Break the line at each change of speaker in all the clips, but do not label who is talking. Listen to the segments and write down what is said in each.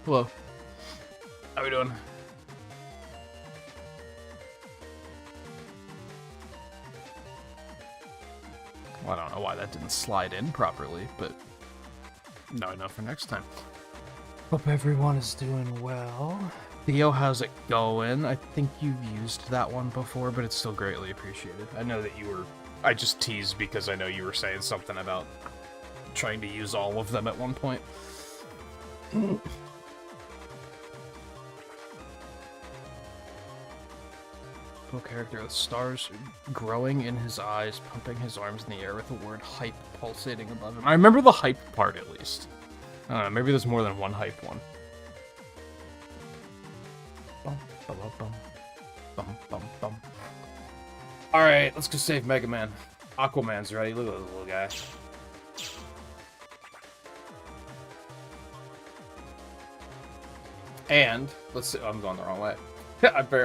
Hello. How we doing? Well, I don't know why that didn't slide in properly, but now I know for next time. Hope everyone is doing well. Theo, how's it going? I think you've used that one before, but it's still greatly appreciated. I know that you were... I just teased because I know you were saying something about trying to use all of them at one point. Cool character with stars growing in his eyes, pumping his arms in the air with the word hype pulsating above him. I remember the hype part at least. I don't know, maybe there's more than one hype one. Bum, bum, bum, bum, bum, bum. Alright, let's go save Mega Man. Aquaman's ready. Look at this little guy. And, let's see. Oh, I'm going the wrong way.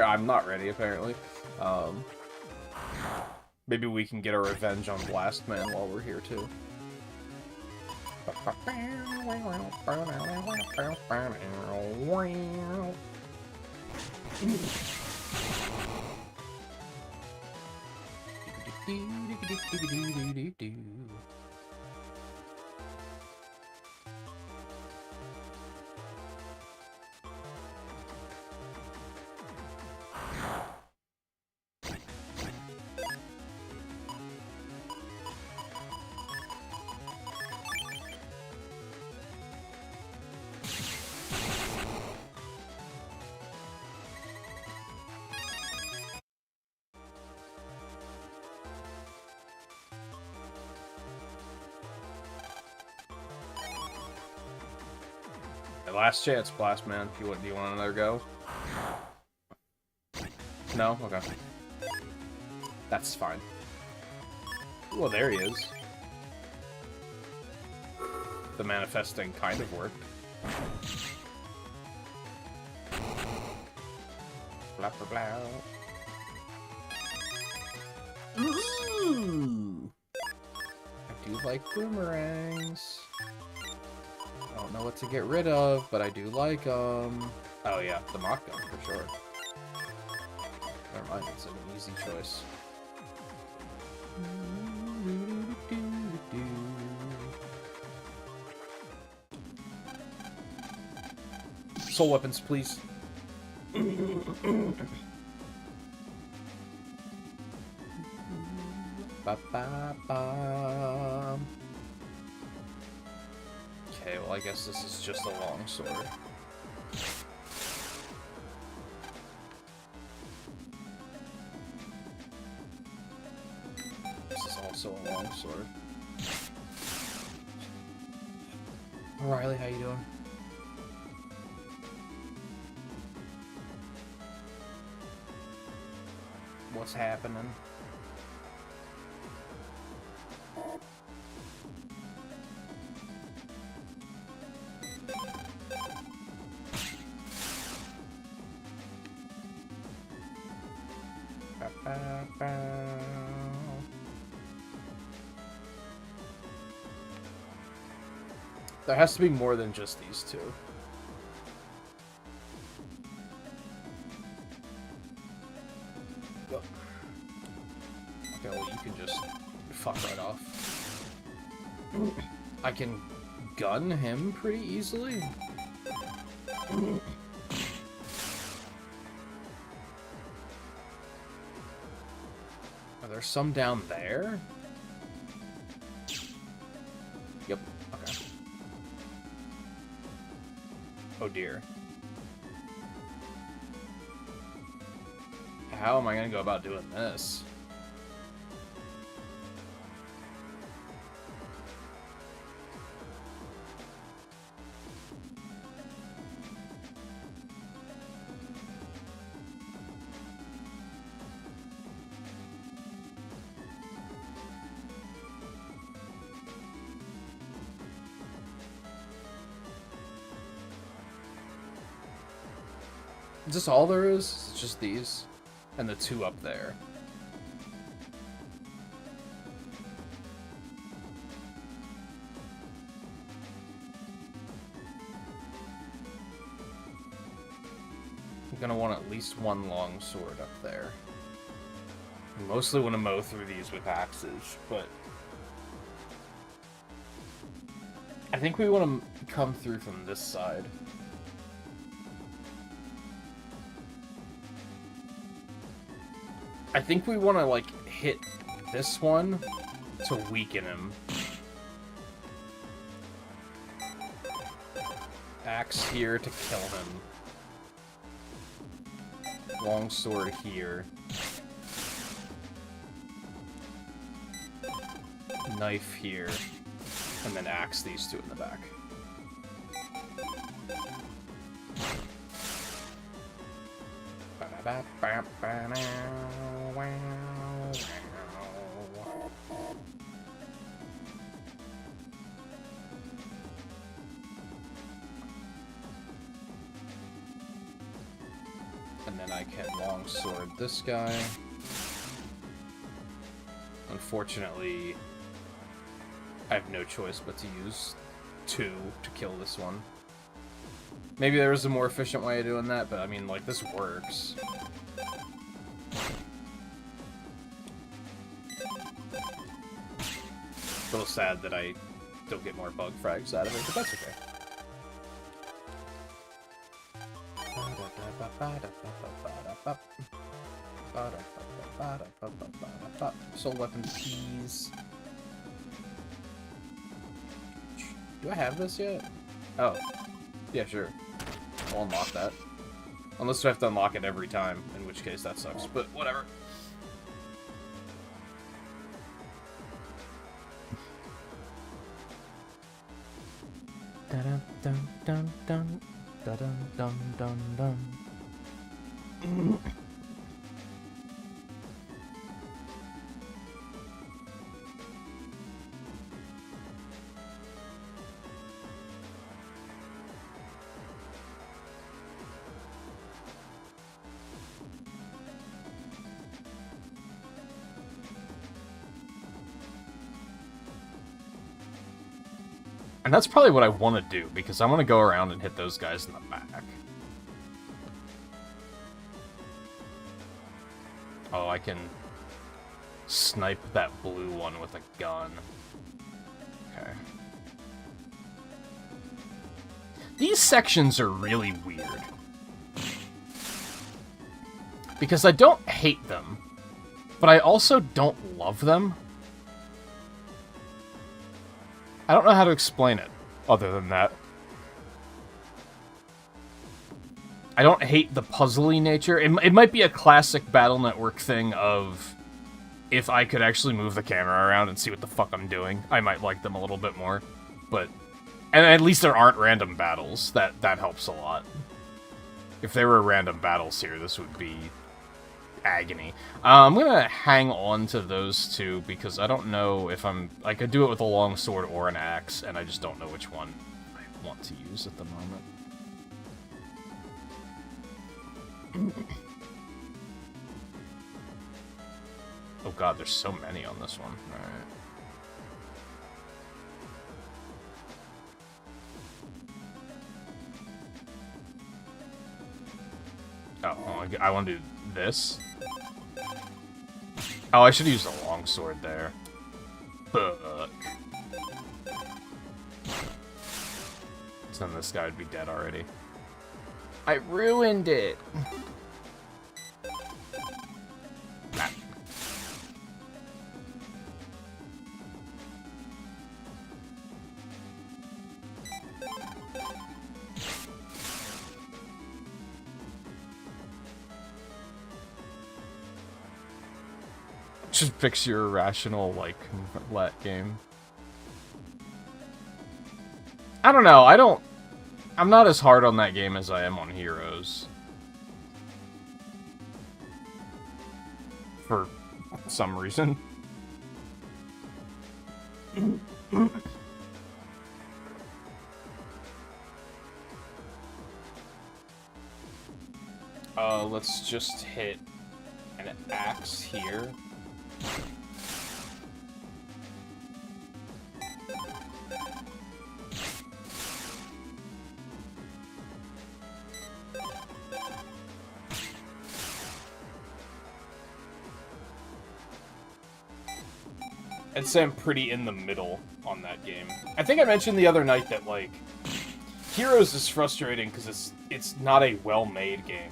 I'm not ready, apparently. Maybe we can get our revenge on Blast Man while we're here, too. Last chance, Blast Man. Do you want another go? No? Okay. That's fine. Well, there he is. The manifesting kind of worked. Blah, blah, blah. Ooh! I do like boomerangs. I don't know what to get rid of, but I do like them. Oh yeah, the mock gun for sure. Never mind, it's an easy choice. Soul weapons, please. Ba ba ba. Okay, well I guess this is just a long sword. This is also a long sword. Riley, how you doing? What's happening? There has to be more than just these two. Okay, well, you can just fuck right off. I can gun him pretty easily. Are there some down there? Yep. Okay. Oh dear. How am I gonna go about doing this? Is this all there is? It's just these? And the two up there. I'm gonna want at least one long sword up there. I mostly want to mow through these with axes, but I think we want to come through from this side. I think we want to, like, hit this one to weaken him. Axe here to kill him. Long sword here. Knife here. And then axe these two in the back. And then I can longsword this guy. Unfortunately, I have no choice but to use 2 to kill this one. Maybe there was a more efficient way of doing that, but I mean, like, this works. A little sad that I don't get more bug frags out of it, but that's okay. Soul weapon keys. Do I have this yet? Oh. Yeah, sure. I'll unlock that. Unless I have to unlock it every time, in which case that sucks, but whatever. Dun dun dun dun dun dun dun dun. And that's probably what I want to do, because I want to go around and hit those guys in the back. Oh, I can snipe that blue one with a gun. Okay. These sections are really weird. Because I don't hate them, but I also don't love them. I don't know how to explain it, other than that. I don't hate the puzzly nature. It might be a classic Battle Network thing of, if I could actually move the camera around and see what the fuck I'm doing, I might like them a little bit more. But, and at least there aren't random battles. That helps a lot. If there were random battles here, this would be agony. I'm gonna hang on to those two because I don't know if I could do it with a long sword or an axe, and I just don't know which one I want to use at the moment. Oh god, there's so many on this one. Alright. Oh, I want to do this. Oh, I should use the longsword there. Fuck. So then this guy would be dead already. I ruined it! Nah. Just fix your irrational, like, let game. I don't know, I'm not as hard on that game as I am on Heroes. For some reason. Let's just hit an axe here. I'd say I'm pretty in the middle on that game. I think I mentioned the other night that, like, Heroes is frustrating because it's not a well-made game.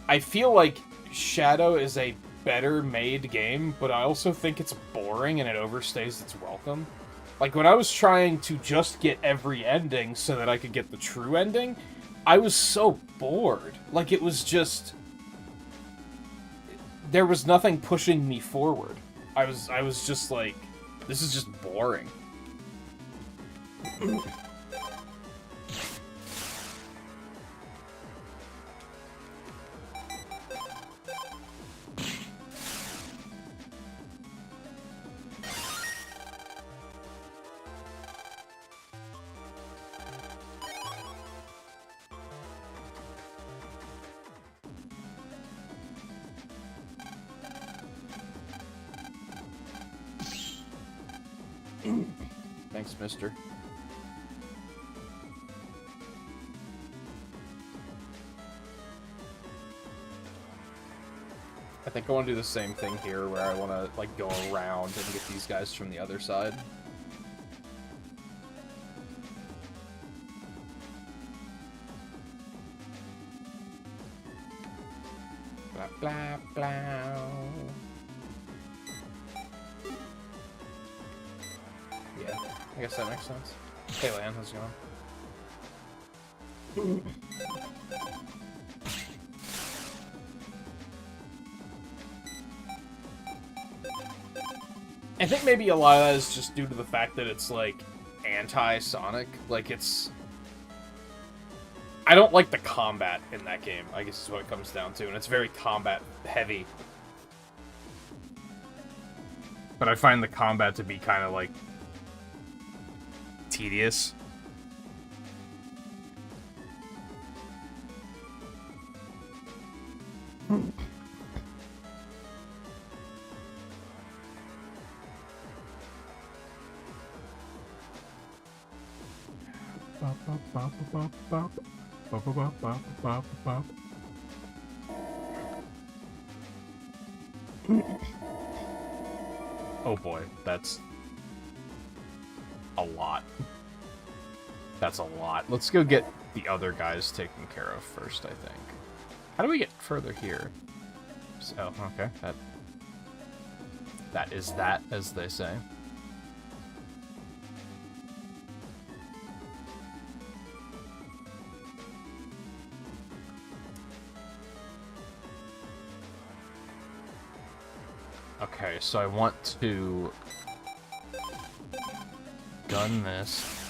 I feel like Shadow is a better-made game, but I also think it's boring and it overstays its welcome. Like, when I was trying to just get every ending so that I could get the true ending, I was so bored. Like, it was just... There was nothing pushing me forward. I was just like, this is just boring. Thanks, mister. I think I want to do the same thing here, where I want to, like, go around and get these guys from the other side. Blah, blah, blah. Yeah, I guess that makes sense. Hey, Lan, how's it going? I think maybe a lot of that is just due to the fact that it's, like, anti-Sonic. Like, it's... I don't like the combat in that game, I guess is what it comes down to, and it's very combat-heavy. But I find the combat to be kind of, like, tedious. Oh boy, that's a lot. That's a lot. Let's go get the other guys taken care of first, I think. How do we get further here? Oh, okay. That is that, as they say. Okay, so I want to gun this.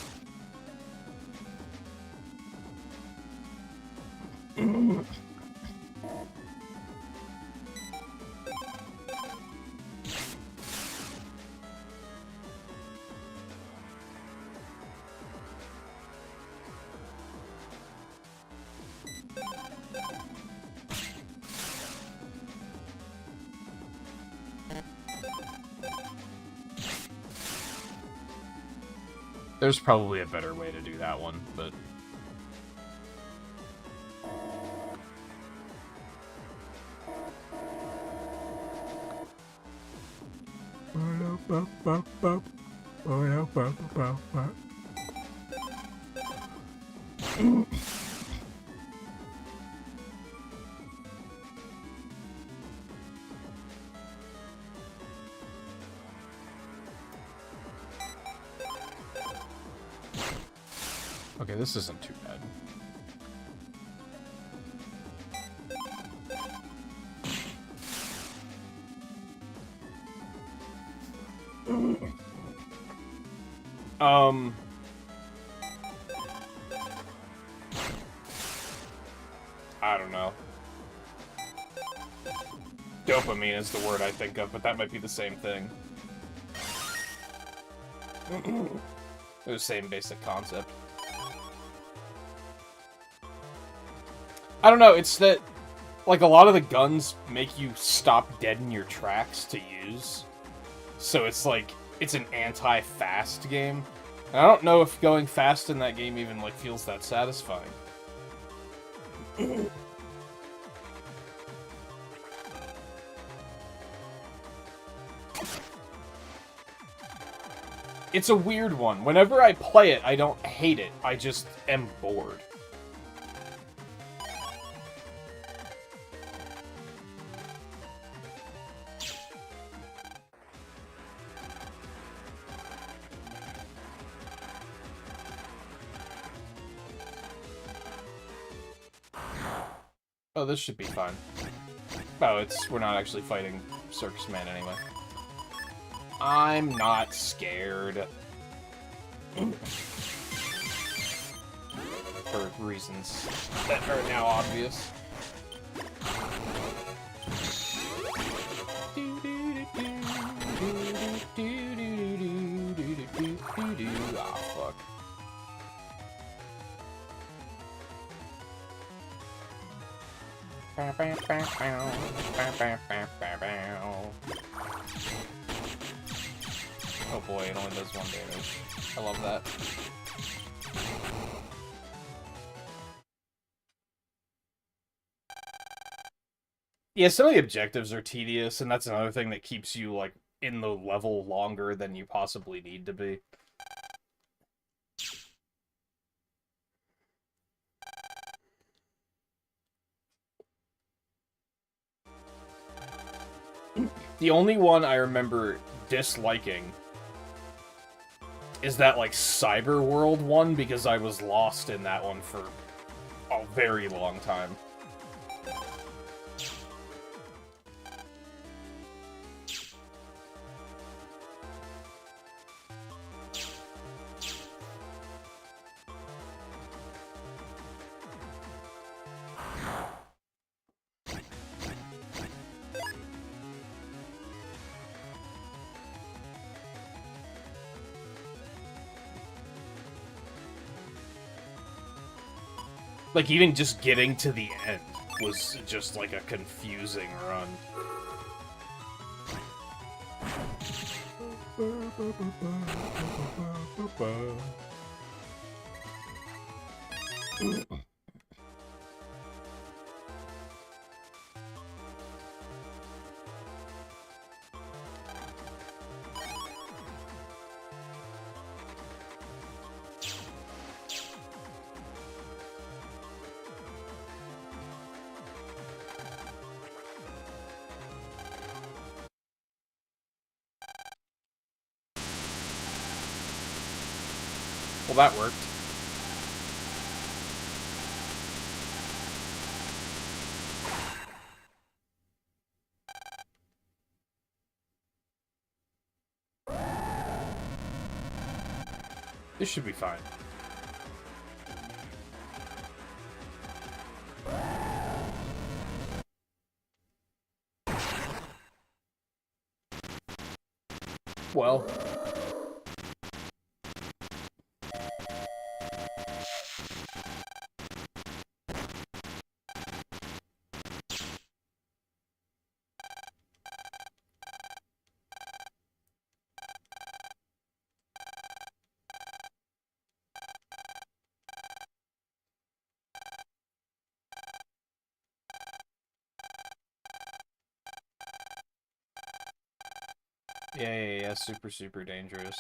There's probably a better way to do that one, but... Okay, this isn't too bad. I don't know. Dopamine is the word I think of, but that might be the same thing. The same basic concept. I don't know, it's that, like, a lot of the guns make you stop dead in your tracks to use. So it's like, it's an anti-fast game. And I don't know if going fast in that game even, like, feels that satisfying. It's a weird one. Whenever I play it, I don't hate it. I just am bored. Oh, this should be fine. Oh, we're not actually fighting Circus Man anyway. I'm not scared. For reasons that are now obvious. Ah, fuck. Oh boy, it only does 1 damage. I love that. Yeah, some of the objectives are tedious, and that's another thing that keeps you, like, in the level longer than you possibly need to be. The only one I remember disliking is that, like, Cyber World one, because I was lost in that one for a very long time. Like, even just getting to the end was just, like, a confusing run. Well, that worked. This should be fine. Well. Yeah, super, super dangerous.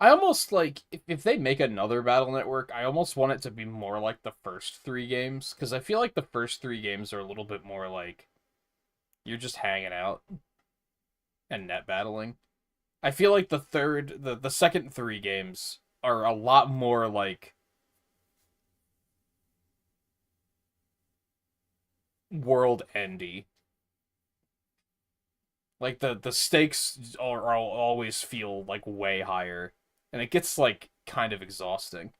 I almost, like, if they make another Battle Network, I almost want it to be more like the first 3 games, because I feel like the first 3 games are a little bit more like, you're just hanging out and net battling. I feel like the second 3 games are a lot more, like, world-endy. Like, the stakes are always feel, like, way higher. And it gets, like, kind of exhausting.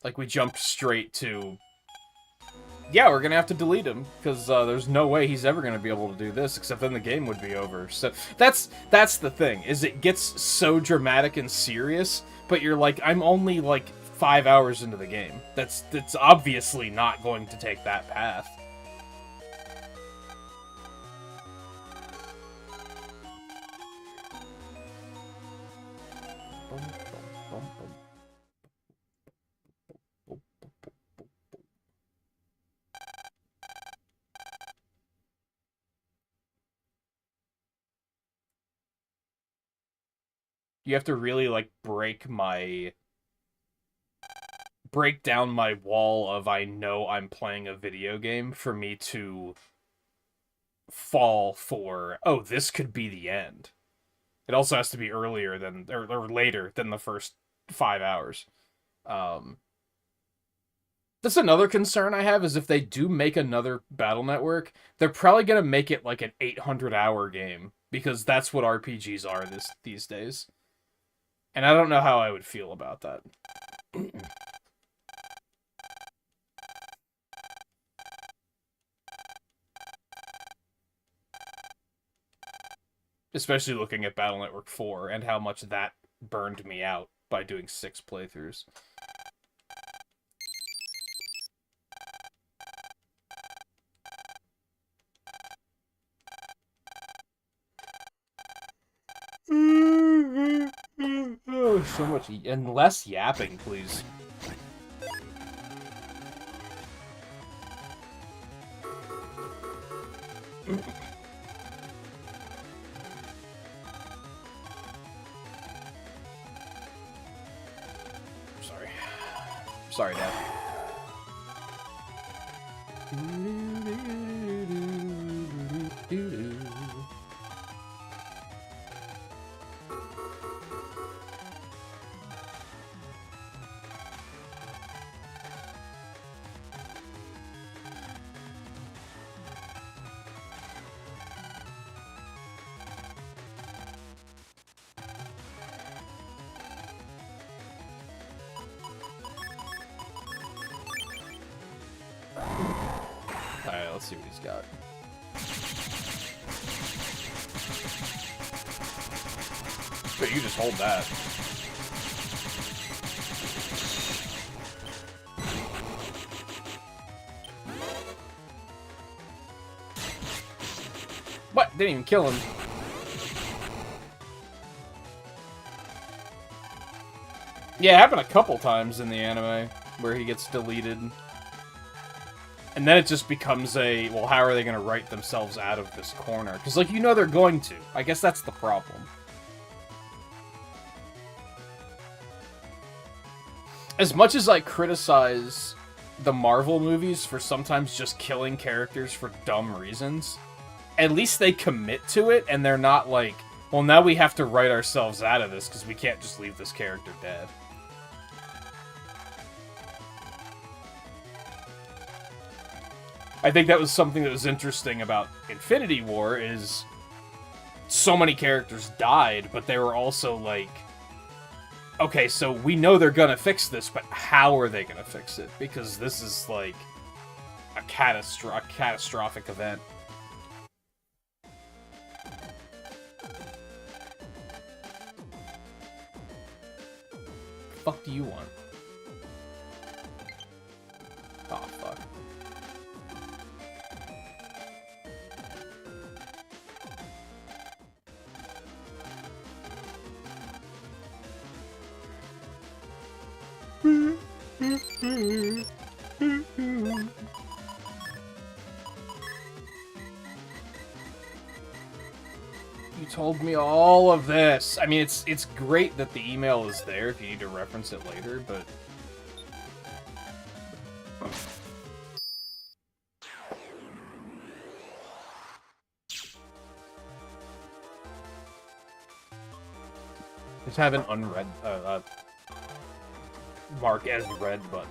Like, we jumped straight to... Yeah, we're gonna have to delete him, because there's no way he's ever gonna be able to do this, except then the game would be over. So, that's the thing, is it gets so dramatic and serious, but you're like, I'm only, like, 5 hours into the game. That's obviously not going to take that path. You have to really, like, break down my wall of I know I'm playing a video game for me to fall for, oh, this could be the end. It also has to be earlier than, or later than the first 5 hours. That's another concern I have, is if they do make another Battle Network, they're probably going to make it like an 800-hour game, because that's what RPGs are these days. And I don't know how I would feel about that. Especially looking at Battle Network 4 and how much that burned me out by doing 6 playthroughs. Oh, so much... And less yapping, please. Sorry, Dad. Alright, let's see what he's got. But you just hold that. What? Didn't even kill him. Yeah, it happened a couple times in the anime where he gets deleted. And then it just becomes a, well, how are they going to write themselves out of this corner? Because, like, you know they're going to. I guess that's the problem. As much as I criticize the Marvel movies for sometimes just killing characters for dumb reasons, at least they commit to it, and they're not like, well, now we have to write ourselves out of this because we can't just leave this character dead. I think that was something that was interesting about Infinity War, is so many characters died, but they were also like, okay, so we know they're gonna fix this, but how are they gonna fix it? Because this is like a catastrophic event. The fuck do you want? Oh, fuck. You told me all of this. I mean, it's great that the email is there if you need to reference it later, but... Just have an unread, mark as read button.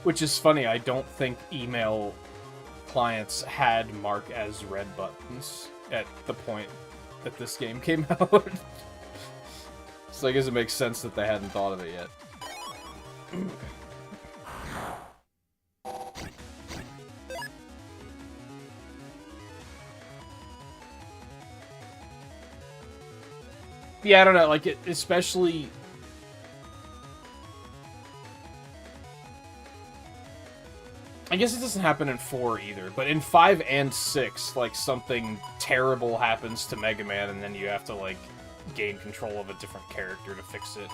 Which is funny, I don't think email clients had mark as read buttons at the point that this game came out. So I guess it makes sense that they hadn't thought of it yet. Yeah, I don't know, like, it, especially... I guess it doesn't happen in 4 either, but in 5 and 6, like, something terrible happens to Mega Man, and then you have to, like, gain control of a different character to fix it.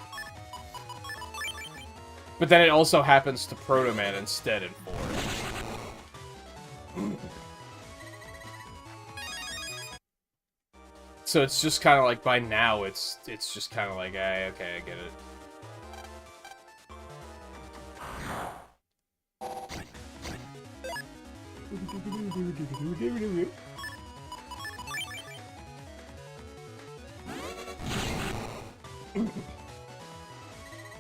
But then it also happens to Proto Man instead in 4. So it's just kind of like, by now, it's just kind of like, hey, okay, I get it.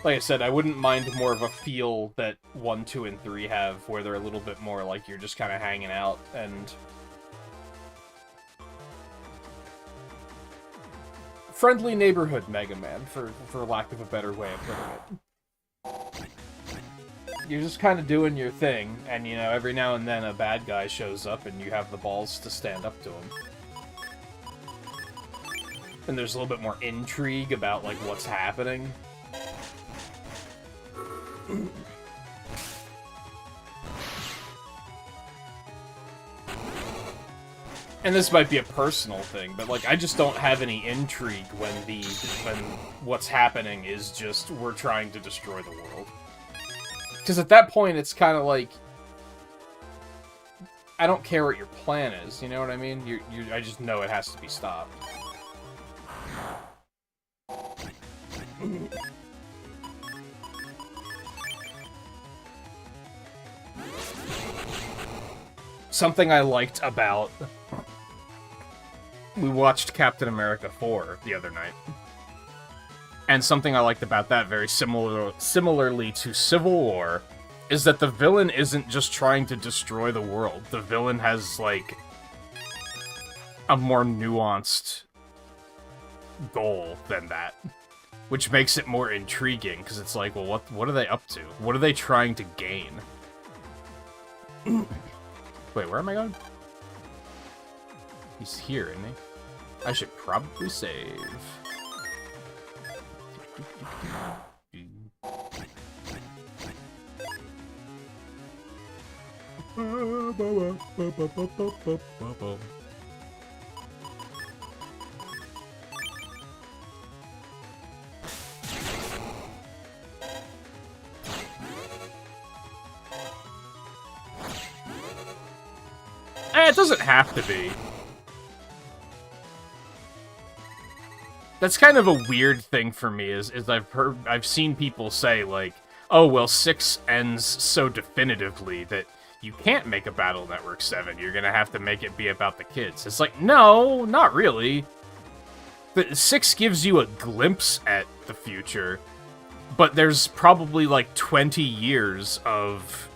Like I said, I wouldn't mind more of a feel that 1, 2, and 3 have, where they're a little bit more like you're just kind of hanging out and... friendly neighborhood Mega Man, for lack of a better way of putting it. You're just kind of doing your thing, and, you know, every now and then a bad guy shows up and you have the balls to stand up to him. And there's a little bit more intrigue about, like, what's happening. And this might be a personal thing, but, like, I just don't have any intrigue when what's happening is just, we're trying to destroy the world. Because at that point, it's kind of like, I don't care what your plan is, you know what I mean? I just know it has to be stopped. Something I liked about... We watched Captain America 4 the other night. And something I liked about that, very similarly to Civil War, is that the villain isn't just trying to destroy the world. The villain has, like, a more nuanced goal than that. Which makes it more intriguing, because it's like, well, what are they up to? What are they trying to gain? Wait, where am I going? He's here, isn't he? I should probably save. It doesn't have to be. That's kind of a weird thing for me, is I've seen people say, like, oh, well, 6 ends so definitively that you can't make a Battle Network 7, you're gonna have to make it be about the kids. It's like, no, not really. But 6 gives you a glimpse at the future, but there's probably, like, 20 years of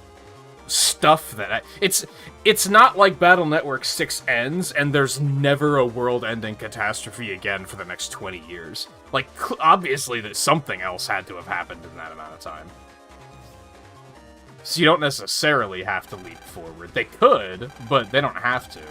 stuff that it's not like Battle Network 6 ends and there's never a world-ending catastrophe again for the next 20 years. Like, obviously that something else had to have happened in that amount of time. So you don't necessarily have to leap forward. They could, but they don't have to.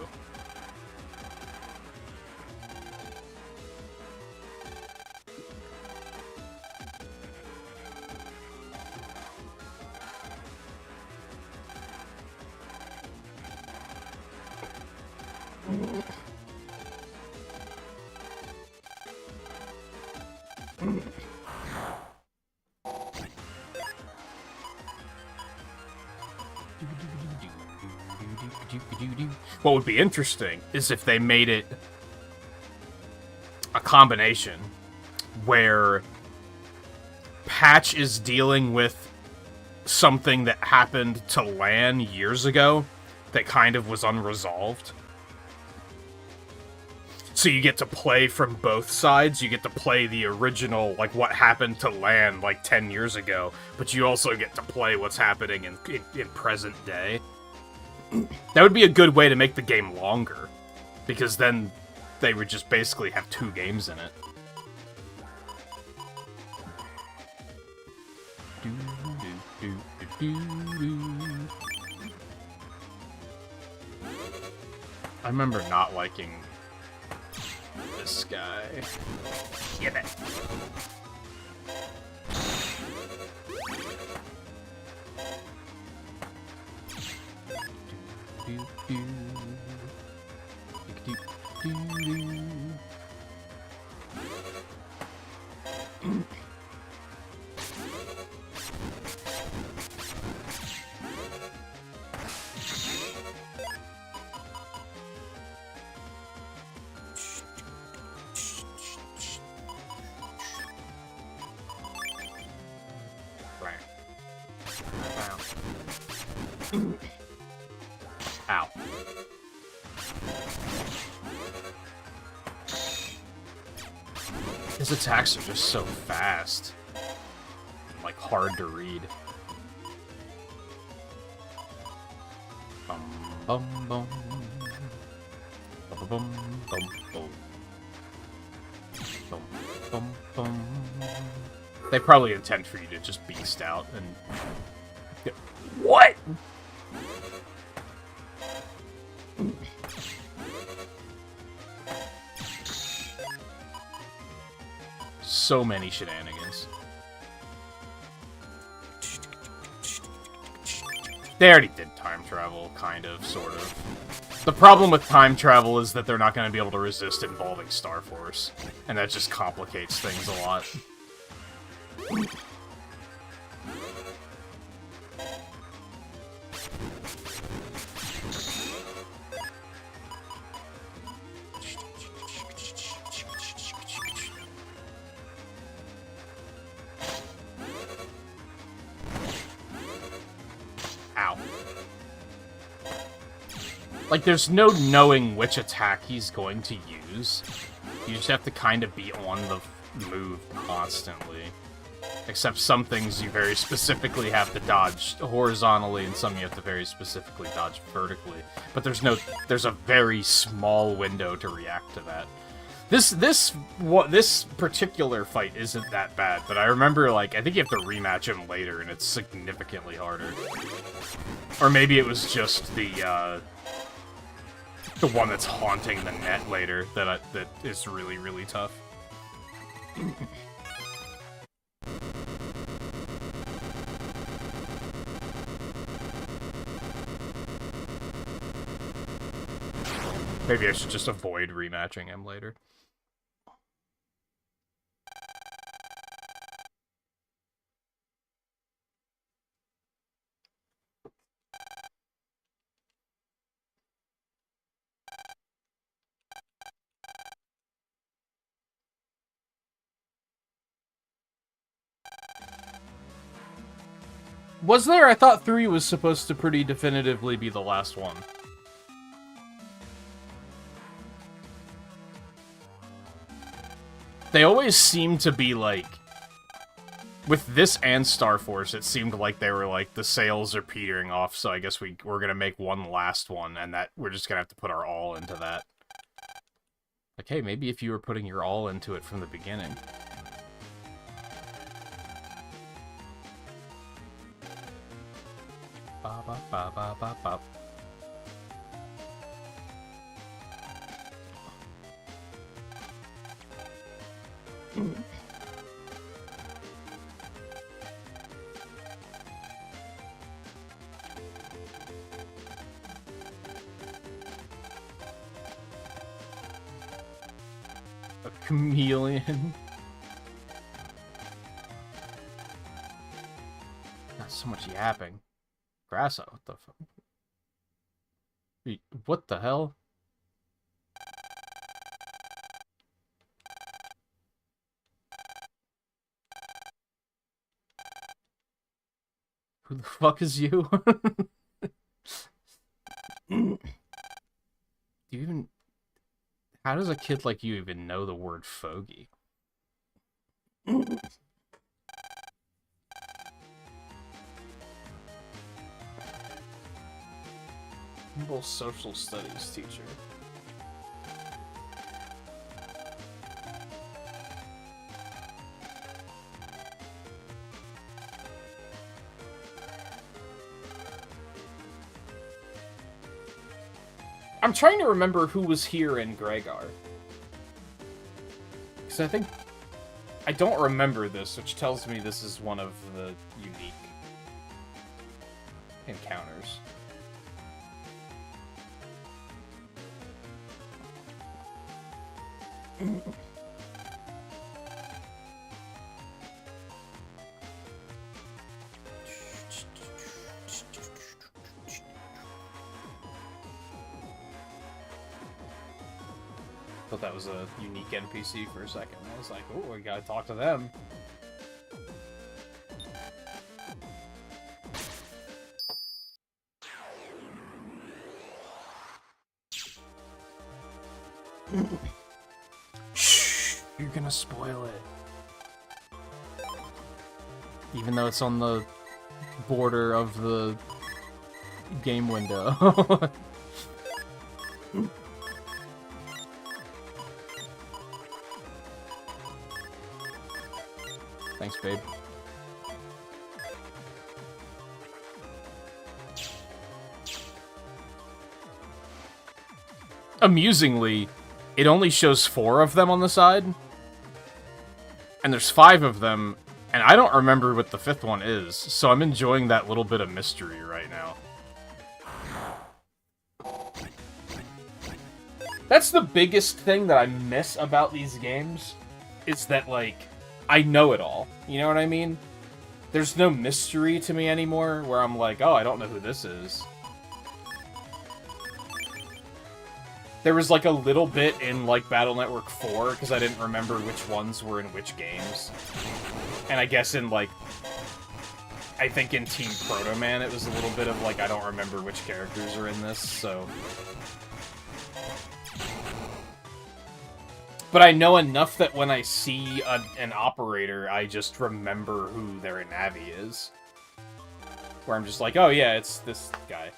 What would be interesting is if they made it a combination where Patch is dealing with something that happened to Lan years ago that kind of was unresolved. So you get to play from both sides. You get to play the original, like, what happened to Lan, like, 10 years ago, but you also get to play what's happening in present day. That would be a good way to make the game longer, because then they would just basically have 2 games in it. I remember not liking this guy. Get it. Ow. His attacks are just so fast. Like, hard to read. Bum, bum, bum. Bum, bum, bum, bum. Bum, bum, bum. They probably intend for you to just beast out and... What?! So many shenanigans. They already did time travel, kind of, sort of. The problem with time travel is that they're not going to be able to resist involving Star Force, and that just complicates things a lot. Like, there's no knowing which attack he's going to use. You just have to kind of be on the move constantly. Except some things you very specifically have to dodge horizontally, and some you have to very specifically dodge vertically. But there's a very small window to react to that. This particular fight isn't that bad, but I remember, like, I think you have to rematch him later, and it's significantly harder. Or maybe it was just the one that's haunting the net later that is really, really tough. Maybe I should just avoid rematching him later. Was there? I thought 3 was supposed to pretty definitively be the last one. They always seem to be, like... With this and Star Force, it seemed like they were like, the sales are petering off, so I guess we're gonna make one last one, and that we're just gonna have to put our all into that. Like, hey, maybe if you were putting your all into it from the beginning... Ba ba ba ba ba ba. A chameleon. Not so much yapping. Grasso, what the fuck? What the hell? Who the fuck is you? Do you even... How does a kid like you even know the word fogey? Humble social studies teacher. I'm trying to remember who was here in Gregar. Because I think... I don't remember this, which tells me this is one of the unique encounters. Thought that was a unique NPC for a second. I was like, oh, we gotta talk to them. Shh, you're gonna spoil it. Even though it's on the border of the game window. Thanks, babe. Amusingly, it only shows 4 of them on the side. And there's 5 of them, and I don't remember what the 5th one is, so I'm enjoying that little bit of mystery right now. That's the biggest thing that I miss about these games, is that, like, I know it all. You know what I mean? There's no mystery to me anymore, where I'm like, oh, I don't know who this is. There was, like, a little bit in, like, Battle Network 4, because I didn't remember which ones were in which games. And I guess in, like, I think in Team Proto Man, it was a little bit of, like, I don't remember which characters are in this, so... But I know enough that when I see an operator, I just remember who their Navi is. Where I'm just like, oh yeah, it's this guy.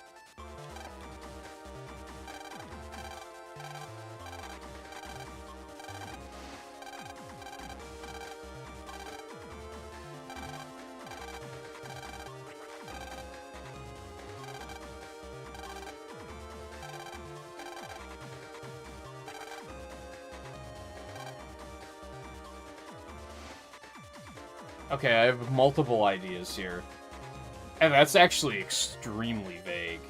Okay, I have multiple ideas here. And that's actually extremely vague.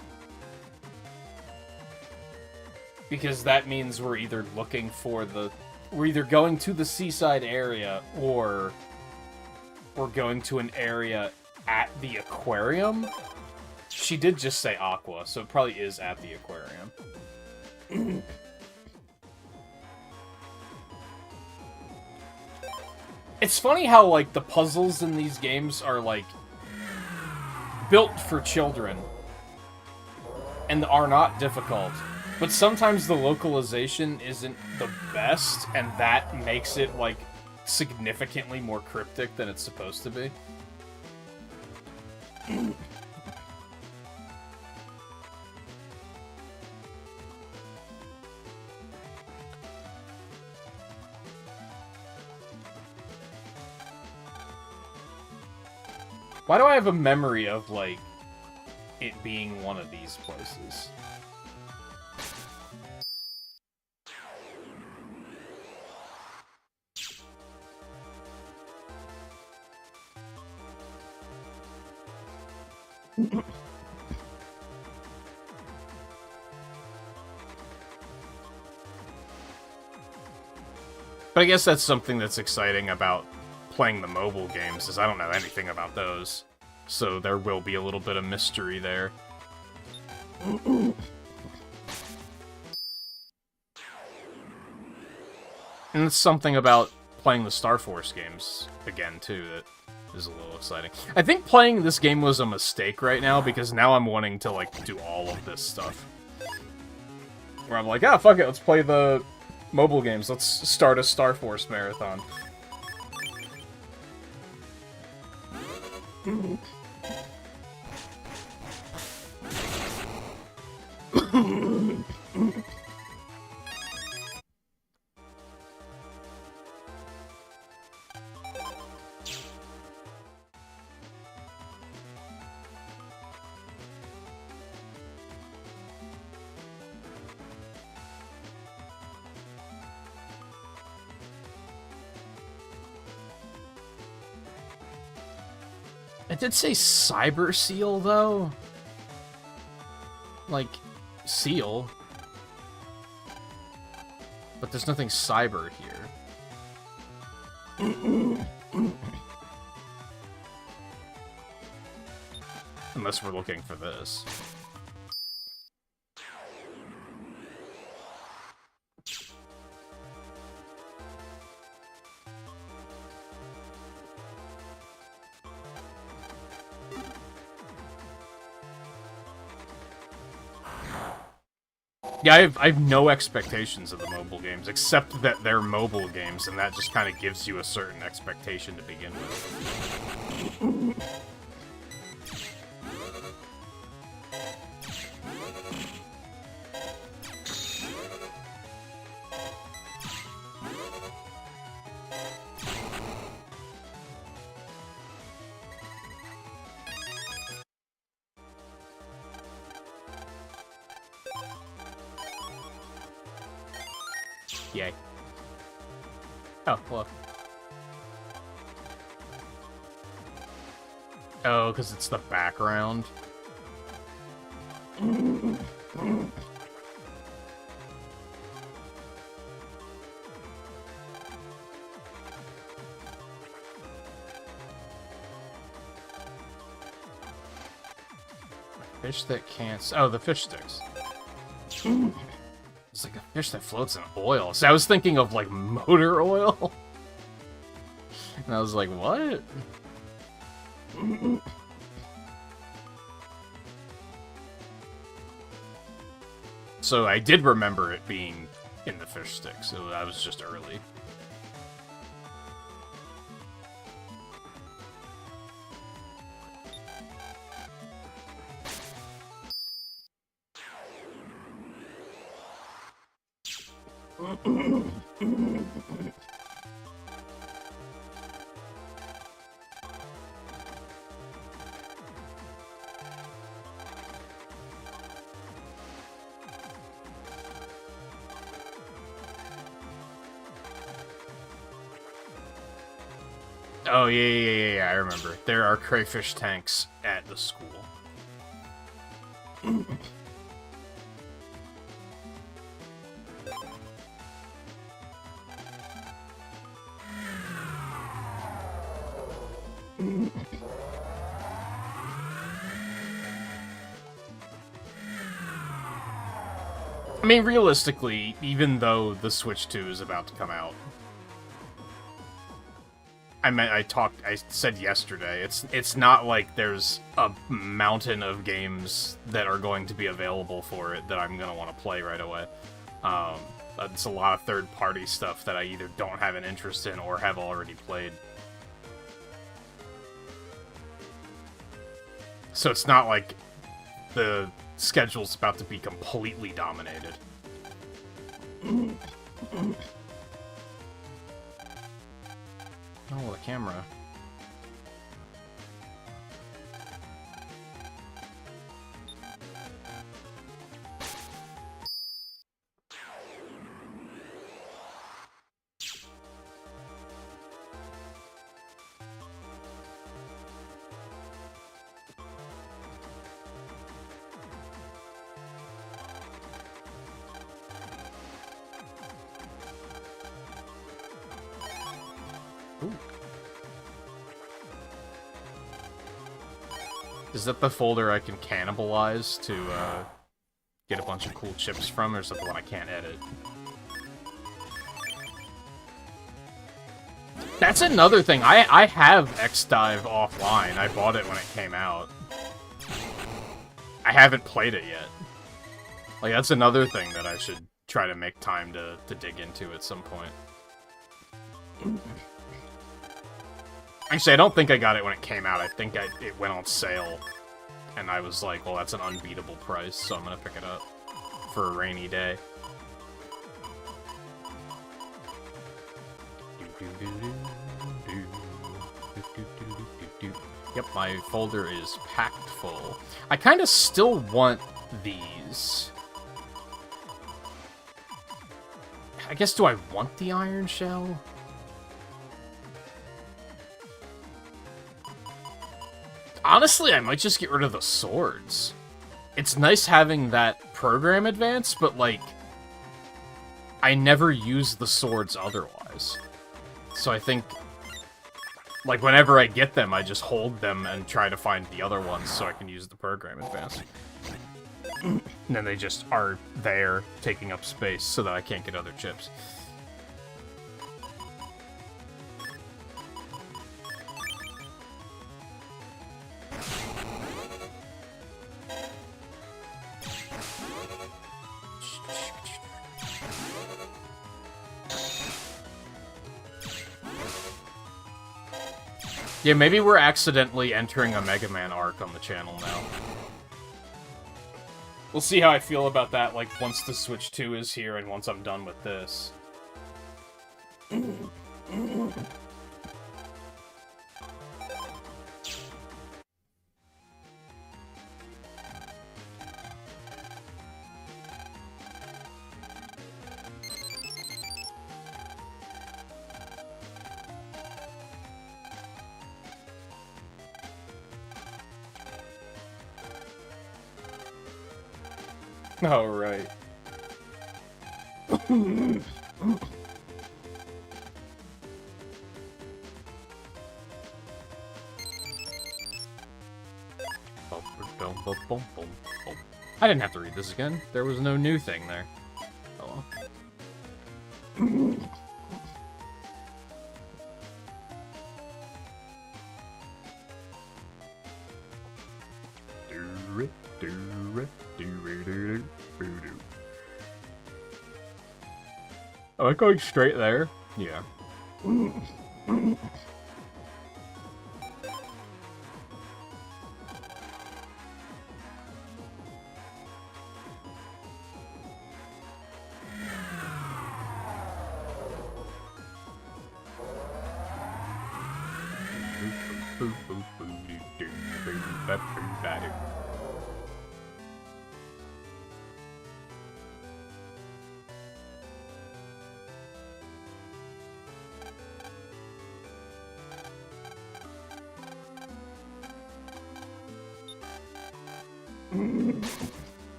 Because that means we're either looking for the... We're either going to the seaside area, or we're going to an area at the aquarium? She did just say aqua, so it probably is at the aquarium. It's funny how, like, the puzzles in these games are, like, built for children. And are not difficult. But sometimes the localization isn't the best, and that makes it, like, significantly more cryptic than it's supposed to be. Why do I have a memory of, like, it being one of these places? But I guess that's something that's exciting about playing the mobile games, is I don't know anything about those. So there will be a little bit of mystery there. And it's something about playing the Star Force games again, too, that is a little exciting. I think playing this game was a mistake right now, because now I'm wanting to, like, do all of this stuff. Where I'm like, ah, fuck it, let's play the mobile games. Let's start a Star Force marathon. It did say Cyber Seal, though. Like, seal. But there's nothing cyber here. Unless we're looking for this. Yeah, I have no expectations of the mobile games, except that they're mobile games, and that just kind of gives you a certain expectation to begin with. Yay. Oh, hello. Oh, because it's the background. Fish that can't... Oh, the fish sticks. It's like a fish that floats in oil. So I was thinking of, like, motor oil. And I was like, what? So I did remember it being in the fish stick, so I was just early. Oh, yeah, I remember. There are crayfish tanks at the school. I mean, realistically, even though the Switch 2 is about to come out, I said yesterday, it's not like there's a mountain of games that are going to be available for it that I'm going to want to play right away. It's a lot of third-party stuff that I either don't have an interest in or have already played. So it's not like the schedule's about to be completely dominated. Oh, the camera. Ooh. Is that the folder I can cannibalize to get a bunch of cool chips from, or is that the one I can't edit? That's another thing. I have X-Dive offline. I bought it when it came out. I haven't played it yet. Like, that's another thing that I should try to make time to dig into at some point. Actually, I don't think I got it when it came out. I think it went on sale. And I was like, well, that's an unbeatable price, so I'm gonna pick it up for a rainy day. Yep, my folder is packed full. I kind of still want these. I guess, do I want the iron shell? Honestly, I might just get rid of the swords. It's nice having that program advance, but, like, I never use the swords otherwise. So I think, like, whenever I get them, I just hold them and try to find the other ones so I can use the program advance. And then they just are there, taking up space, so that I can't get other chips. Yeah, maybe we're accidentally entering a Mega Man arc on the channel now. We'll see how I feel about that, like, once the Switch 2 is here and once I'm done with this. Oh, right. I didn't have to read this again. There was no new thing there. Oh well. Am I going straight there? Yeah.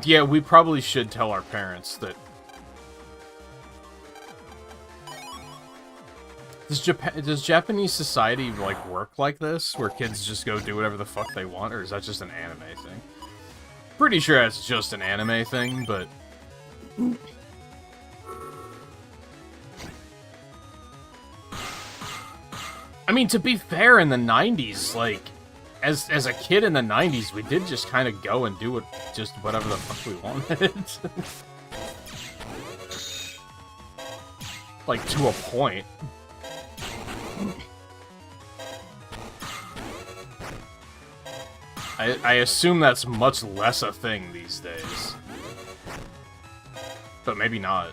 Yeah, we probably should tell our parents that... Does Japanese society, like, work like this? Where kids just go do whatever the fuck they want? Or is that just an anime thing? Pretty sure that's just an anime thing, but... I mean, to be fair, in the 90s, like... As a kid in the 90s, we did just kind of go and do just whatever the fuck we wanted. Like, to a point. I assume that's much less a thing these days. But maybe not.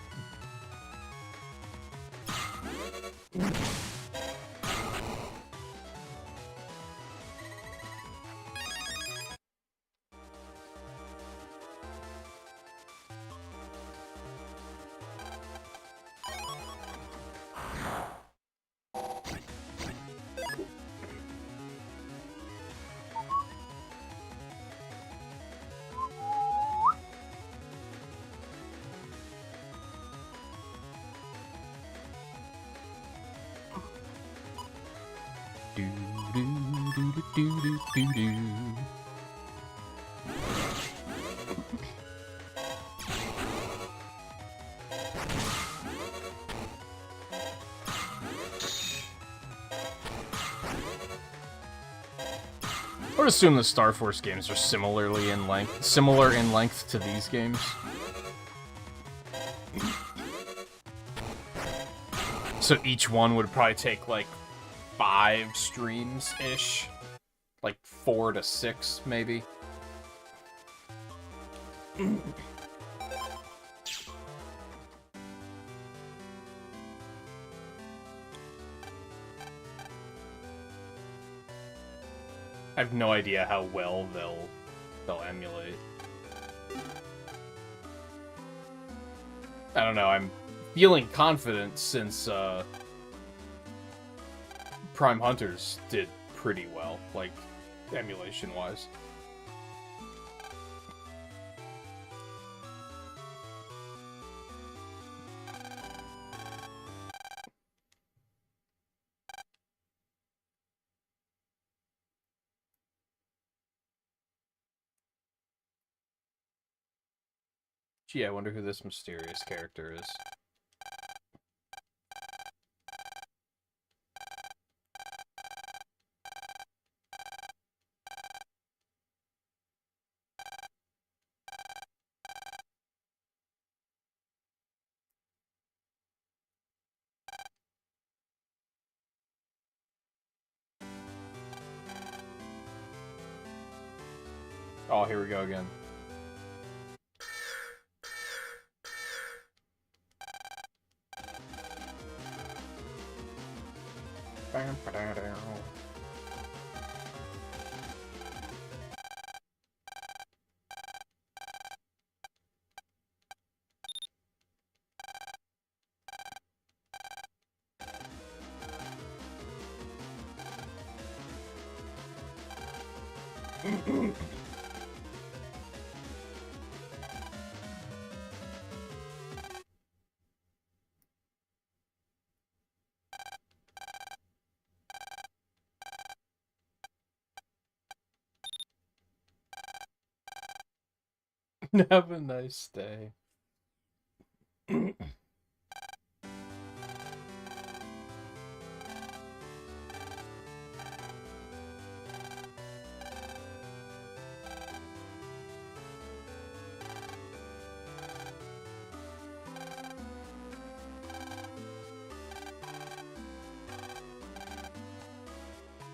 I would assume the Star Force games are similar in length to these games. So each one would probably take like 5 streams-ish. Like 4 to 6, maybe. I have no idea how well they'll emulate. I don't know, I'm feeling confident since Prime Hunters did pretty well, like, emulation-wise. Gee, I wonder who this mysterious character is. Oh, here we go again. Have a nice day.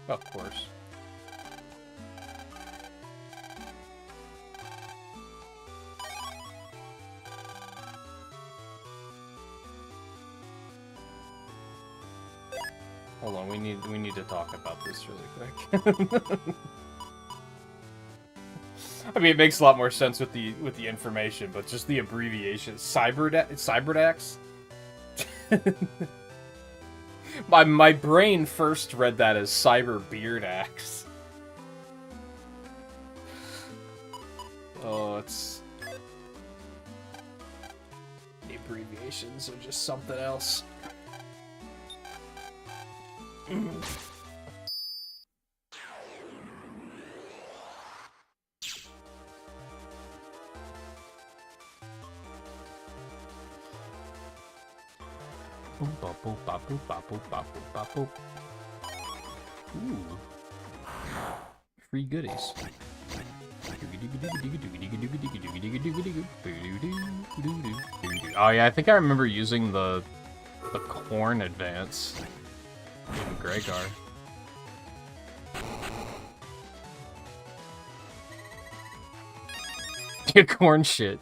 Of course. Hold on, we need to talk about this really quick. I mean, it makes a lot more sense with the information, but just the abbreviation, Cyberdax. My brain first read that as Cyber Beardax. Oh, it's the abbreviations are just something else. Ooh. Free goodies. Oh yeah, I think I remember using the corn advance in Gregar. Corn shit.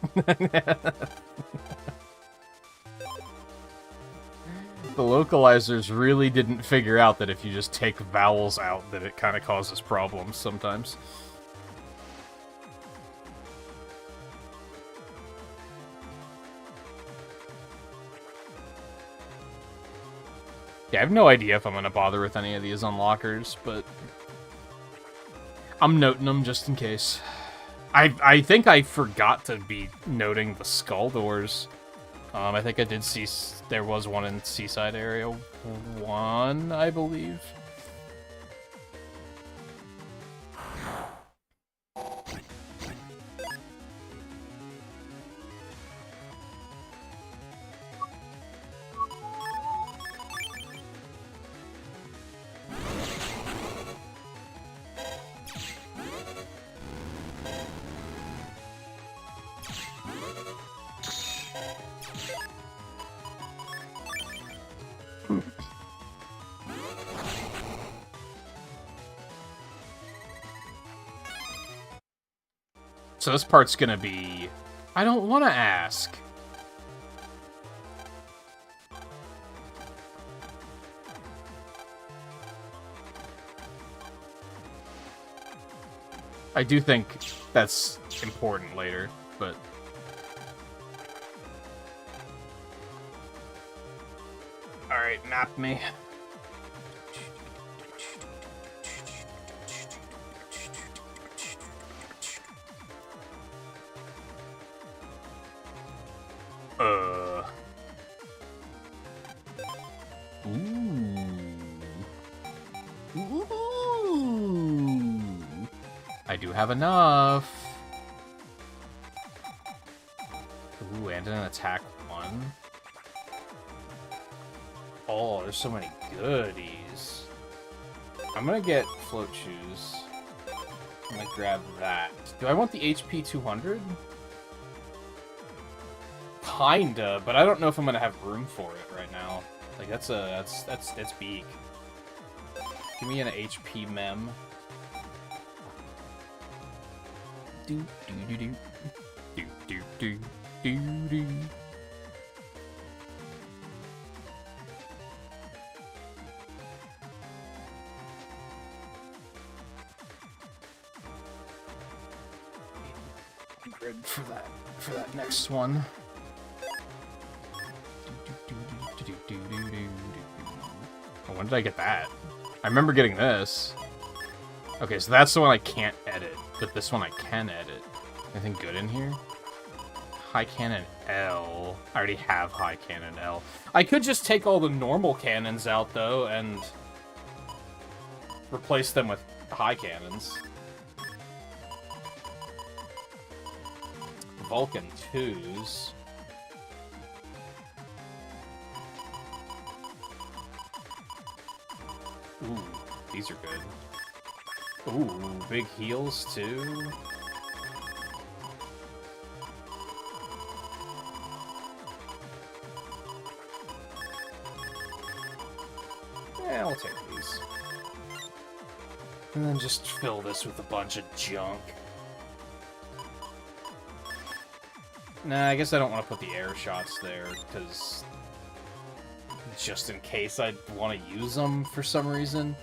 The localizers really didn't figure out that if you just take vowels out, that it kind of causes problems sometimes. Yeah, I have no idea if I'm going to bother with any of these unlockers, but I'm noting them just in case. I think I forgot to be noting the skull doors. I think I did see there was one in Seaside Area 1, I believe. So this part's gonna be... I don't want to ask. I do think that's important later, but... Alright, map me. I do have enough. Ooh, and an attack 1. Oh, there's so many goodies. I'm gonna get float shoes. I'm gonna grab that. Do I want the HP 200? Kinda, but I don't know if I'm gonna have room for it right now. Like that's big. Give me an HP mem. Do do do do do do do do do. For that next one. Oh, when did I get that? I remember getting this. Okay, so that's the one I can't edit, but this one I can edit. Anything good in here? High cannon L. I already have high cannon L. I could just take all the normal cannons out, though, and replace them with high cannons. Vulcan 2s. Ooh, these are good. Ooh, big heals too. Yeah, I'll take these. And then just fill this with a bunch of junk. Nah, I guess I don't want to put the air shots there, because just in case I'd want to use them for some reason.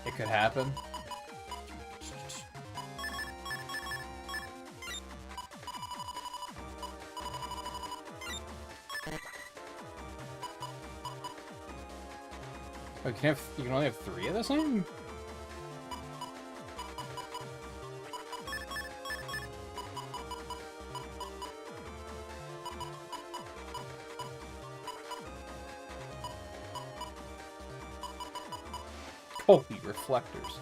It could happen. Oh, you can only have 3 of the same? Holy reflectors.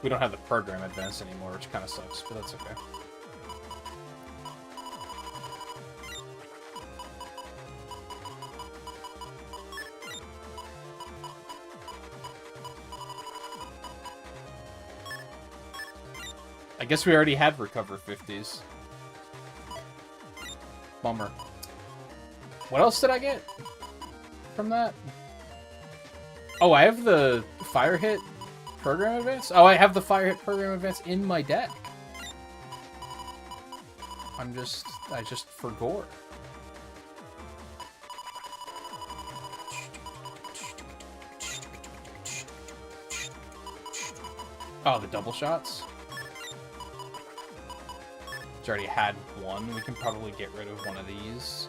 We don't have the program advanced anymore, which kind of sucks, but that's okay. I guess we already had recover 50s. Bummer. What else did I get from that? Oh, I have the fire hit program advance? Oh, I have the fire hit program advance in my deck. I just forgot. Oh, the double shots? It's already had one. We can probably get rid of one of these.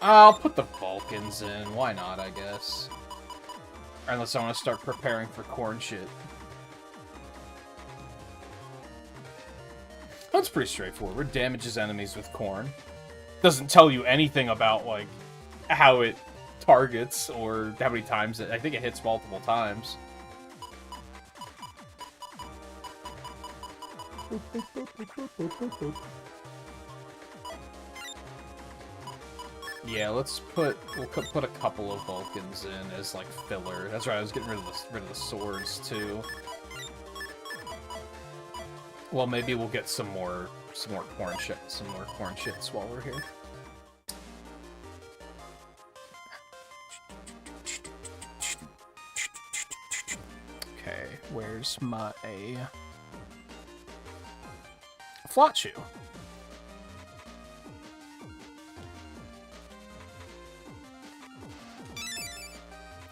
I'll put the Vulcans in. Why not, I guess. Unless I want to start preparing for corn shit. That's pretty straightforward. Damages enemies with corn. Doesn't tell you anything about, like, how it targets or how many times it... I think it hits multiple times. Yeah, we'll put a couple of Vulcans in as like filler. That's right, I was getting rid of the swords too. Well, maybe we'll get some more corn shits while we're here. Okay, where's my Flot Shoe?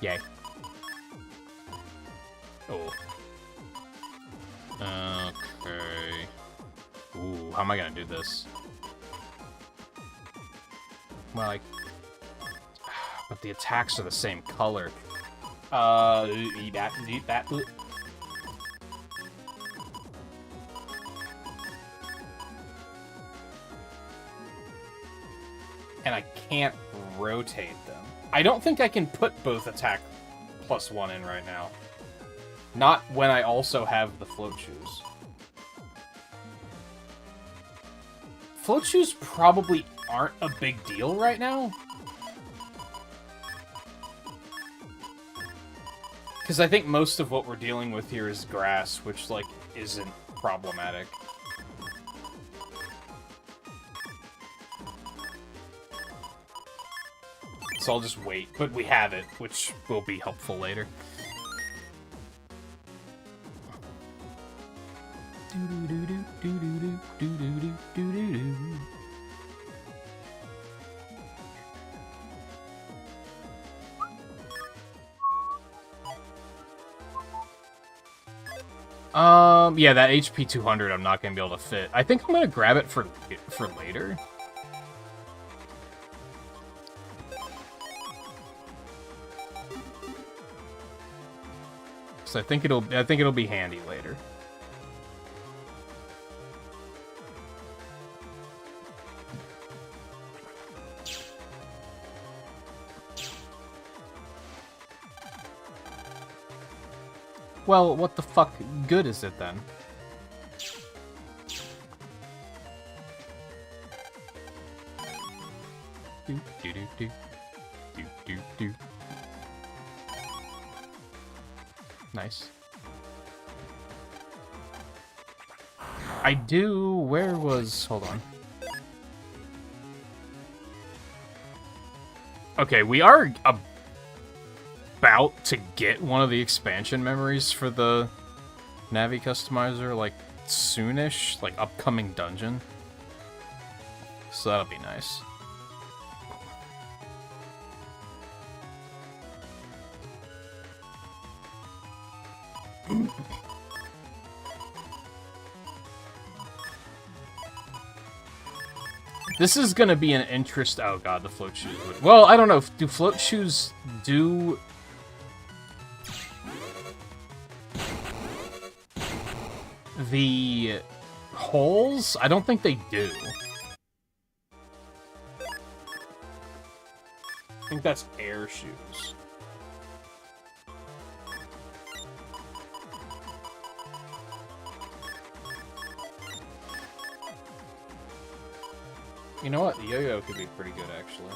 Yay. Oh. Okay. Ooh, how am I gonna do this? Well, like... But the attacks are the same color. Eat that. And I can't rotate them. I don't think I can put both attack +1 in right now. Not when I also have the float shoes. Float shoes probably aren't a big deal right now. Because I think most of what we're dealing with here is grass, which, like, isn't problematic. So I'll just wait. But we have it, which will be helpful later. Yeah, that HP 200 I'm not gonna be able to fit. I think I'm gonna grab it for later. So I think it'll be handy later. Well, what the fuck good is it then? Do do do do do do do. Nice. I do. Where was? Hold on. Okay, we are about to get one of the expansion memories for the Navi customizer, like, soonish, like, upcoming dungeon. So that'll be nice. This is gonna be an interest. Oh god, the float shoes. Well, I don't know. Do float shoes do the holes? I don't think they do. I think that's air shoes. You know what? The yo-yo could be pretty good, actually.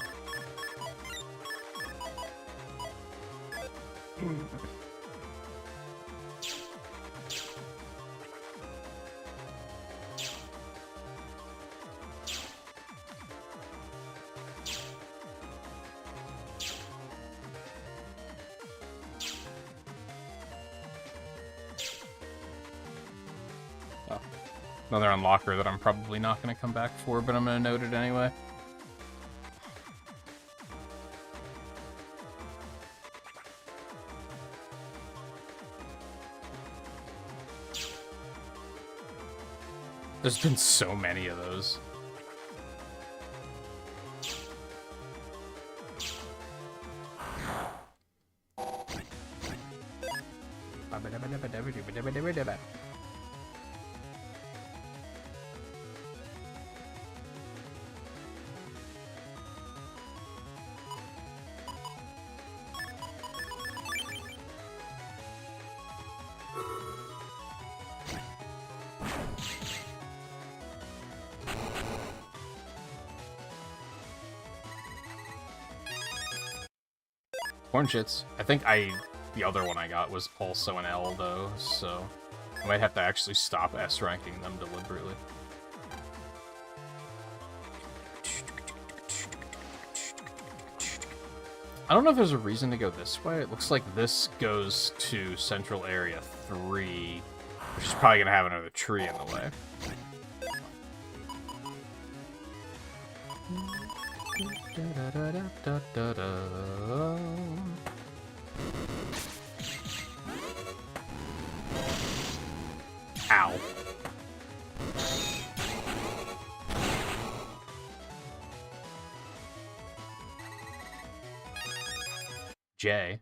Oh. Another unlocker that I'm probably not going to come back for, but I'm going to note it anyway. There's been so many of those. Corn shits. I think the other one I got was also an L though, so I might have to actually stop S ranking them deliberately. I don't know if there's a reason to go this way. It looks like this goes to Central Area 3, which is probably gonna have another tree in the way. Ow. J.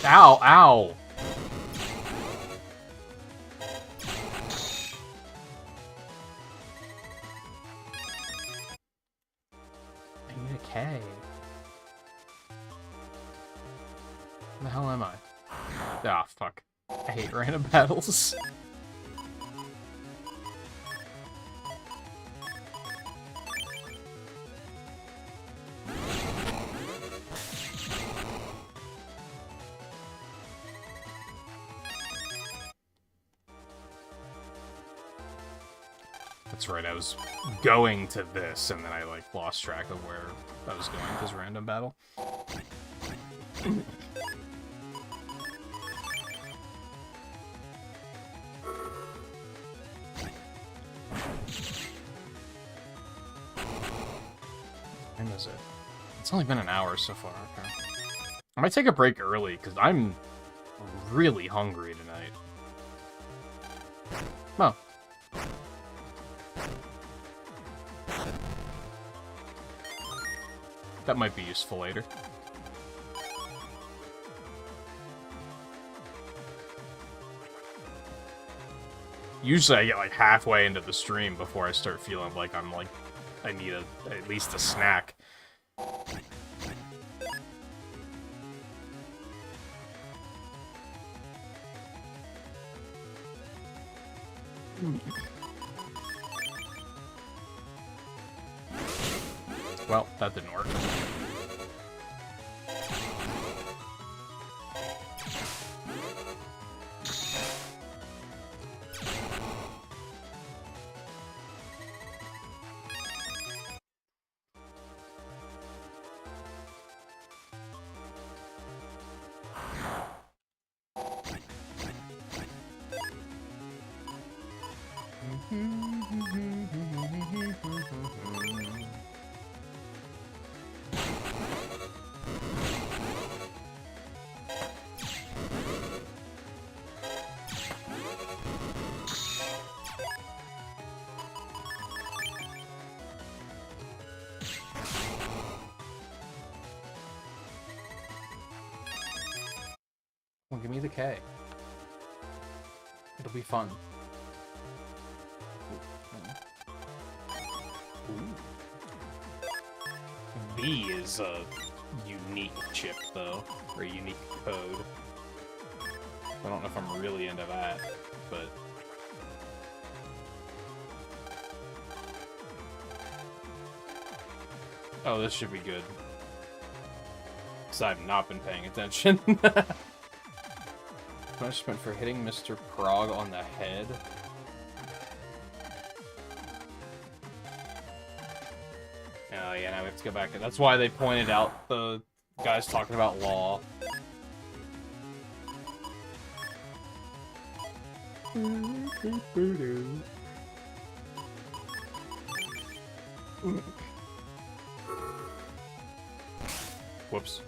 Ow, ow. fuck. I hate random battles. That's right, I was going to this, and then I, like, lost track of where I was going with this random battle. When is it? It's only been an hour so far, okay. I might take a break early, because I'm really hungry tonight. Oh. That might be useful later. Usually I get like halfway into the stream before I start feeling like I need at least a snack. Well, that didn't work. Well, give me the K. It'll be fun. Ooh. B is a unique chip, though, or a unique code. I don't know if I'm really into that, but... Oh, this should be good. Because I've not been paying attention. Punishment for hitting Mr. Prog on the head. Oh yeah, now we have to go back. That's why they pointed out the guys talking about law. Whoops.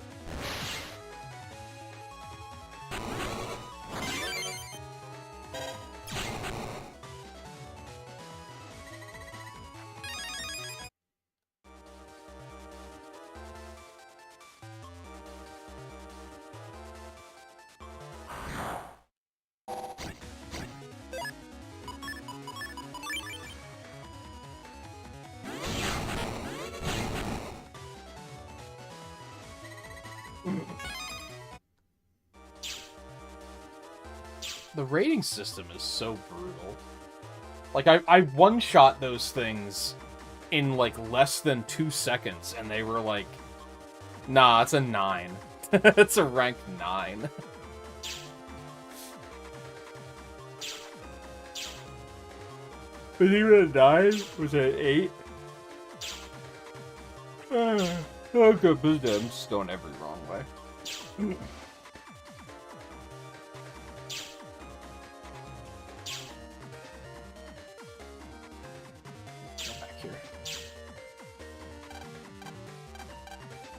The rating system is so brutal. Like, I one-shot those things in, like, less than 2 seconds, and they were like, nah, it's a 9. It's a rank 9. Was he a 9? Was it an 8? Okay, I'm just going every wrong way.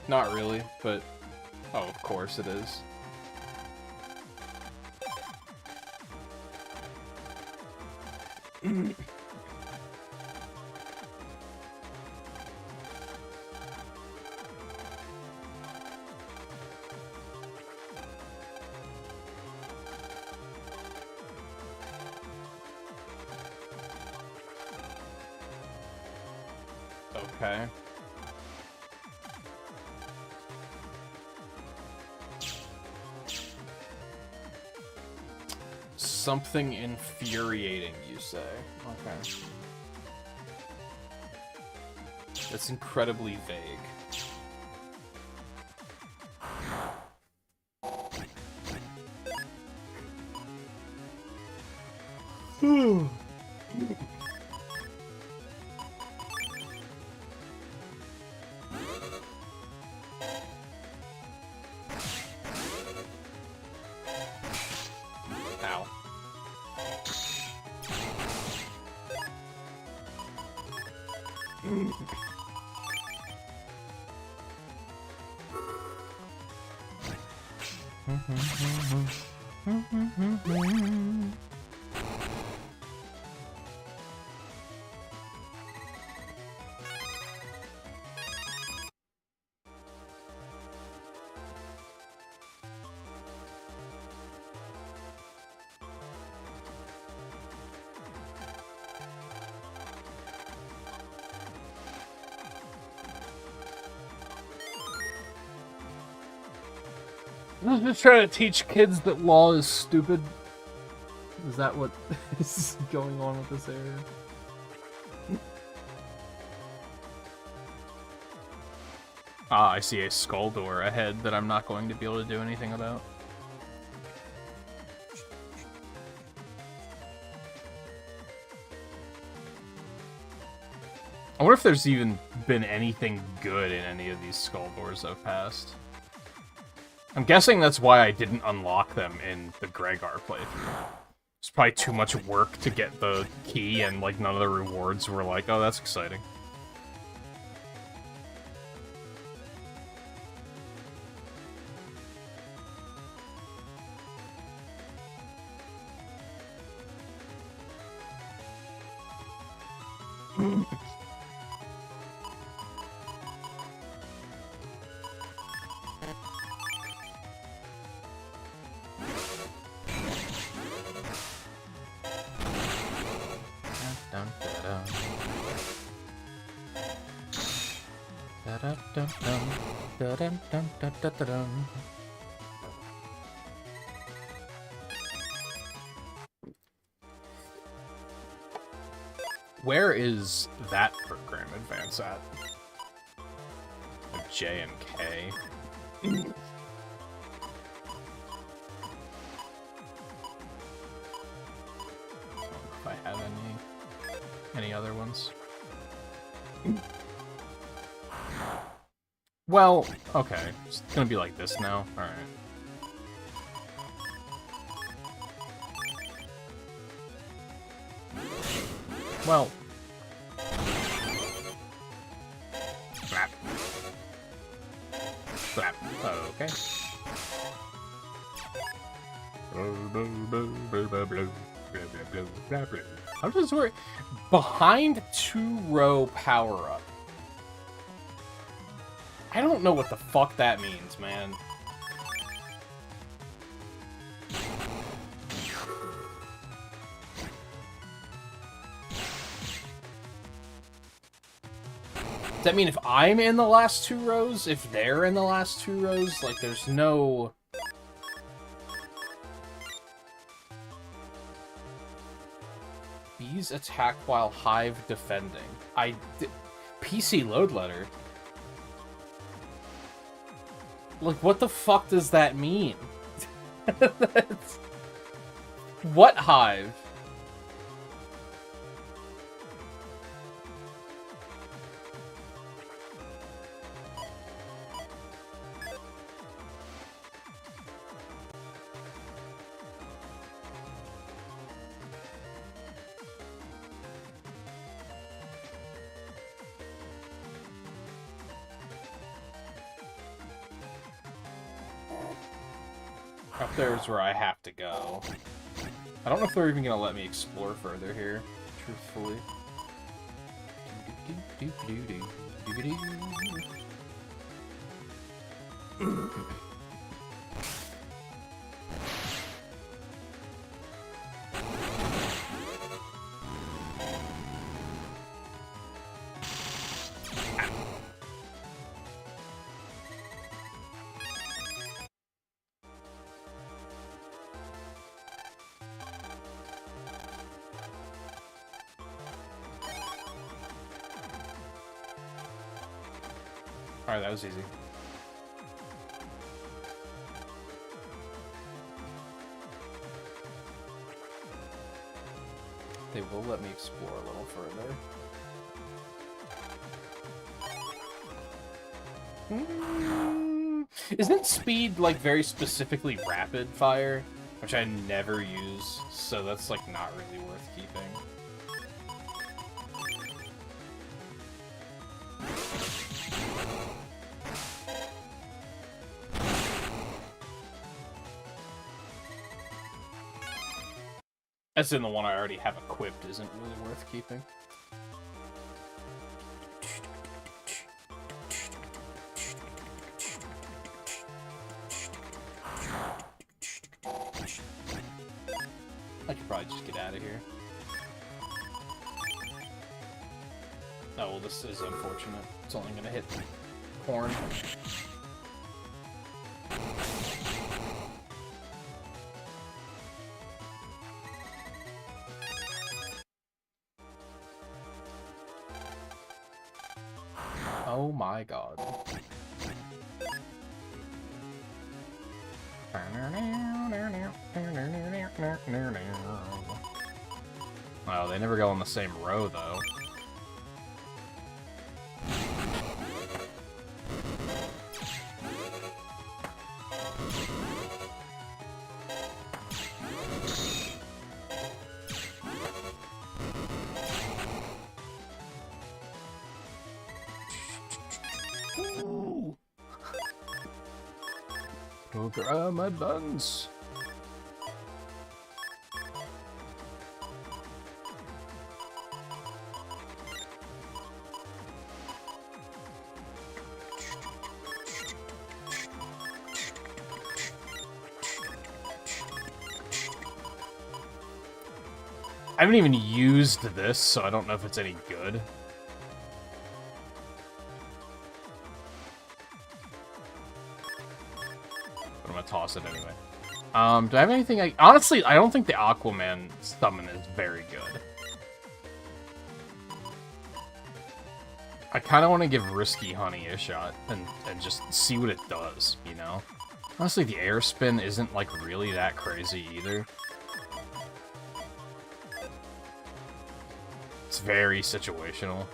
Not really, but... Oh, of course it is. Okay. something infuriating, you say? Okay. That's incredibly vague. I'm just trying to teach kids that law is stupid. Is that what is going on with this area? Ah, I see a skull door ahead that I'm not going to be able to do anything about. I wonder if there's even been anything good in any of these skull doors I've passed. I'm guessing that's why I didn't unlock them in the Gregar playthrough. It's probably too much work to get the key, and like none of the rewards were like, oh, that's exciting. Where is that program advance at? Like J and K. I don't know if I have any other ones. Well, okay. It's gonna be like this now. Alright. Well. Slap. Slap. Okay. How does this work? Behind 2-row power-up. I don't know what the fuck that means, man. Does that mean if I'm in the last 2 rows? If they're in the last 2 rows? Like, there's no... Bees attack while Hive defending. PC load letter? Like, what the fuck does that mean? What Hive? Up there's where I have to go. I don't know if they're even gonna let me explore further here, truthfully. Alright, that was easy. They will let me explore a little further. Isn't speed, like, very specifically rapid fire? Which I never use, so that's, like, not really worth keeping. As in the one I already have equipped isn't really worth keeping. I could probably just get out of here. Oh, well, this is unfortunate. It's only gonna hit corn. Oh my god. Wow, they never go on the same row, though. Go grab my buns. I haven't even used this, so I don't know if it's any good. But I'm gonna toss it anyway. Do I have anything honestly, I don't think the Aquaman summon is very good. I kind of want to give Risky Honey a shot and just see what it does, you know? Honestly, the air spin isn't, like, really that crazy either. It's very situational.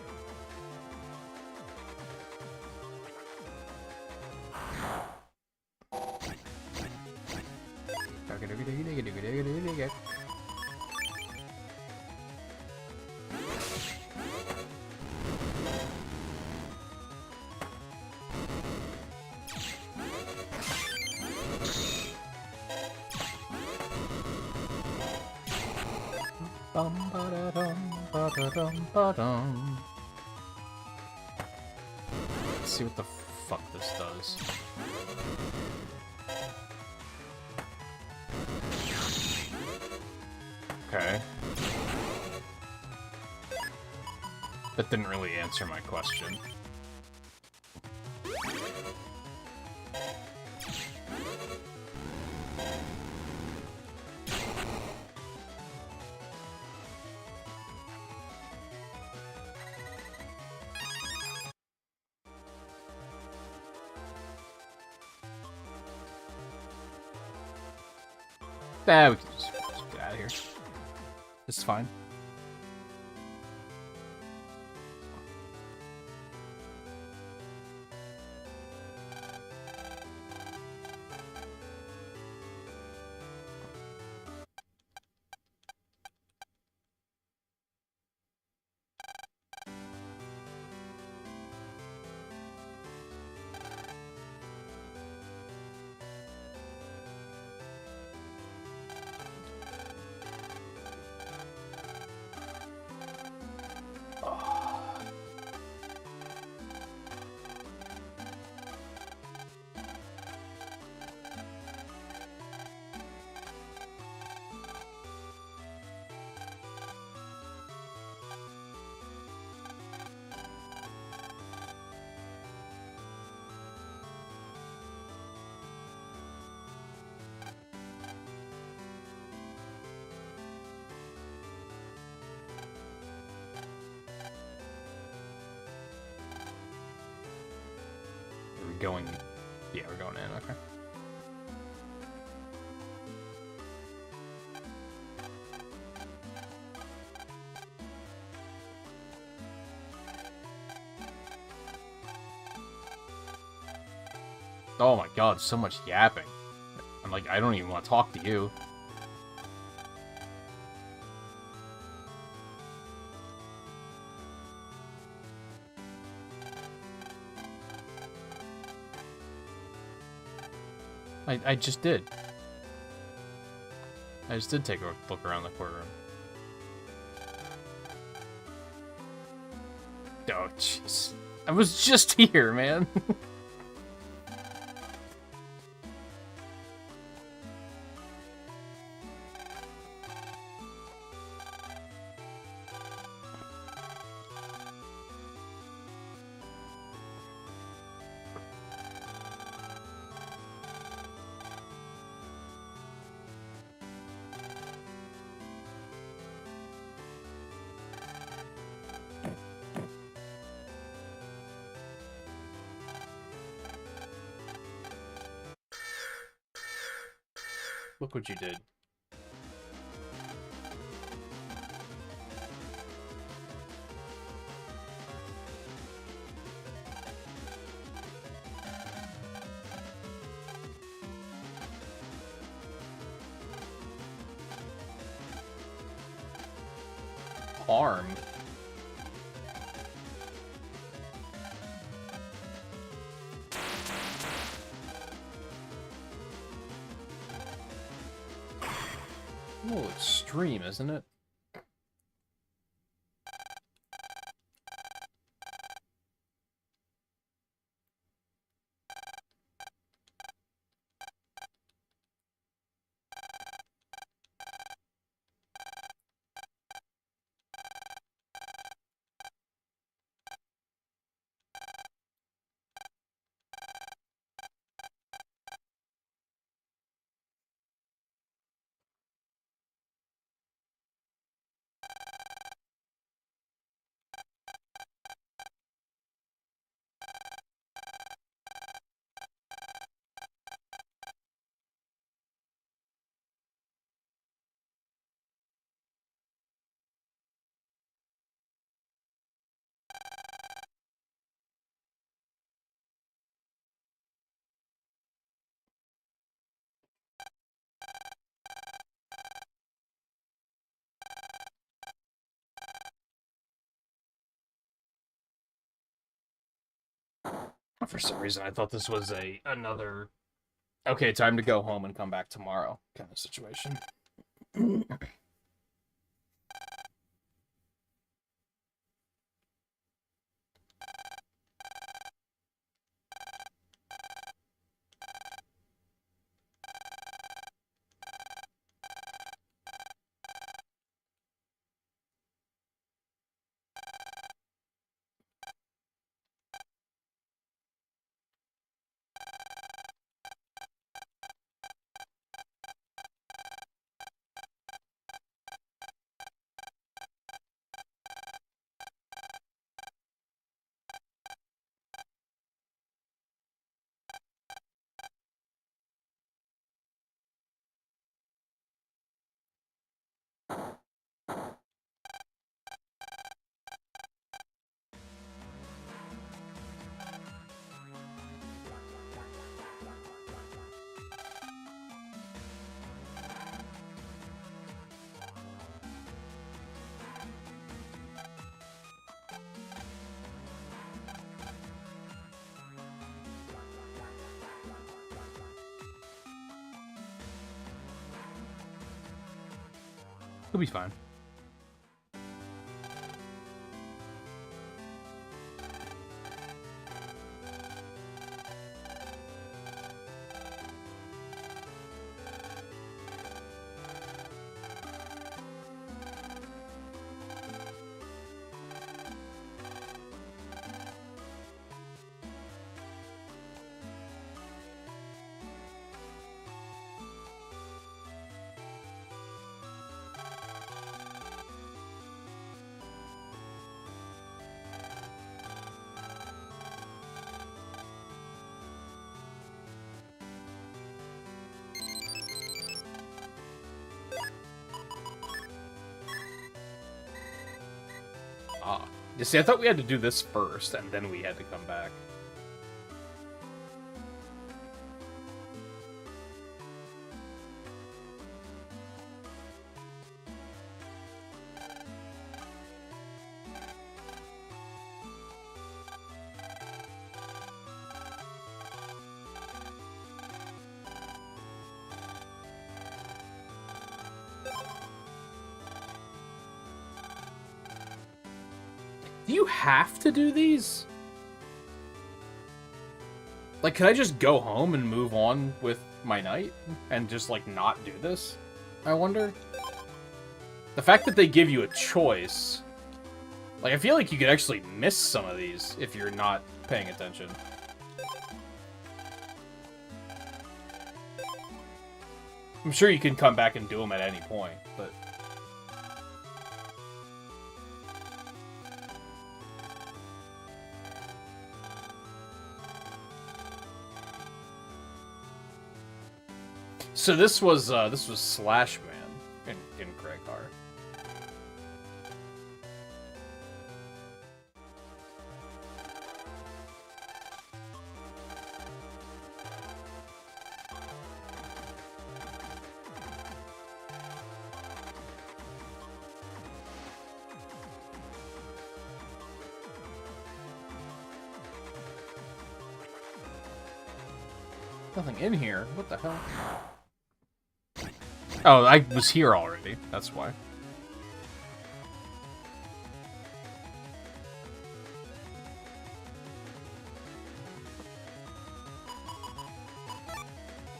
Let's see what the fuck this does. Okay. That didn't really answer my question. Nah, we can just get out of here. This is fine. going... Yeah, we're going in, okay. Oh my god, so much yapping. I'm like, I don't even want to talk to you. I just did. I just did take a look around the courtroom. Oh, jeez. I was just here, man. Look what you did. Harm? A little extreme, isn't it? For some reason, I thought this was another... Okay, time to go home and come back tomorrow kind of situation. He'll be fine. Ah. You see, I thought we had to do this first, and then we had to come back. Do you have to do these? Like, could I just go home and move on with my night? And just, like, not do this? I wonder? The fact that they give you a choice... Like, I feel like you could actually miss some of these if you're not paying attention. I'm sure you can come back and do them at any point, but... So this was Slash Man in Gregar. Nothing in here. What the hell? Oh, I was here already. That's why.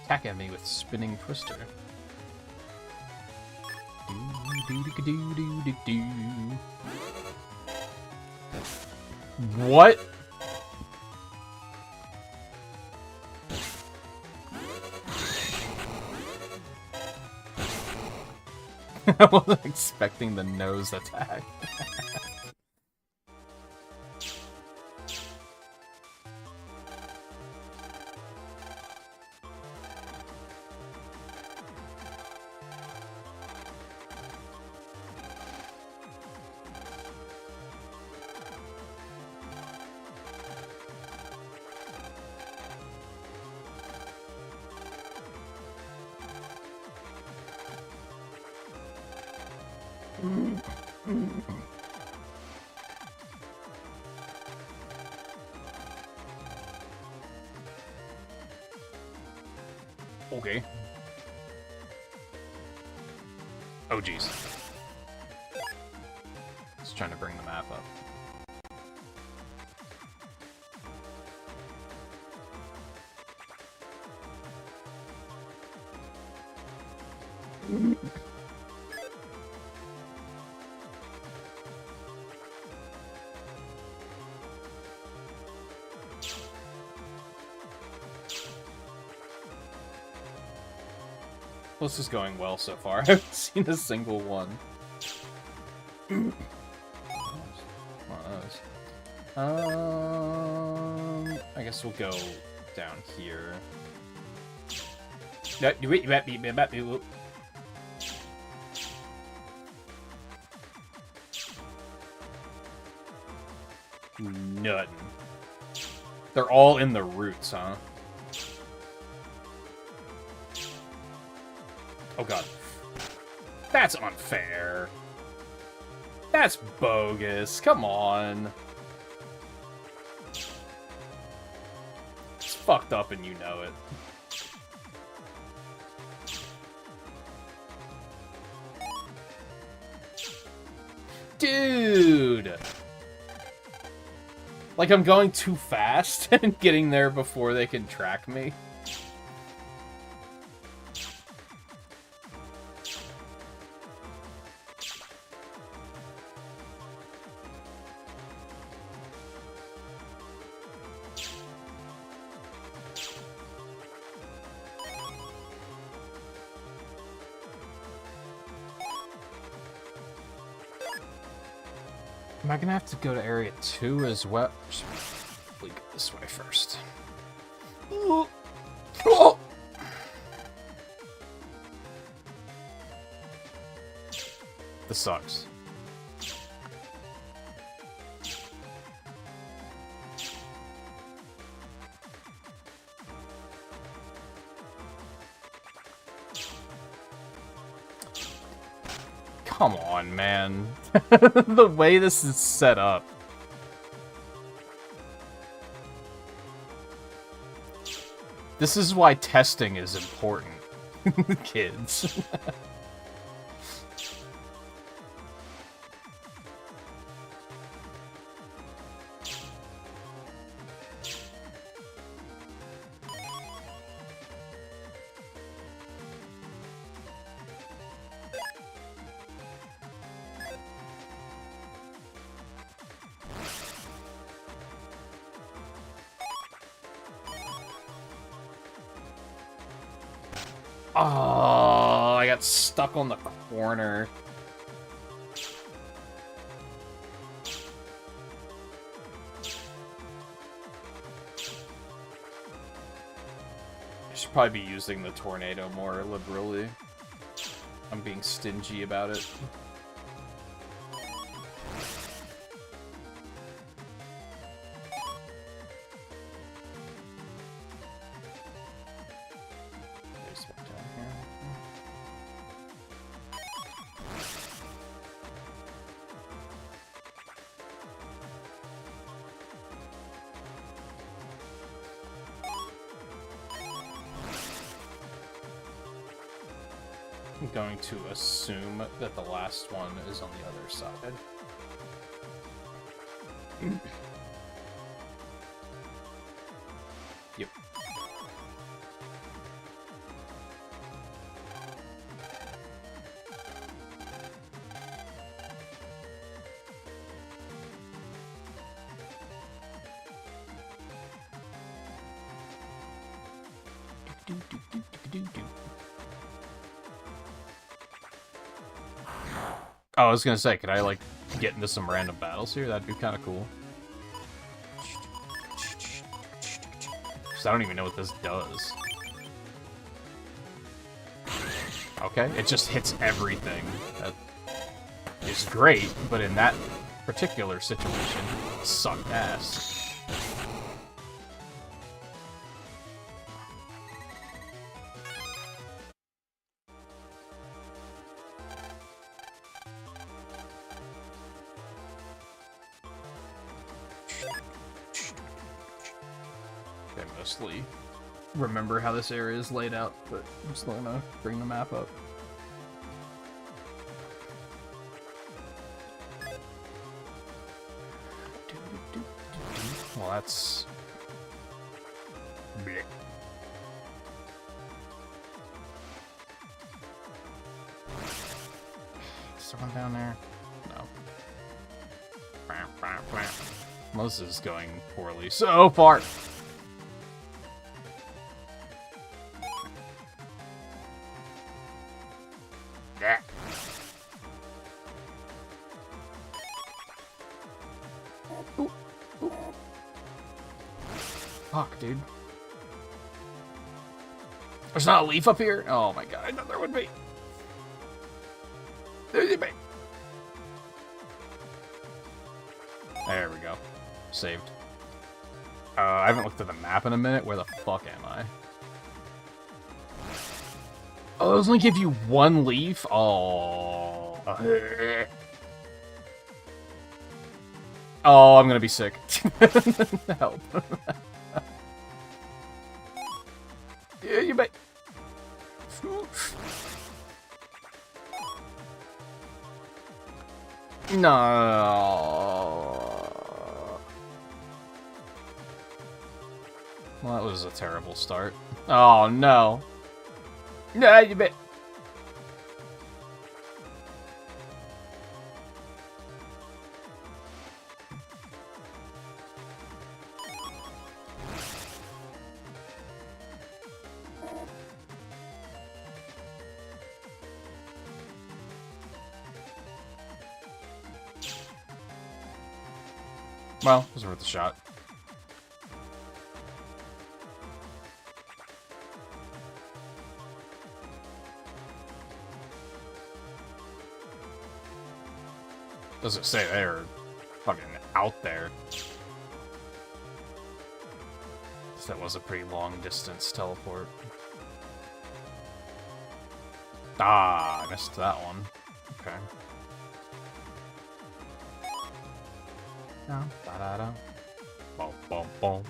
Attack at me with Spinning Twister. What? I wasn't expecting the nose attack. Okay. Oh, jeez. Just trying to bring the map up. This is going well so far. I haven't seen a single one. I guess we'll go down here. Nothing. They're all in the roots, huh? Oh god. That's unfair. That's bogus. Come on. It's fucked up and you know it. Dude! Like I'm going too fast and getting there before they can track me. Am I gonna have to go to area 2 as well? We go this way first. Oh. Oh. This sucks. Come on, man. The way this is set up. This is why testing is important, kids. Oh, I got stuck on the corner. I should probably be using the tornado more liberally. I'm being stingy about it. I'm going to assume that the last one is on the other side. Yep. Oh, I was gonna say, could I, like, get into some random battles here? That'd be kind of cool. Because I don't even know what this does. Okay, it just hits everything. That is great, but in that particular situation, it sucked ass. Remember how this area is laid out, but I'm just gonna bring the map up. Well, that's... bleh. Is someone down there? No. Most is going poorly so far. Fuck, dude. There's not a leaf up here? Oh my god, I thought there would be. There we go. Saved. I haven't looked at the map in a minute. Where the fuck am I? Oh, those only give you one leaf? Oh. Oh, I'm gonna be sick. Help. Yeah, you bet. No. Well, that was a terrible start. Oh, no. No, you bet. Well, it was worth a shot. Doesn't say they're fucking out there. That was a pretty long distance teleport. Ah, I missed that one. Okay. Down, da-da-da. Boom, boom, boom.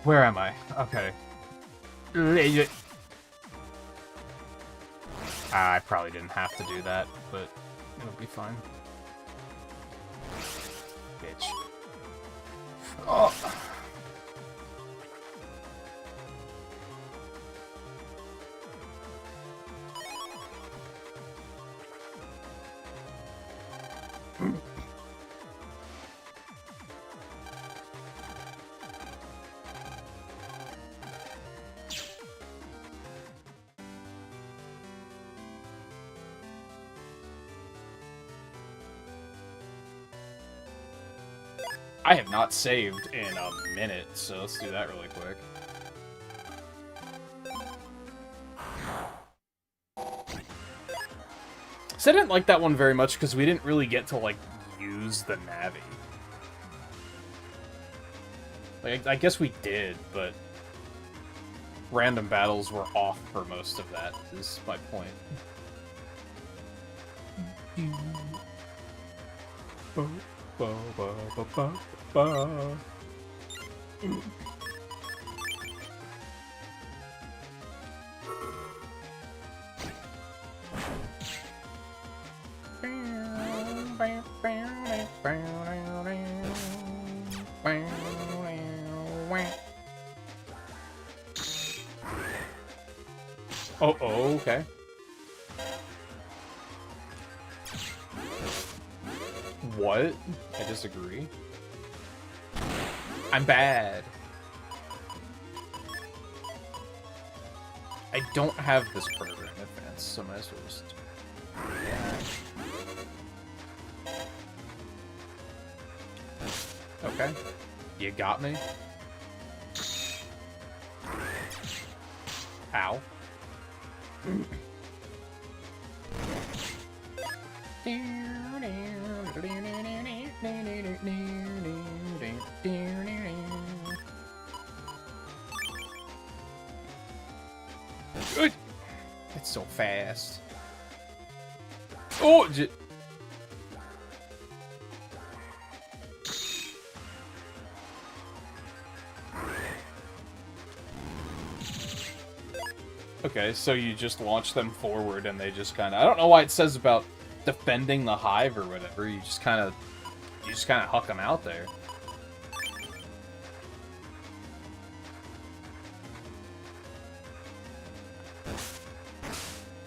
Where am I? Okay. I probably didn't have to do that, but it'll be fine. Bitch. Oh. I have not saved in a minute, so let's do that really quick. So I didn't like that one very much because we didn't really get to, like, use the Navi. Like, I guess we did, but random battles were off for most of that, is my point. Oh, okay. What? I disagree. I'm bad. I don't have this program advanced, so I might as well just... Okay. You got me. Ow. It's so fast. Oh! Okay, so you just launch them forward and they just kind of... I don't know why it says about defending the hive or whatever. You just kind of huck them out there.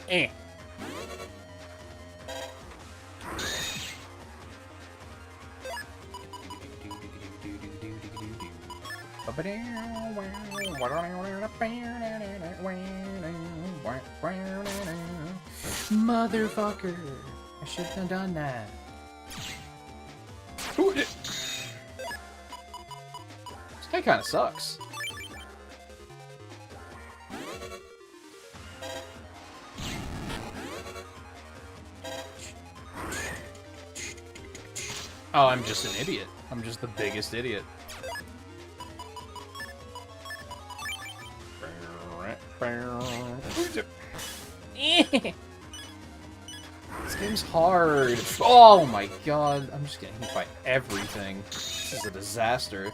Eh. Motherfucker! I shouldn't have done that. This guy kind of sucks. Oh, I'm just an idiot. I'm just the biggest idiot. This game's hard. Oh my god. I'm just getting hit by everything. This is a disaster.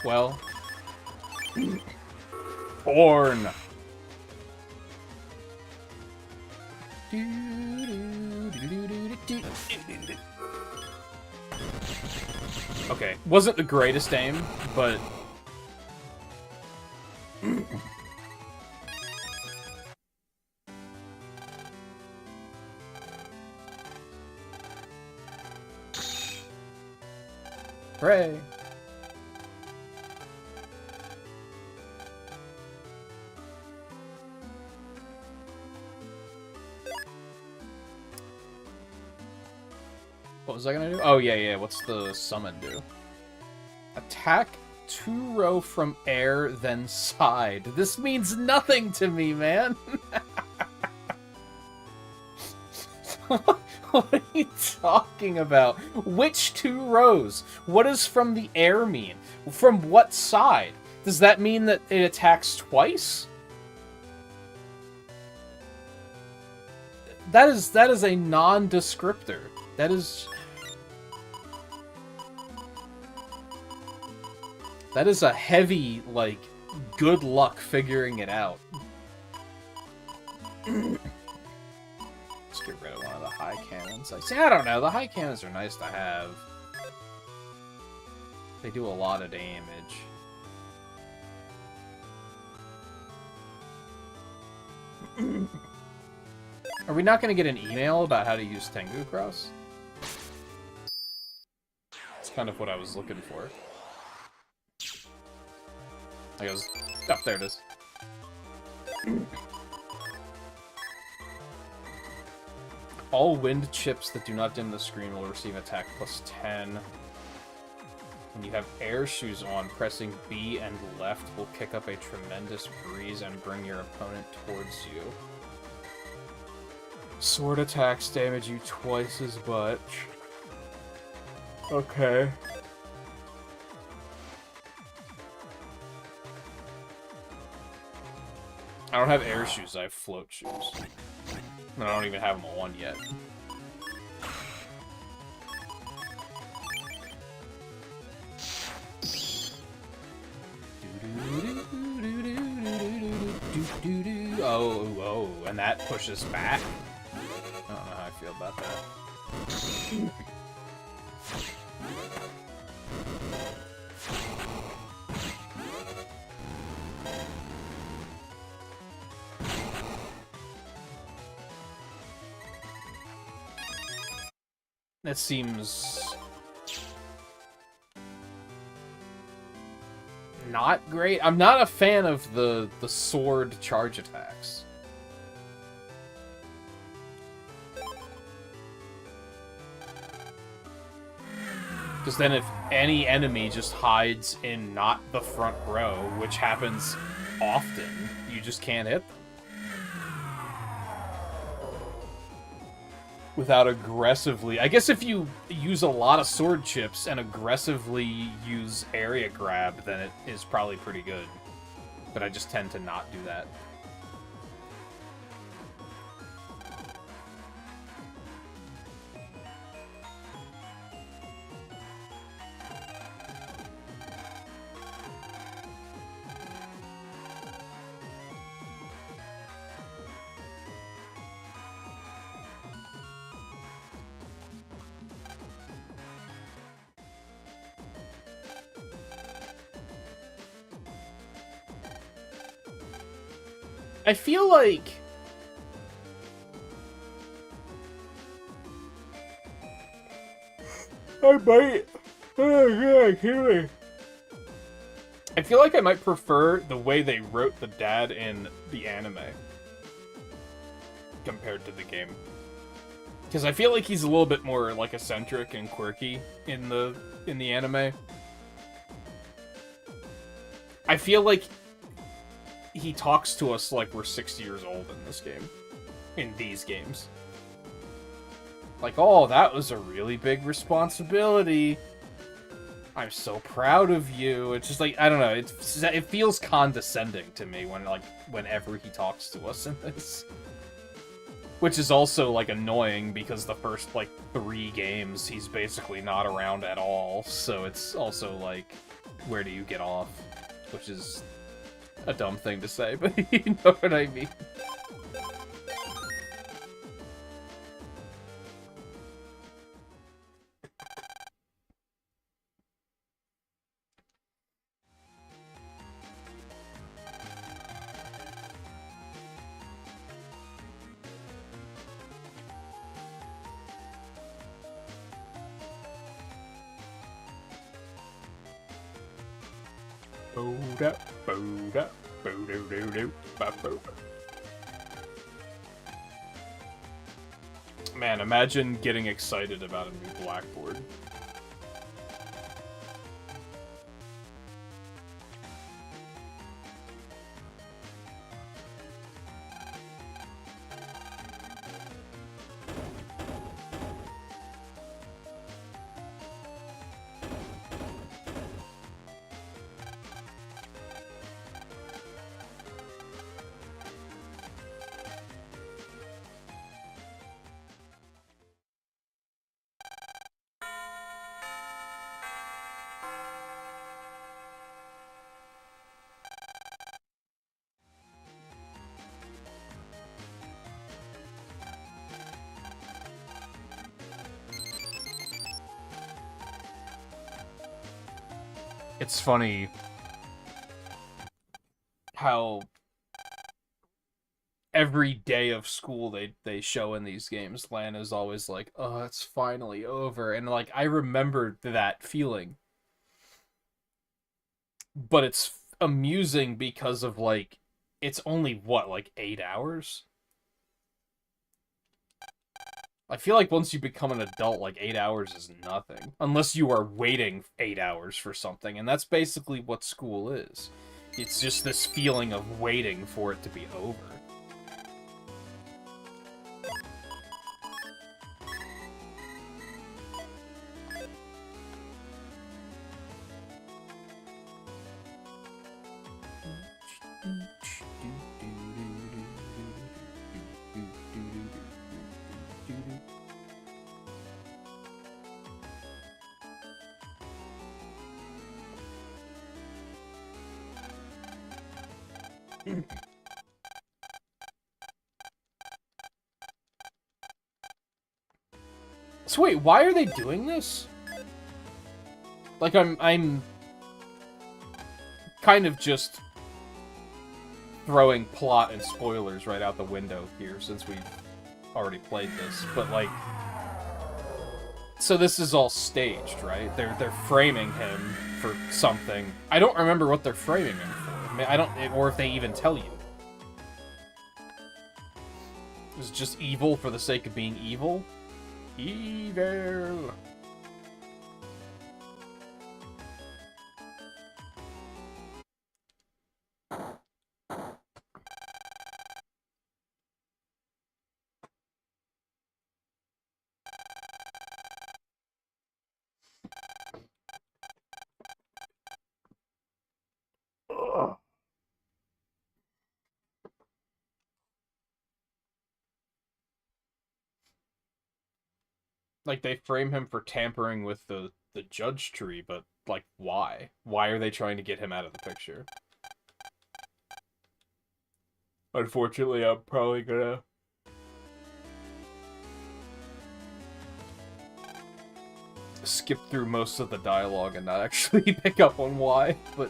Well. Born. Okay. Wasn't the greatest aim, but... Hooray! What was I gonna do? Oh, yeah. What's the summon do? Attack 2-row from air, then side. This means nothing to me, man! What are you talking about? Which 2 rows? What does from the air mean? From what side? Does that mean that it attacks twice? that is a non-descriptor. That is a heavy, like, good luck figuring it out. Let's get rid of one of the high cannons. I don't know. The high cannons are nice to have. They do a lot of damage. Are we not going to get an email about how to use Tengu Cross? That's kind of what I was looking for. I goes, oh, there it is. All wind chips that do not dim the screen will receive attack plus 10. When you have air shoes on, pressing B and left will kick up a tremendous breeze and bring your opponent towards you. Sword attacks damage you twice as much. Okay. I don't have air shoes, I have float shoes. And I don't even have them on yet. Oh, and that pushes back? I don't know how I feel about that. That seems not great. I'm not a fan of the sword charge attacks. Because then if any enemy just hides in not the front row, which happens often, you just can't hit them. Without aggressively... I guess if you use a lot of sword chips and aggressively use area grab, then it is probably pretty good. But I just tend to not do that. I feel like... I might... Oh, God, kill me. I feel like I might prefer the way they wrote the dad in the anime compared to the game. Because I feel like he's a little bit more, like, eccentric and quirky in the anime. I feel like he talks to us like we're 60 years old in this game. In these games. Like, oh, that was a really big responsibility. I'm so proud of you. It's just like, I don't know, it feels condescending to me whenever he talks to us in this. Which is also, like, annoying because the first, like, 3 games he's basically not around at all. So it's also like, where do you get off? Which is a dumb thing to say, but you know what I mean. Man, imagine getting excited about a new Blackboard. It's funny how every day of school they show in these games, Lana's always like, oh, it's finally over. And, like, I remember that feeling. But it's amusing because of, like, it's only, what, like 8 hours? I feel like once you become an adult, like, 8 hours is nothing. Unless you are waiting 8 hours for something, and that's basically what school is. It's just this feeling of waiting for it to be over. So wait, why are they doing this? Like, I'm kind of just throwing plot and spoilers right out the window here, since we've already played this, but, like... So this is all staged, right? They're framing him for something. I don't remember what they're framing him for. I mean, I don't... Or if they even tell you. Is it just evil for the sake of being evil? Evil! Ugh. Like, they frame him for tampering with the judge tree, but, like, why? Why are they trying to get him out of the picture? Unfortunately, I'm probably gonna... skip through most of the dialogue and not actually pick up on why, but...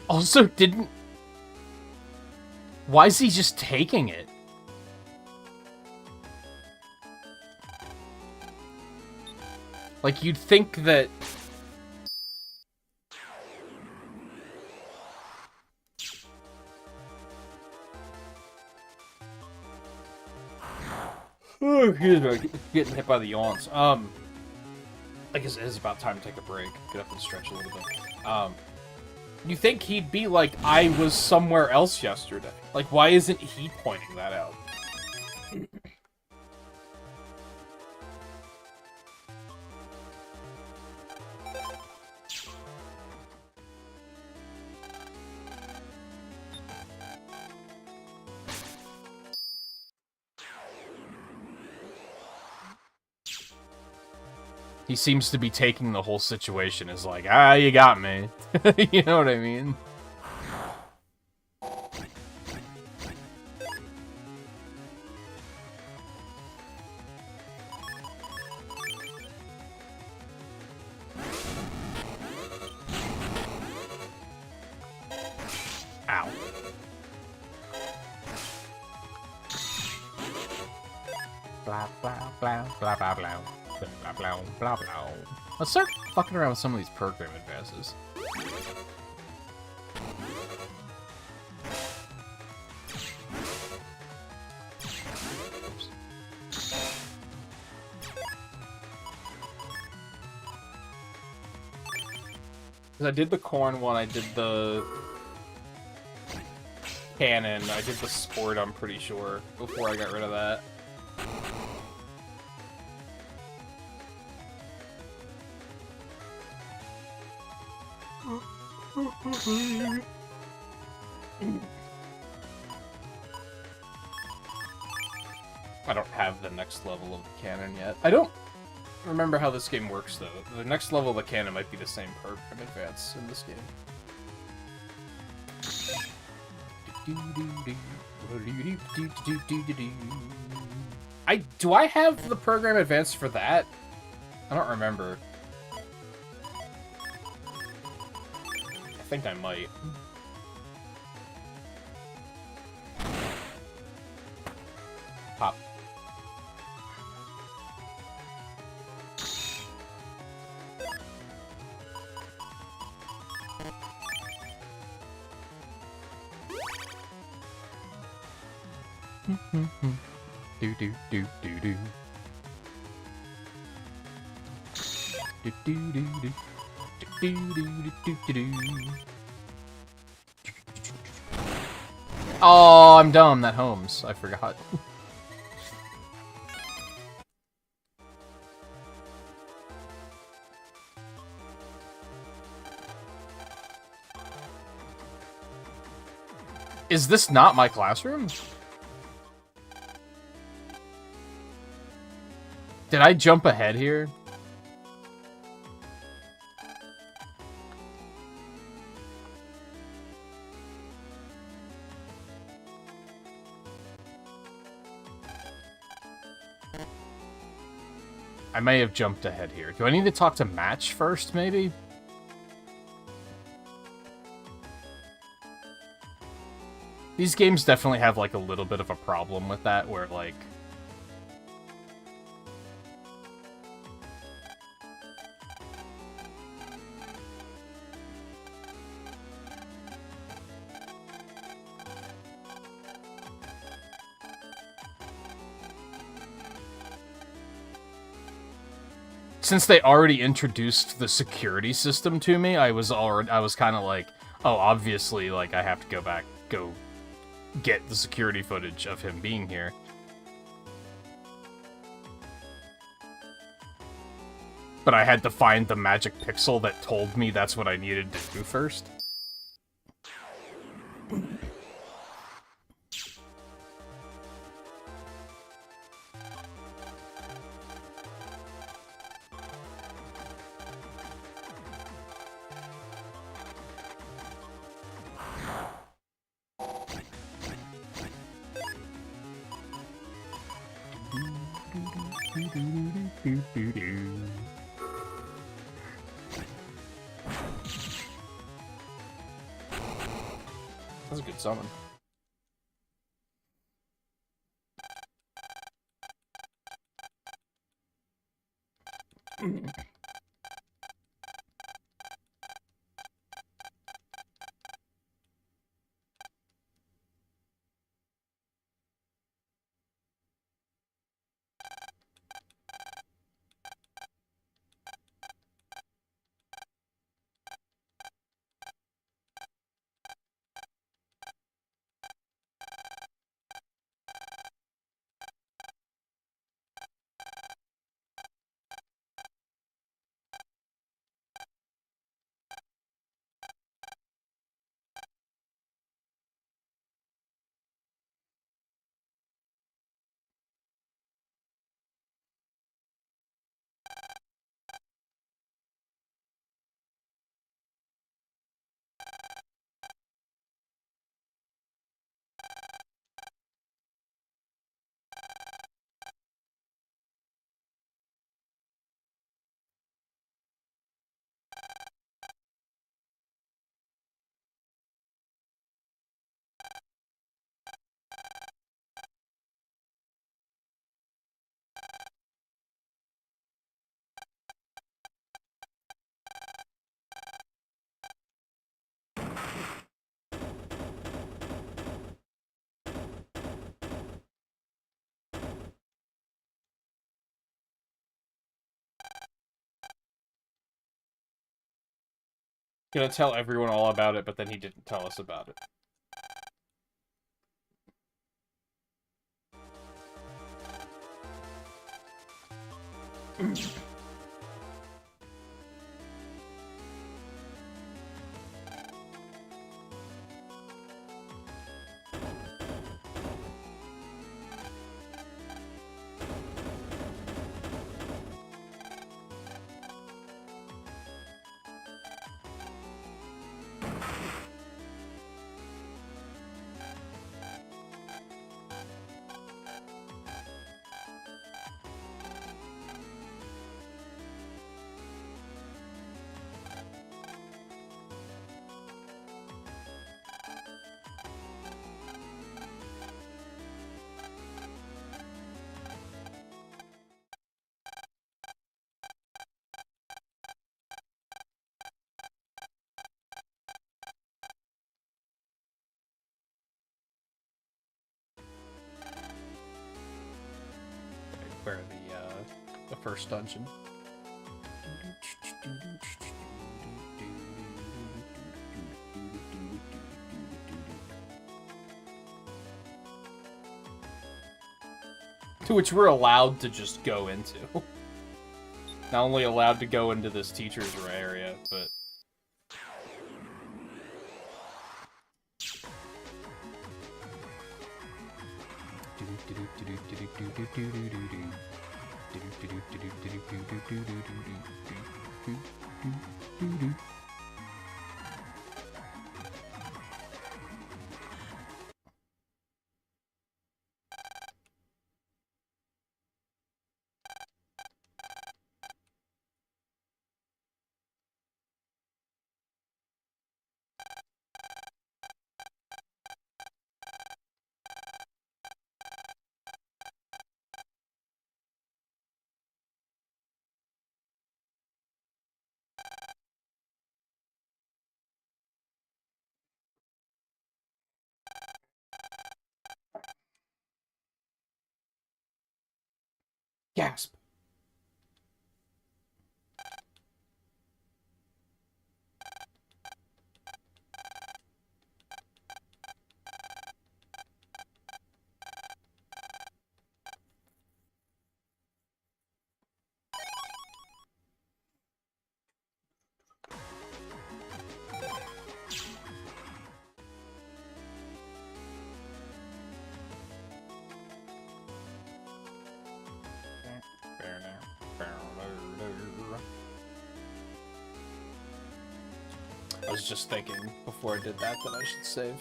Also, didn't... Why is he just taking it? Like, you'd think that... Oh, excuse me, getting hit by the yawns. I guess it is about time to take a break. Get up and stretch a little bit. You think he'd be like, I was somewhere else yesterday? Like, why isn't he pointing that out? He seems to be taking the whole situation as like, ah, you got me. You know what I mean? Blah, blah, blah, blah, blah, blah. Blah, blah, blah, blah. Let's start fucking around with some of these program advances. I did the corn one, I did the cannon, I did the sport, I'm pretty sure, before I got rid of that. I don't have the next level of the cannon yet. I don't remember how this game works, though. The next level of the cannon might be the same program advance in this game. Do I have the program advance for that? I don't remember. I think I might. Pop. Do do do do do. Do do do do. Do do do do do do. Oh, I'm dumb. That homes. I forgot. Is this not my classroom? Did I jump ahead here? I may have jumped ahead here. Do I need to talk to Match first, maybe? These games definitely have, like, a little bit of a problem with that, where, like... Since they already introduced the security system to me, I was kind of like, oh, obviously, like, I have to go get the security footage of him being here. But I had to find the magic pixel that told me that's what I needed to do first. That's a good summon. Gonna tell everyone all about it, but then he didn't tell us about it. Where the first dungeon. To which we're allowed to just go into. Not only allowed to go into this teacher's area, but... Gasp. I was just thinking before I did that I should save.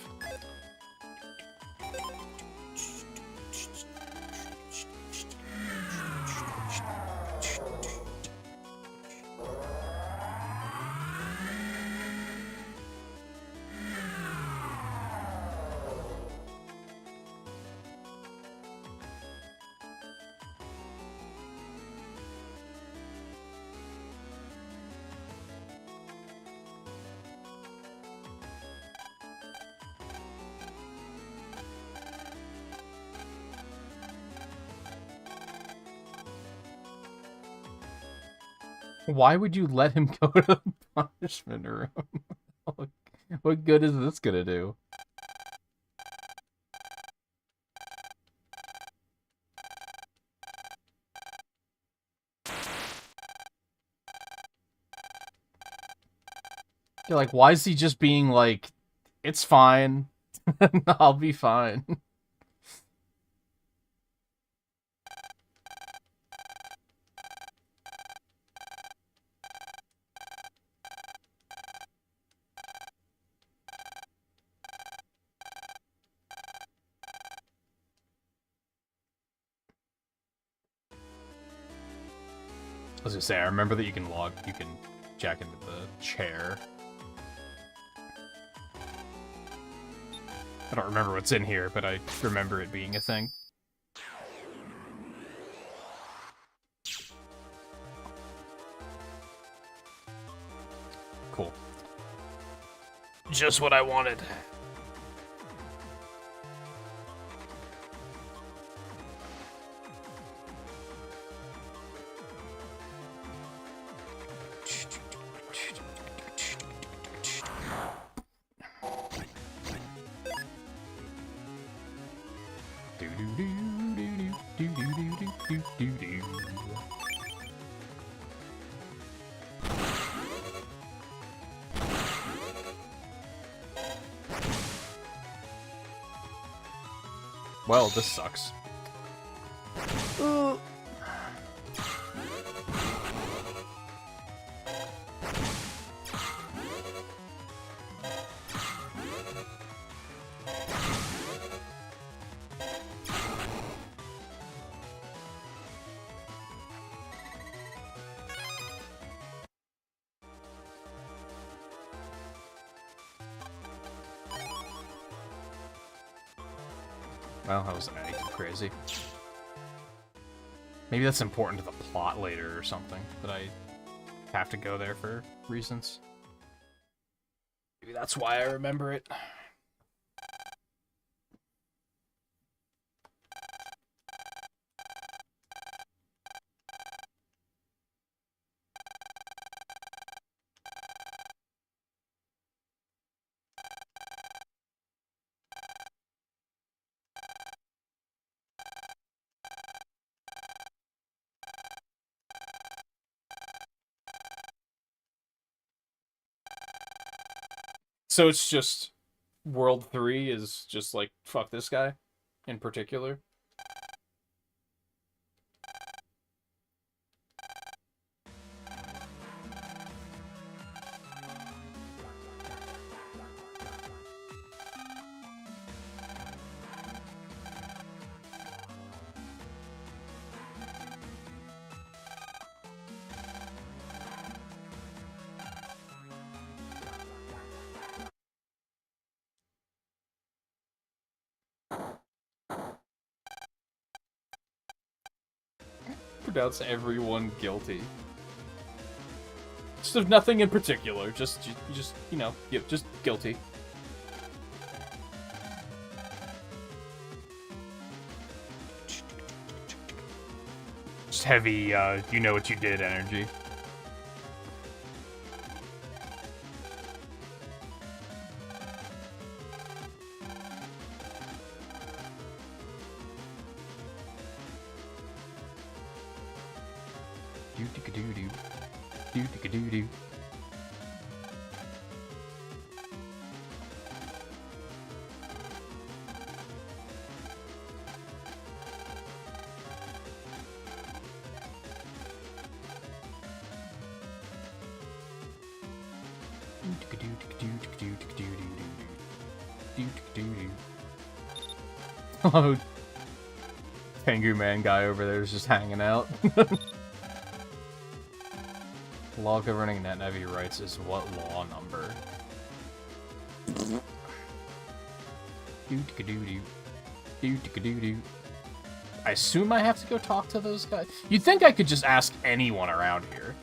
Why would you let him go to the punishment room? What good is this gonna do? You're like, why is he just being like, it's fine, I'll be fine. I was gonna say, I remember that you can jack into the chair. I don't remember what's in here, but I remember it being a thing. Cool. Just what I wanted. well, this sucks. Well, that wasn't anything crazy. Maybe that's important to the plot later or something, that I have to go there for reasons. Maybe that's why I remember it. So it's just World 3 is just like, fuck this guy in particular? Pronounce everyone guilty. Just of nothing in particular. Just you know, just guilty. Just heavy, you know what you did energy. Do-do-do-do. Oh, Tengu Man guy over there is just hanging out. Law governing net heavy rights is what law number? I assume I have to go talk to those guys. You'd think I could just ask anyone around here.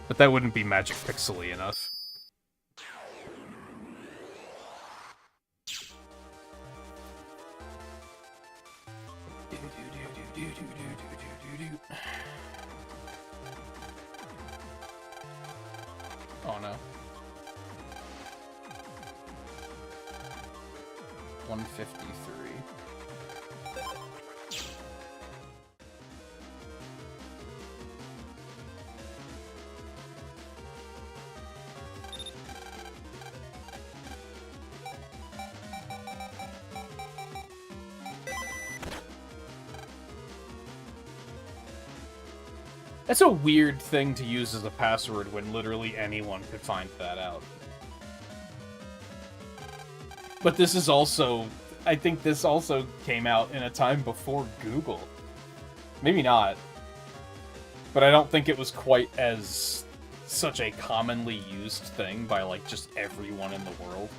But that wouldn't be Magic Pixely enough. Oh no. 153. That's a weird thing to use as a password when literally anyone could find that out. But this is also... I think this also came out in a time before Google. Maybe not. But I don't think it was quite as... such a commonly used thing by, like, just everyone in the world.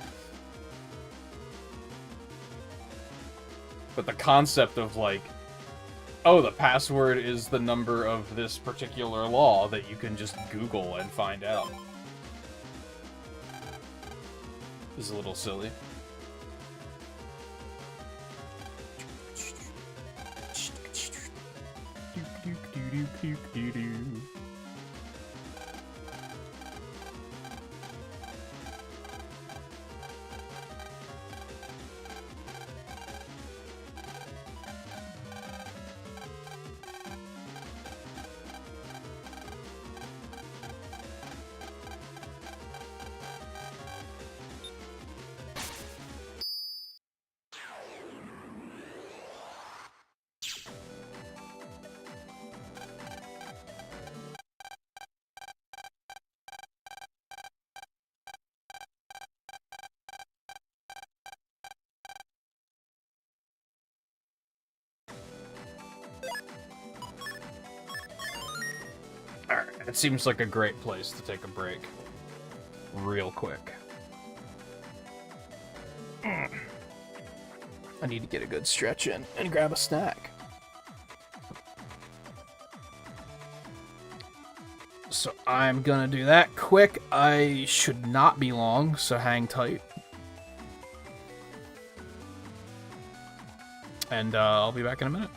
But the concept of, like... oh, the password is the number of this particular law that you can just Google and find out. Is a little silly. It seems like a great place to take a break. Real quick. I need to get a good stretch in and grab a snack. So I'm gonna do that quick. I should not be long, so hang tight. And I'll be back in a minute.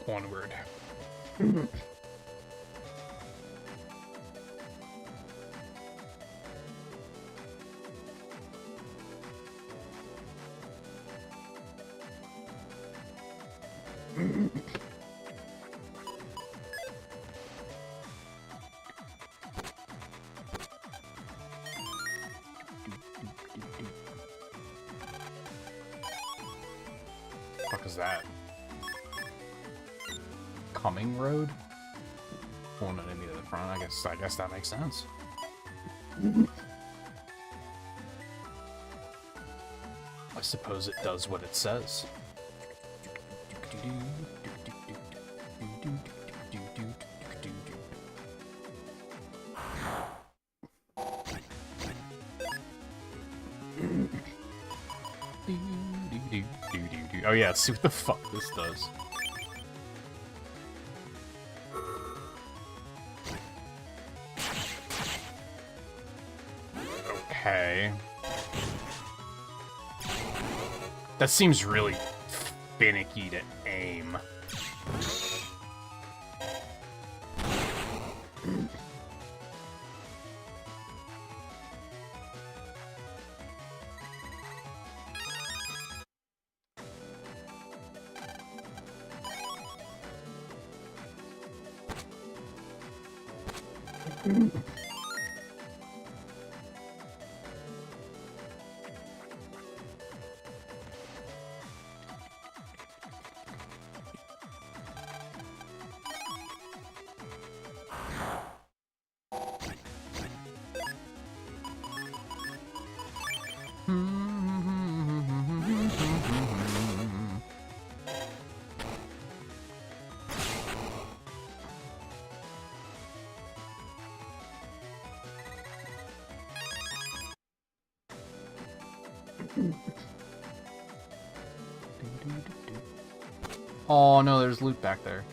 Onward. Fuck is that? Coming road? Pulling it into the front. I guess that makes sense. I suppose it does what it says. Oh yeah, let's see what the fuck this does. Okay. That seems really finicky to aim. Oh no, there's loot back there.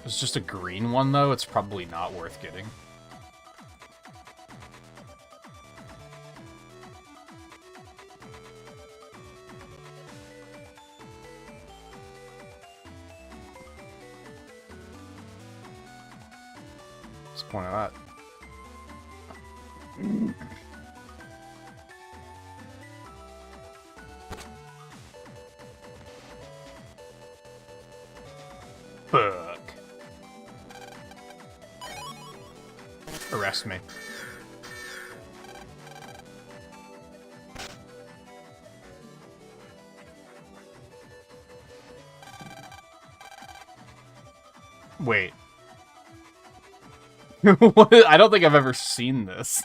It's just a green one though, it's probably not worth getting. What's the point of that? Fuck. Arrest me. Wait. What? I don't think I've ever seen this.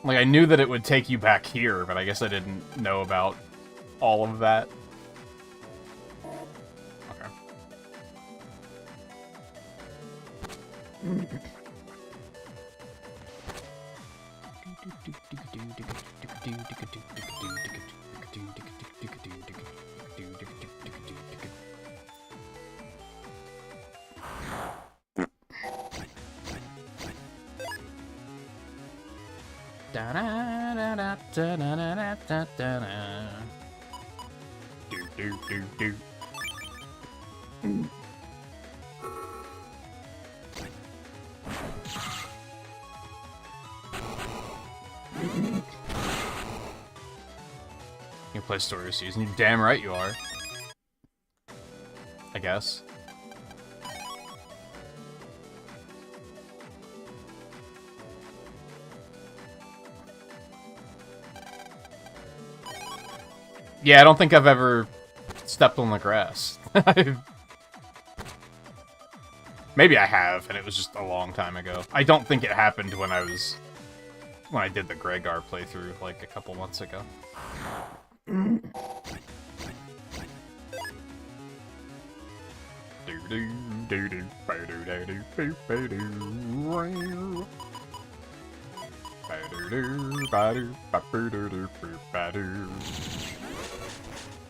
Like, I knew that it would take you back here, but I guess I didn't know about all of that. Okay. You play story season. You're damn right you are. I guess. Yeah, I don't think I've ever stepped on the grass. Maybe I have, and it was just a long time ago. I don't think it happened when I did the Gregar playthrough, like, a couple months ago.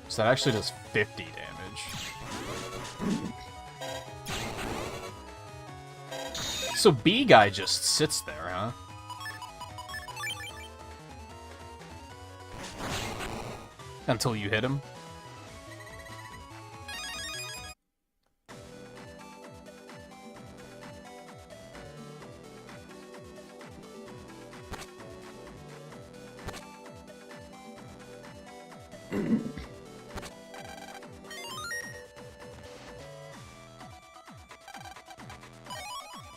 So that actually does 50 damage. So B guy just sits there, huh? Until you hit him.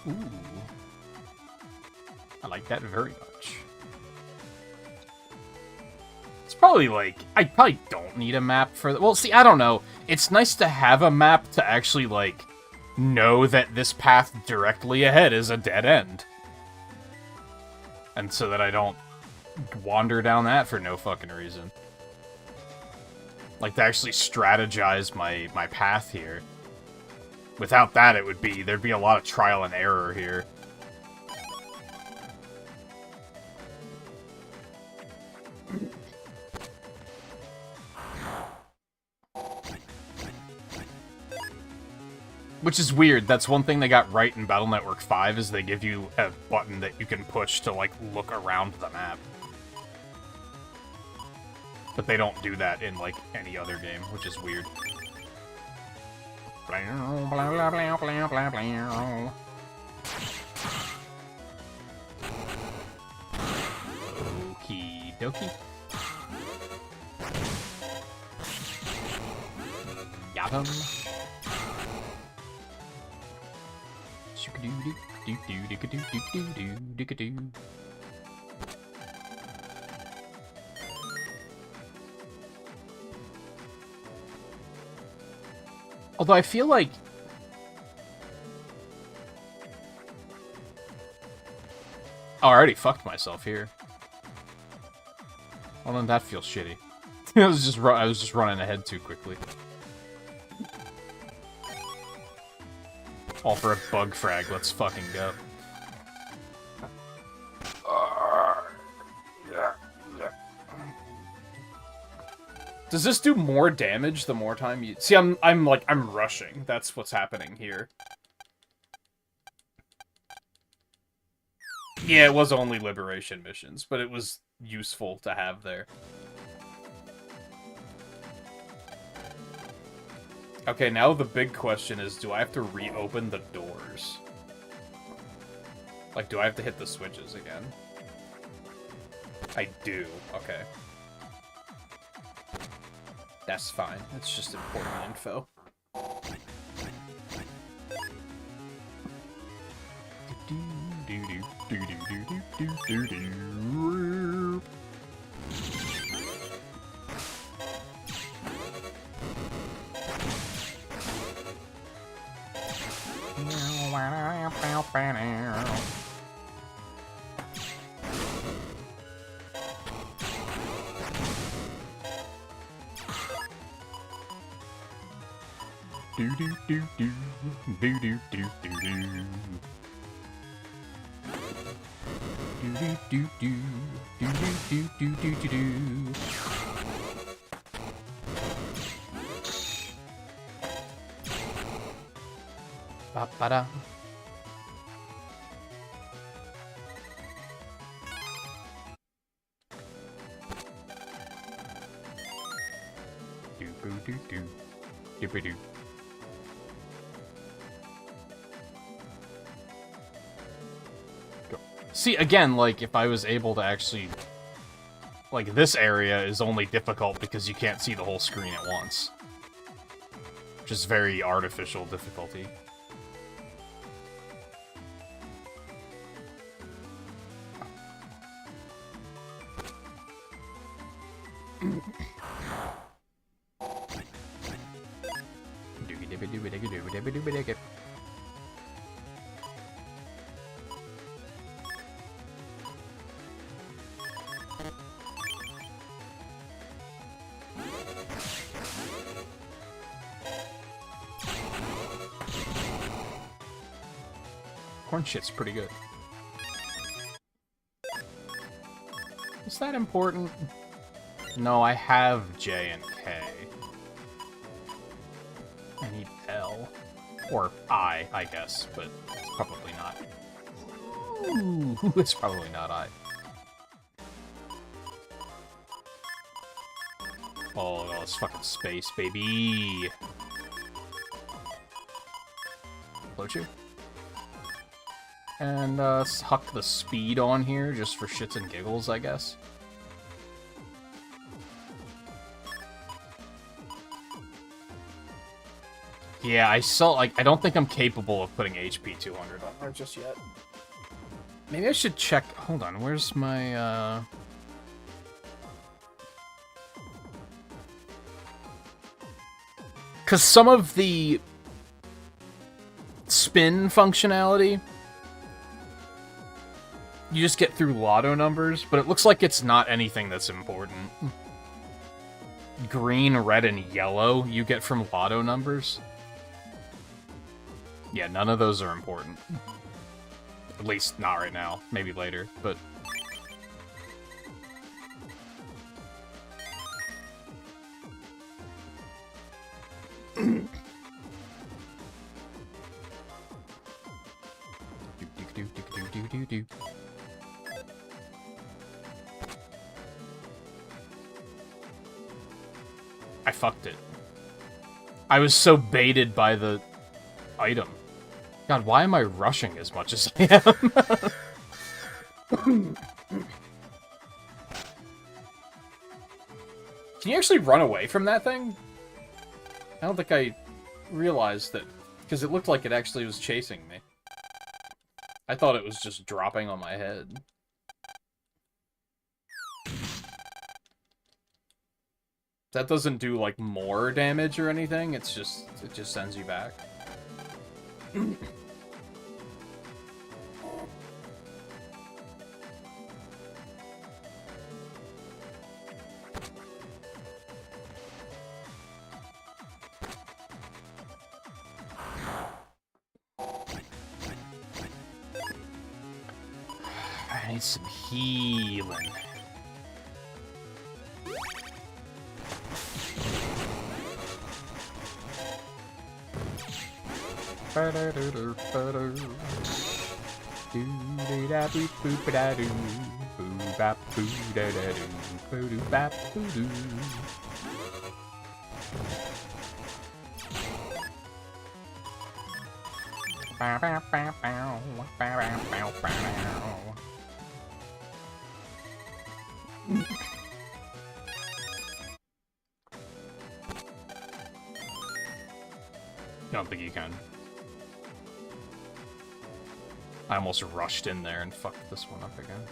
Ooh. I like that very much. It's probably like, I probably don't need a map for well, see, I don't know. It's nice to have a map to actually, like, know that this path directly ahead is a dead end. And so that I don't wander down that for no fucking reason. Like, to actually strategize my path here. Without that, there'd be a lot of trial and error here. Which is weird. That's one thing they got right in Battle Network 5, is they give you a button that you can push to, like, look around the map. But they don't do that in, like, any other game, which is weird. Okie dokie. Got him. Although I feel like... Oh, I already fucked myself here. Well, then that feels shitty. I was just running ahead too quickly. All for a bug frag. Let's fucking go. Does this do more damage the more time you... See, I'm rushing. That's what's happening here. Yeah, it was only liberation missions, but it was useful to have there. Okay, now the big question is, do I have to reopen the doors? Like, do I have to hit the switches again? I do. Okay. That's fine. It's just important info. Ba-ba-da. Do-boo-doo-doo. Do-ba-doo. See, again, like, if I was able to actually... Like, this area is only difficult because you can't see the whole screen at once. Which is very artificial difficulty. Corn shit's pretty good. Is that important? No, I have J and K. I need L. Or I guess, but it's probably not. Ooh, it's probably not I. Oh, no, it's fucking space, baby. Float you. And, huck the speed on here, just for shits and giggles, I guess. Yeah, I saw, like, I don't think I'm capable of putting HP 200 on her just yet. Maybe I should check, hold on, where's my, Because some of the spin functionality, you just get through lotto numbers, but it looks like it's not anything that's important. Green, red, and yellow you get from lotto numbers. Yeah, none of those are important. At least not right now. Maybe later, but... I fucked it. I was so baited by the item. God, why am I rushing as much as I am? Can you actually run away from that thing? I don't think I realized that, because it looked like it actually was chasing me. I thought it was just dropping on my head. That doesn't do, like, more damage or anything, it just sends you back. I need some healing. I don't think you can. I almost rushed in there and fucked this one up again.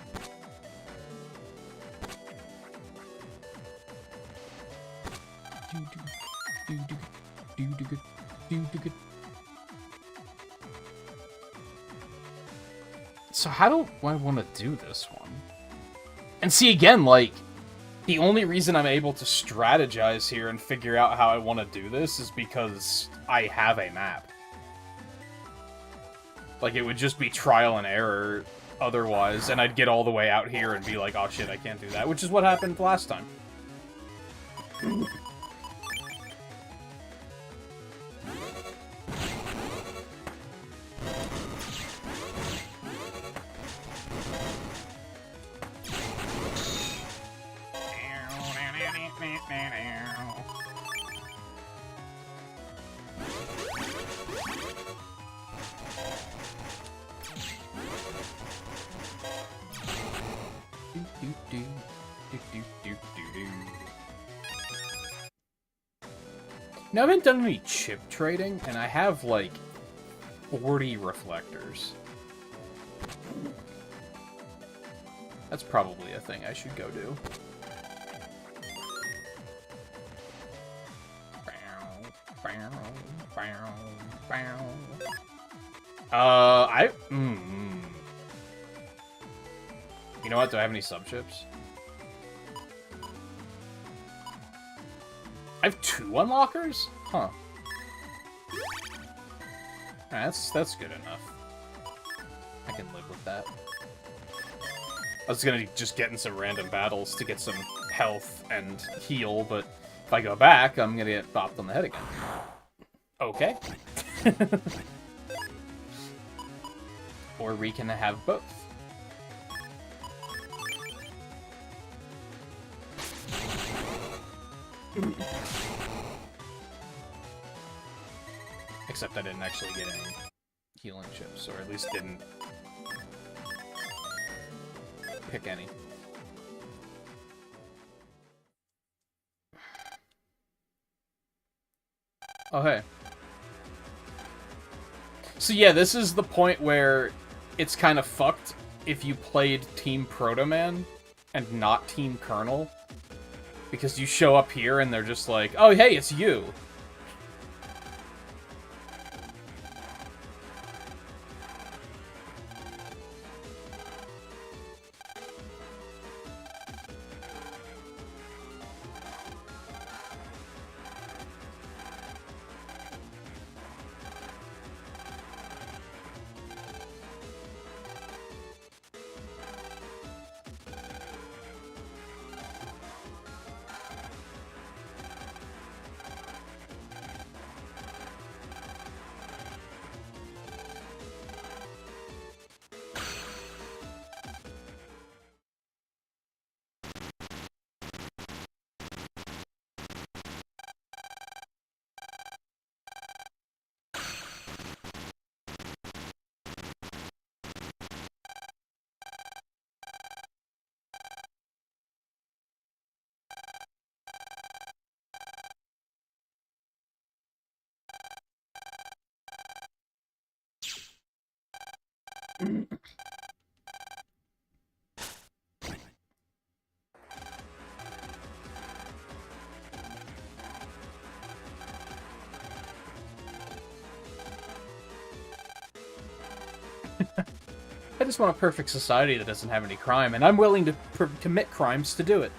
So how do I want to do this one? And see, again, like, the only reason I'm able to strategize here and figure out how I want to do this is because I have a map. Like, it would just be trial and error otherwise, and I'd get all the way out here and be like, oh shit, I can't do that, which is what happened last time. Now, I haven't done any chip trading, and I have, like, 40 reflectors. That's probably a thing I should go do. You know what? Do I have any subships? I have 2 unlockers? Huh. That's good enough. I can live with that. I was gonna just get in some random battles to get some health and heal, but if I go back, I'm gonna get bopped on the head again. Okay. Or we can have both. Except I didn't actually get any healing chips, or at least didn't pick any. Oh, hey. So yeah, this is the point where it's kind of fucked if you played Team Proto Man and not Team Colonel. Because you show up here and they're just like, oh, hey, it's you. I just want a perfect society that doesn't have any crime, and I'm willing to commit crimes to do it.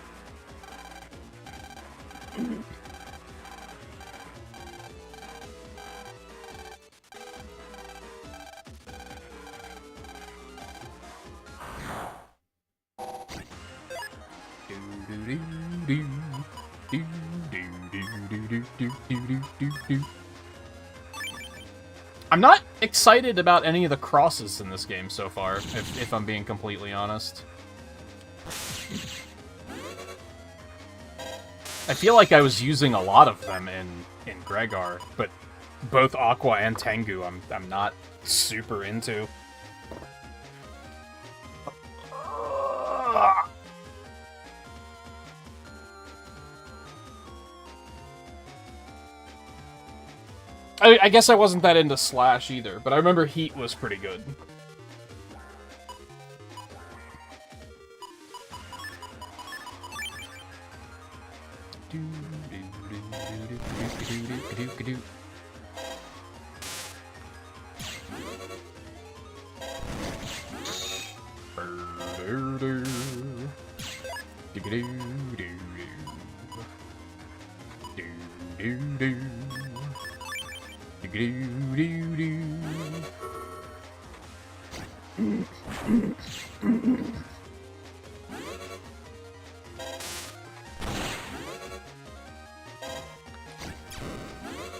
I'm not excited about any of the crosses in this game so far, if I'm being completely honest. I feel like I was using a lot of them in Gregar, but both Aqua and Tengu I'm not super into. I guess I wasn't that into Slash either, but I remember Heat was pretty good.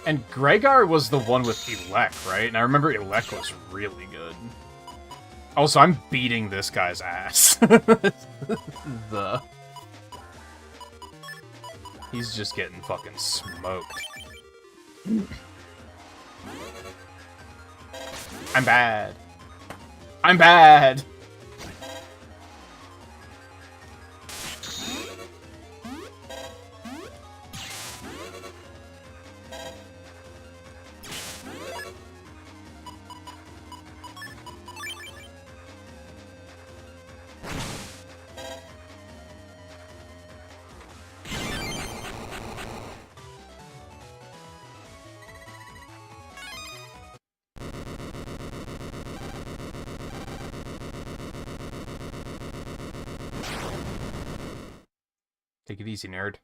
And Gregar was the one with Elec, right? And I remember Elec was really good. Also, I'm beating this guy's ass. He's just getting fucking smoked. I'm bad. I'm bad! Take it easy, nerd.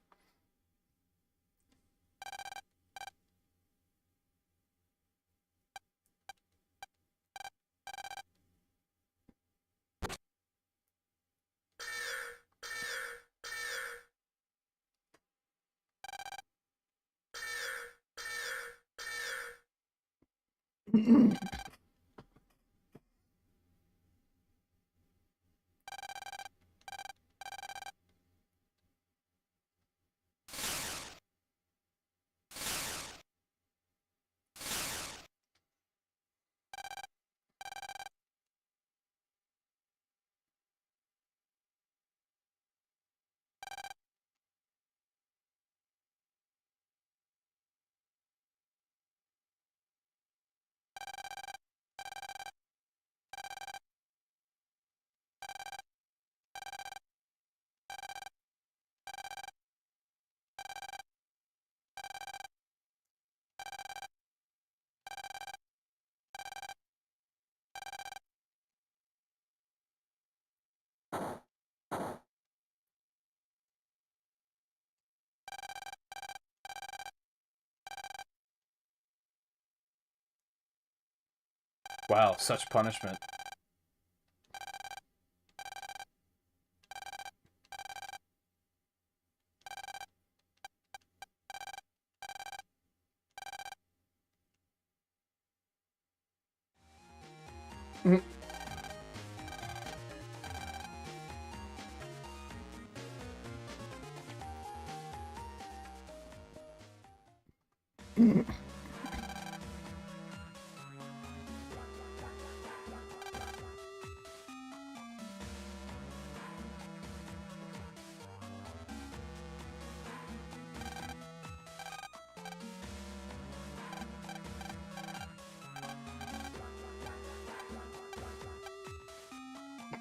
Wow, such punishment.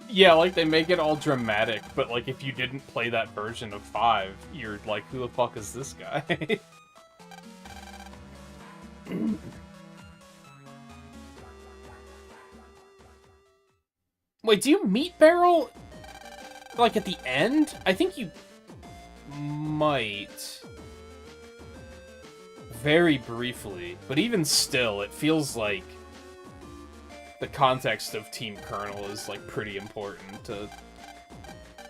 Yeah, like, they make it all dramatic, but, like, if you didn't play that version of 5, you're like, who the fuck is this guy? Wait, do you meet Beryl, like, at the end? I think you might. Very briefly, but even still, it feels like the context of Team Colonel is, like, pretty important to...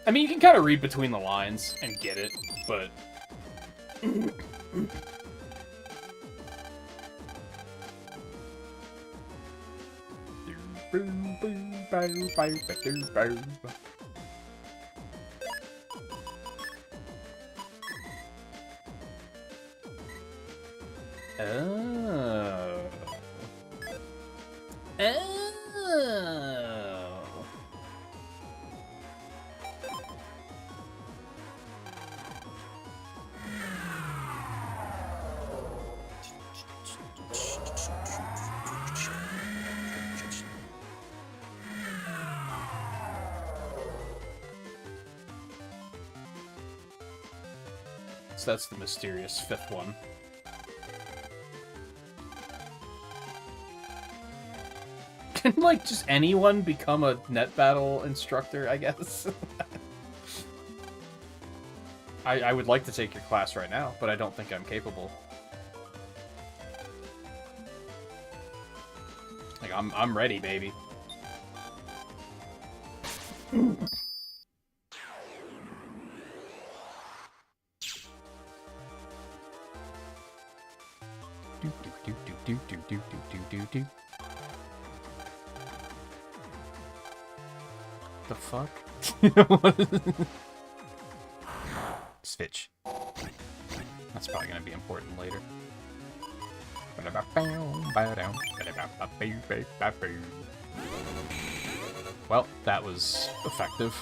I mean, you can kind of read between the lines and get it, but... Oh. Oh. So that's the mysterious 5th one. Can, like, just anyone become a net battle instructor, I guess? I would like to take your class right now, but I don't think I'm capable. Like, I'm ready, baby. The fuck? Switch. That's probably gonna be important later. Well, that was effective.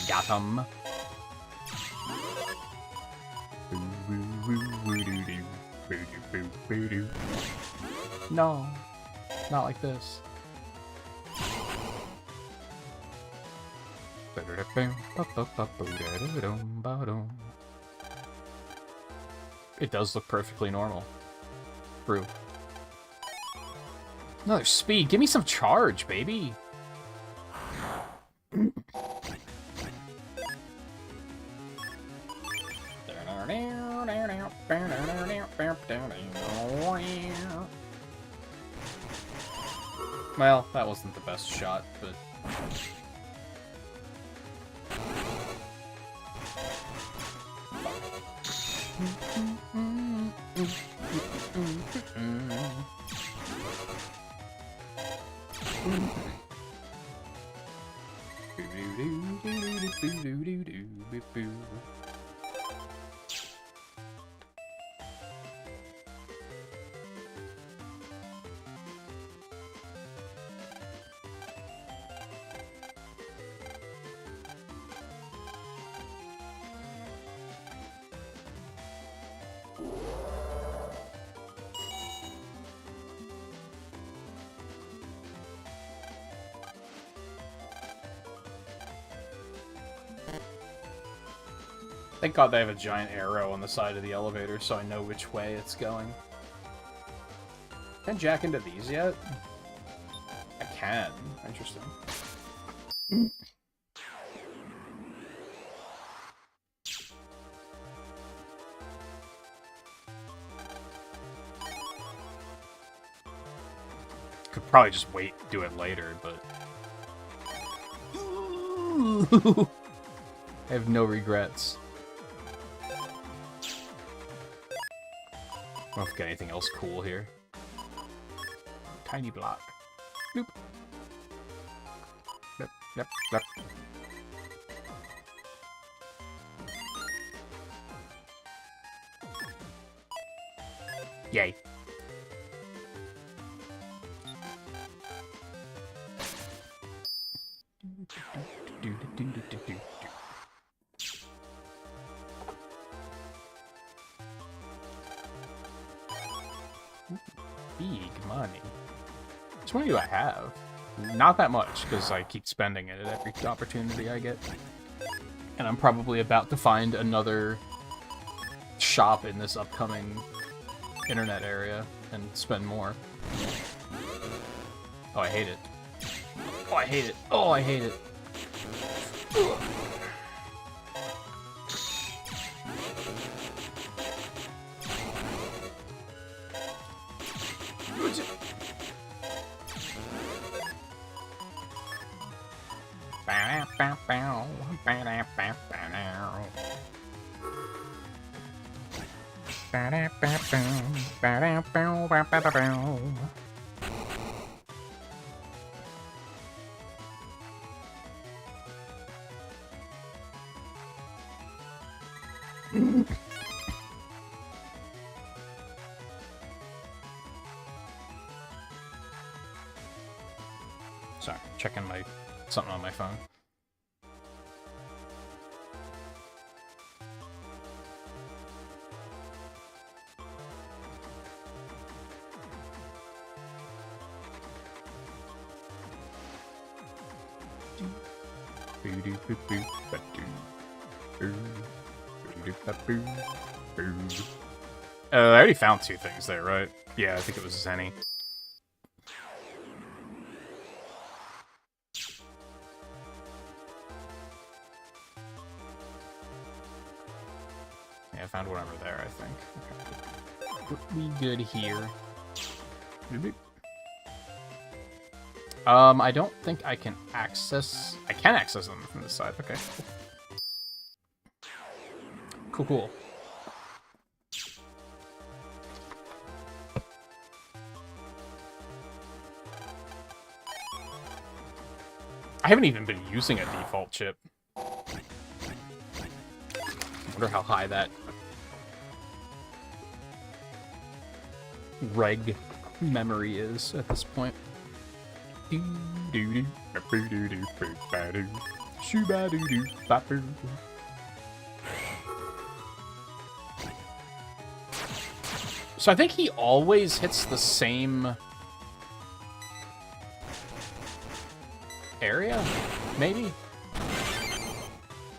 Got him. No, not like this. It does look perfectly normal. True. Another speed. Give me some charge, baby. Well, that wasn't the best shot, but... Thank God they have a giant arrow on the side of the elevator so I know which way it's going. Can I jack into these yet? I can. Interesting. Could probably just wait, do it later, but... I have no regrets. I don't know if I get anything else cool here. Tiny block. Bloop. Blip, blip, blip. Yay. Big money. Which money do I have? Not that much, because I keep spending it at every opportunity I get. And I'm probably about to find another shop in this upcoming internet area and spend more. Oh, I hate it. Oh, I hate it. Oh, I hate it. Ugh. Sorry, checking something on my phone. I already found two things there, right? Yeah, I think it was Zenny. Yeah, I found one over there, I think. Okay. We good here. I don't think I can access... I can access them from this side. Okay, cool. Cool. I haven't even been using a default chip. I wonder how high that reg memory is at this point. So I think he always hits the same area, maybe?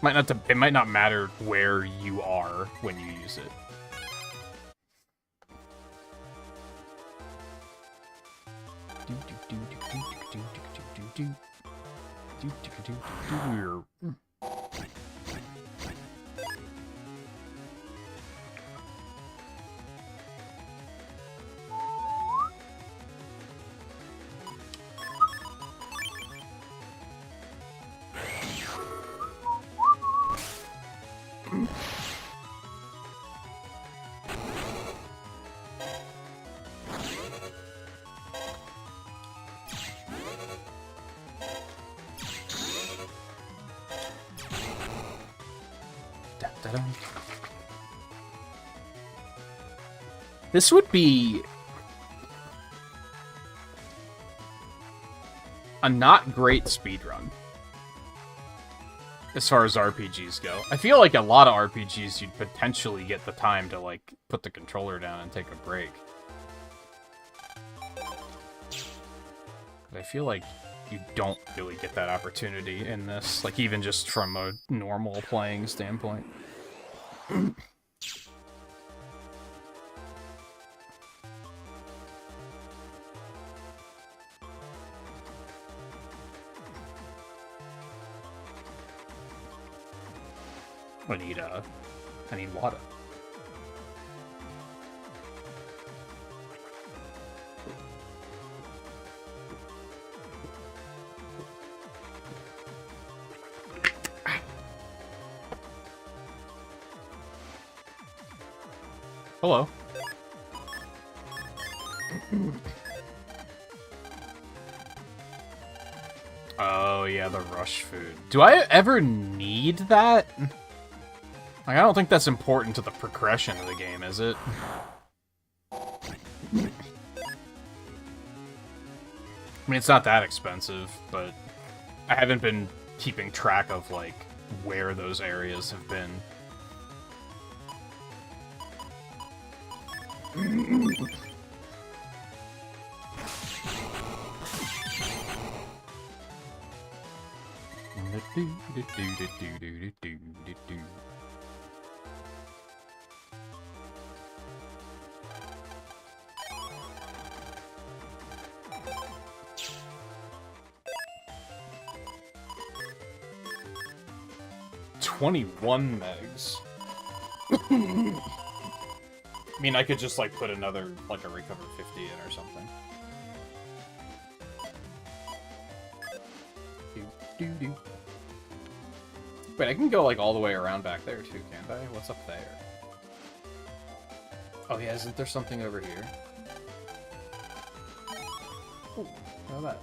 It might not matter where you are when you use it. This would be a not great speedrun as far as RPGs go. I feel like a lot of RPGs you'd potentially get the time to, like, put the controller down and take a break. But I feel like you don't really get that opportunity in this, like, even just from a normal playing standpoint. I need water. Hello. Oh, yeah, the rush food. Do I ever need that? Like, I don't think that's important to the progression of the game, is it? I mean, it's not that expensive, but I haven't been keeping track of, like, where those areas have been. $21 megs. I mean, I could just, like, put another, like, a recover 50 in or something. Wait, I can go, like, all the way around back there, too, can't I? What's up there? Oh, yeah, isn't there something over here? Ooh, look at that.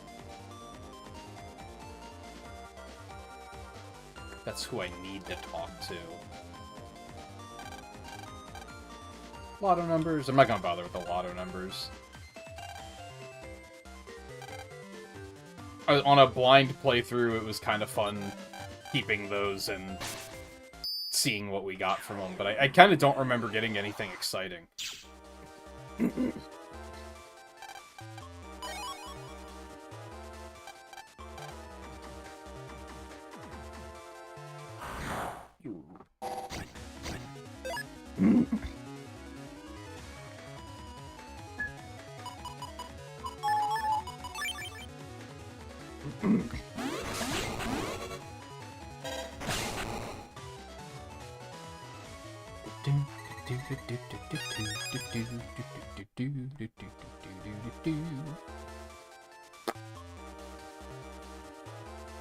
That's who I need to talk to. Lotto numbers? I'm not gonna bother with the lotto numbers. On a blind playthrough, it was kind of fun keeping those and seeing what we got from them, but I kind of don't remember getting anything exciting.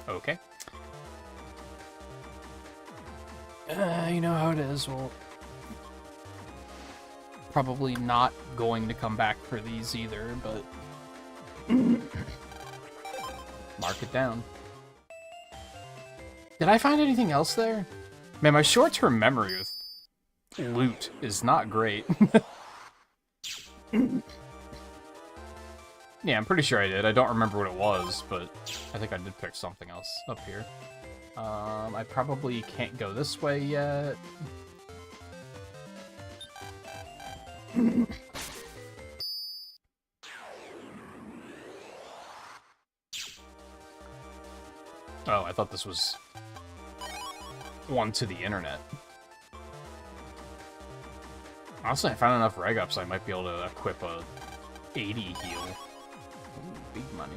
Okay. You know how it is. Well, probably not going to come back for these either, but mark it down. Did I find anything else there? Man, my short-term memory with loot is not great. Yeah, I'm pretty sure I did. I don't remember what it was, but I think I did pick something else up here. I probably can't go this way yet. Oh, I thought this was one to the internet. Honestly, I found enough reg ups I might be able to equip a 80 heal. Ooh, big money.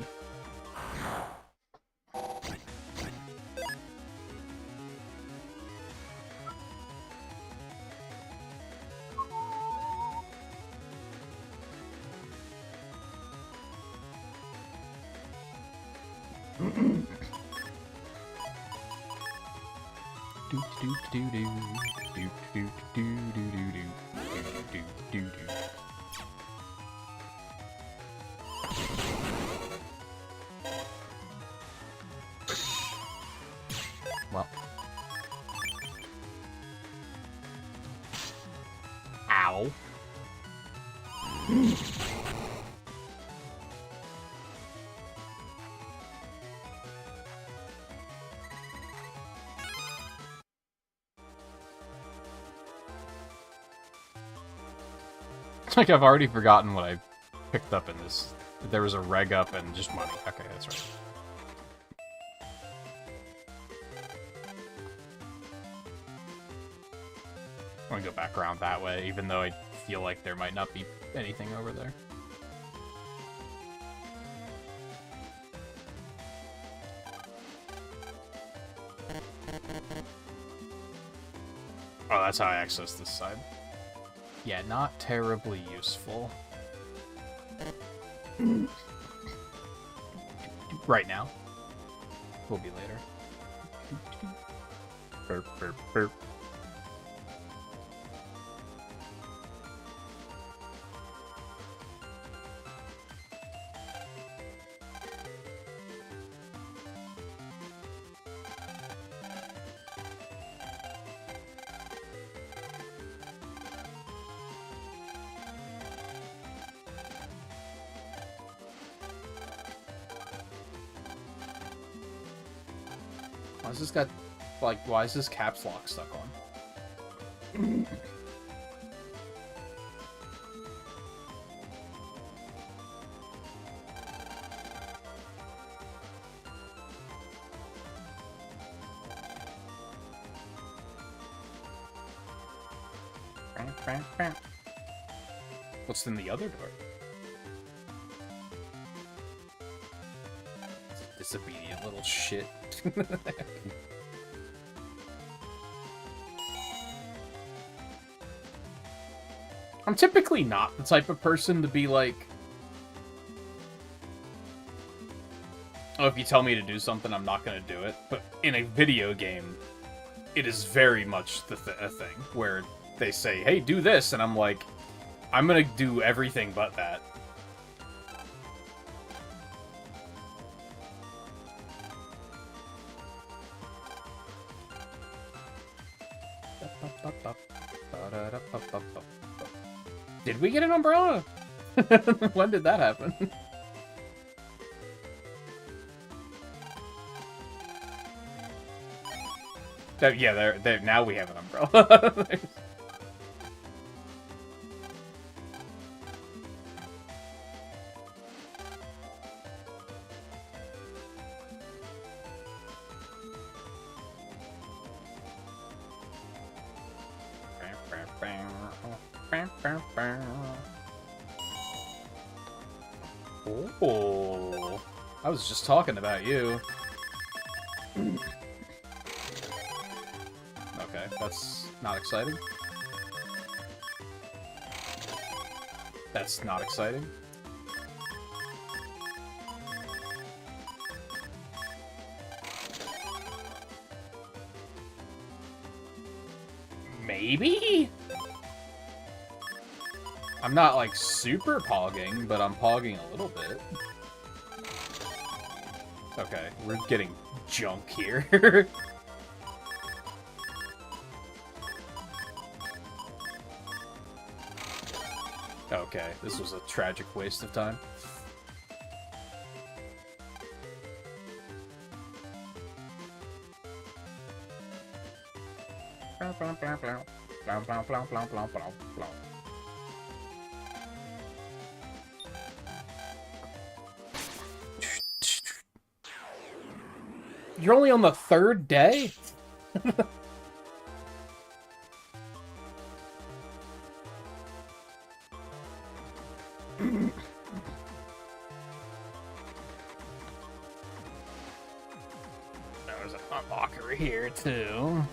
It's like I've already forgotten what I picked up in this. There was a reg up and just money. Okay, that's right. I'm gonna go back around that way, even though I feel like there might not be anything over there. Oh, that's how I access this side. Yeah, not terribly useful. Right now. Will be later. Burp, burp, burp. Why is this got, like, why is this caps lock stuck on? What's in the other door? Disobedient little shit. I'm typically not the type of person to be like, oh, if you tell me to do something, I'm not going to do it. But in a video game, it is very much a thing where they say, hey, do this, and I'm like, I'm going to do everything but that. Did we get an umbrella? When did that happen? Yeah, there. Now we have an umbrella. Oh, I was just talking about you. Okay, that's not exciting. That's not exciting. Maybe? I'm not, like, super pogging, but I'm pogging a little bit. Okay, we're getting junk here. Okay, this was a tragic waste of time. You're only on the third day? There's an unlocker here, too.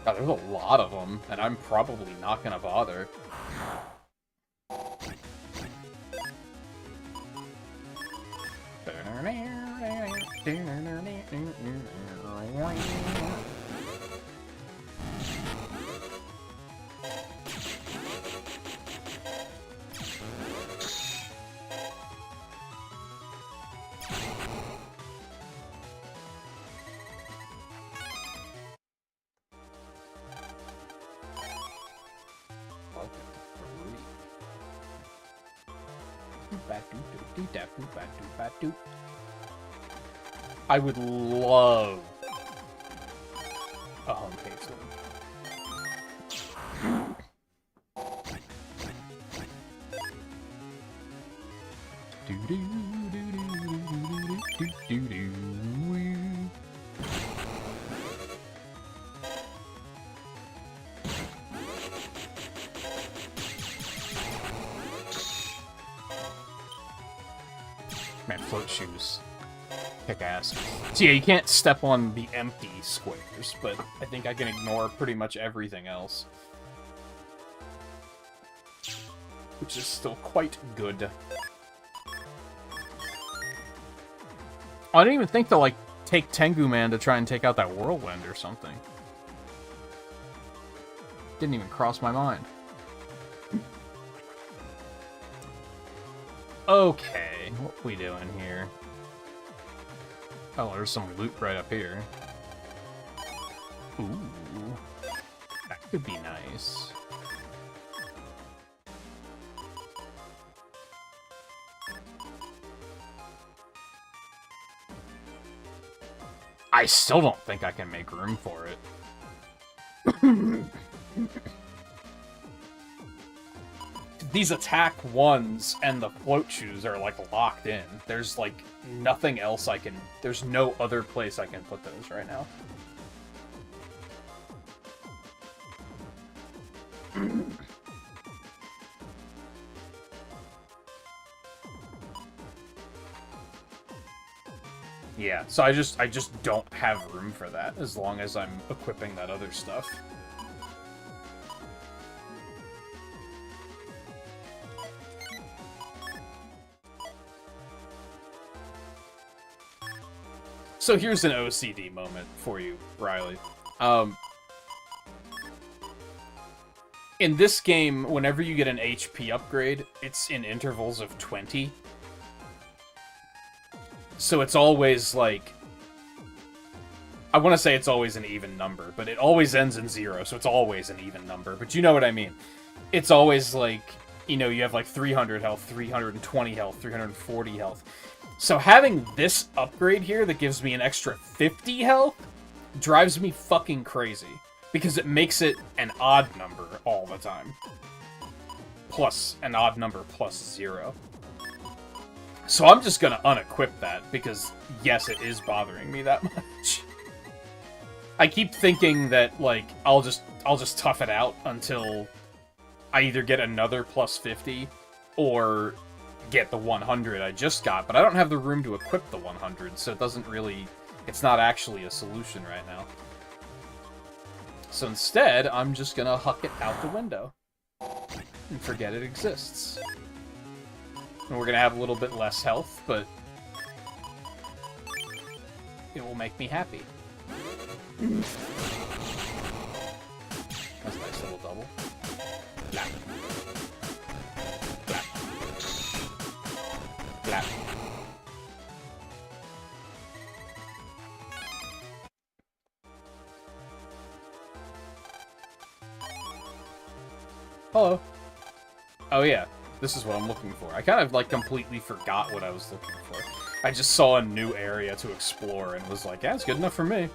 God, there's a lot of them, and I'm probably not gonna bother. I would love a home page one. Man, float shoes. Kick ass. So yeah, you can't step on the empty squares, but I think I can ignore pretty much everything else. Which is still quite good. Oh, I didn't even think to, like, take Tengu Man to try and take out that whirlwind or something. Didn't even cross my mind. Okay, what we doing here? Oh, there's some loot right up here. Ooh. That could be nice. I still don't think I can make room for it. These attack ones and the float shoes are, like, locked in. There's, like, nothing else I can... There's no other place I can put those right now. Yeah, so I just don't have room for that as long as I'm equipping that other stuff. So here's an OCD moment for you, Riley. In this game, whenever you get an HP upgrade, it's in intervals of 20. So it's always, like... I want to say it's always an even number, but it always ends in 0, so it's always an even number. But you know what I mean. It's always, like, you know, you have, like, 300 health, 320 health, 340 health. So having this upgrade here that gives me an extra 50 health drives me fucking crazy. Because it makes it an odd number all the time. Plus an odd number plus 0. So I'm just gonna unequip that, because yes, it is bothering me that much. I keep thinking that, like, I'll just tough it out until I either get another plus 50 or get the 100 I just got, but I don't have the room to equip the 100, so it doesn't really... It's not actually a solution right now. So instead, I'm just gonna huck it out the window. And forget it exists. And we're gonna have a little bit less health, but... it will make me happy. That's a nice little double. Blap. Blap. Blap. Hello. Oh yeah, this is what I'm looking for. I kind of, like, completely forgot what I was looking for. I just saw a new area to explore and was like, yeah, it's good enough for me.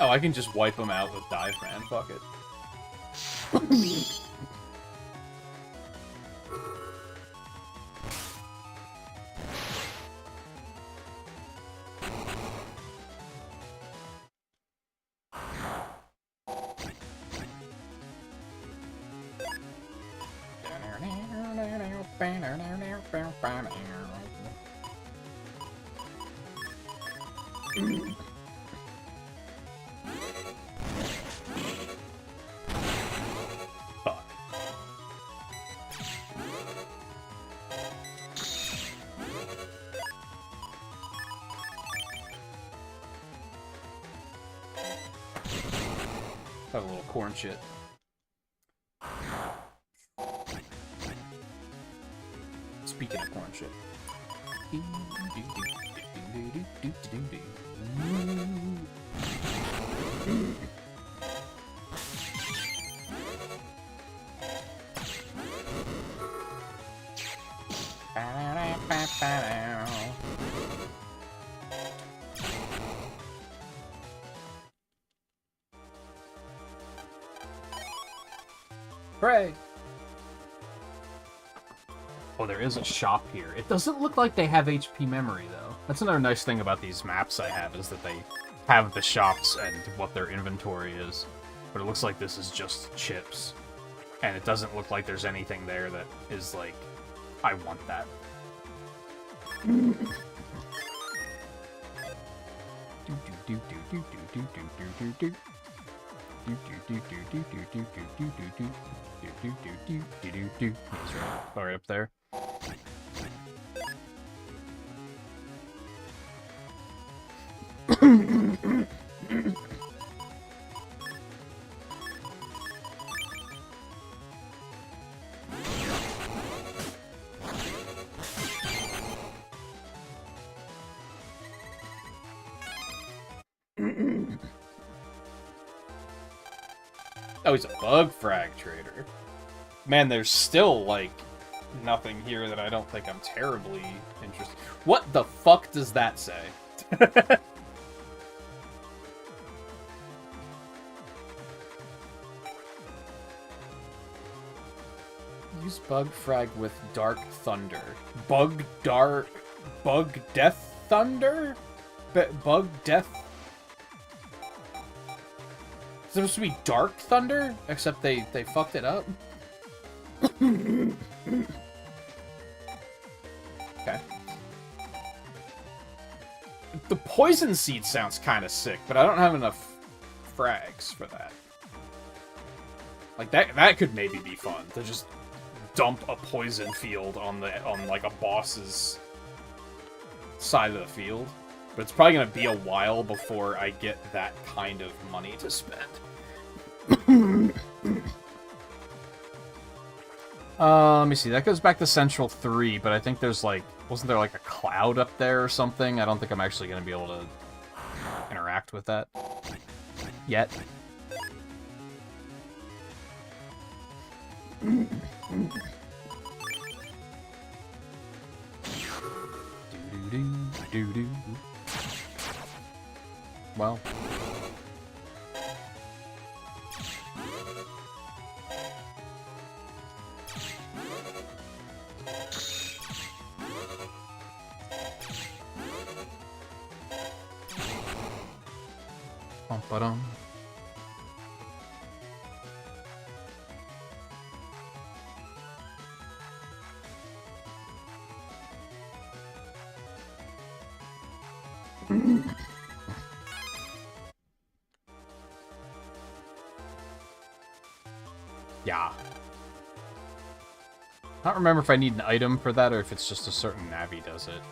Oh, I can just wipe them out with Dive Man, fuck it. Have a little corn shit. Speaking of corn shit. Hooray! Oh, there is a shop here. It doesn't look like they have HP memory, though. That's another nice thing about these maps I have, is that they have the shops and what their inventory is. But it looks like this is just chips. And it doesn't look like there's anything there that is like, I want that. Right up there. Oh, he's a bug frag trader. Man, there's still, like, nothing here that I don't think I'm terribly interested. What the fuck does that say? Use bug frag with dark thunder. Bug death thunder? Bug death. It's supposed to be dark thunder, except they fucked it up. Okay. The poison seed sounds kind of sick, but I don't have enough frags for that. Like that could maybe be fun to just dump a poison field on like a boss's side of the field. But it's probably gonna be a while before I get that kind of money to spend. Let me see. That goes back to Central 3, but I think there's like... Wasn't there like a cloud up there or something? I don't think I'm actually going to be able to interact with that yet. Well... Bum-ba-dum. Yeah. I don't remember if I need an item for that or if it's just a certain Navi does it.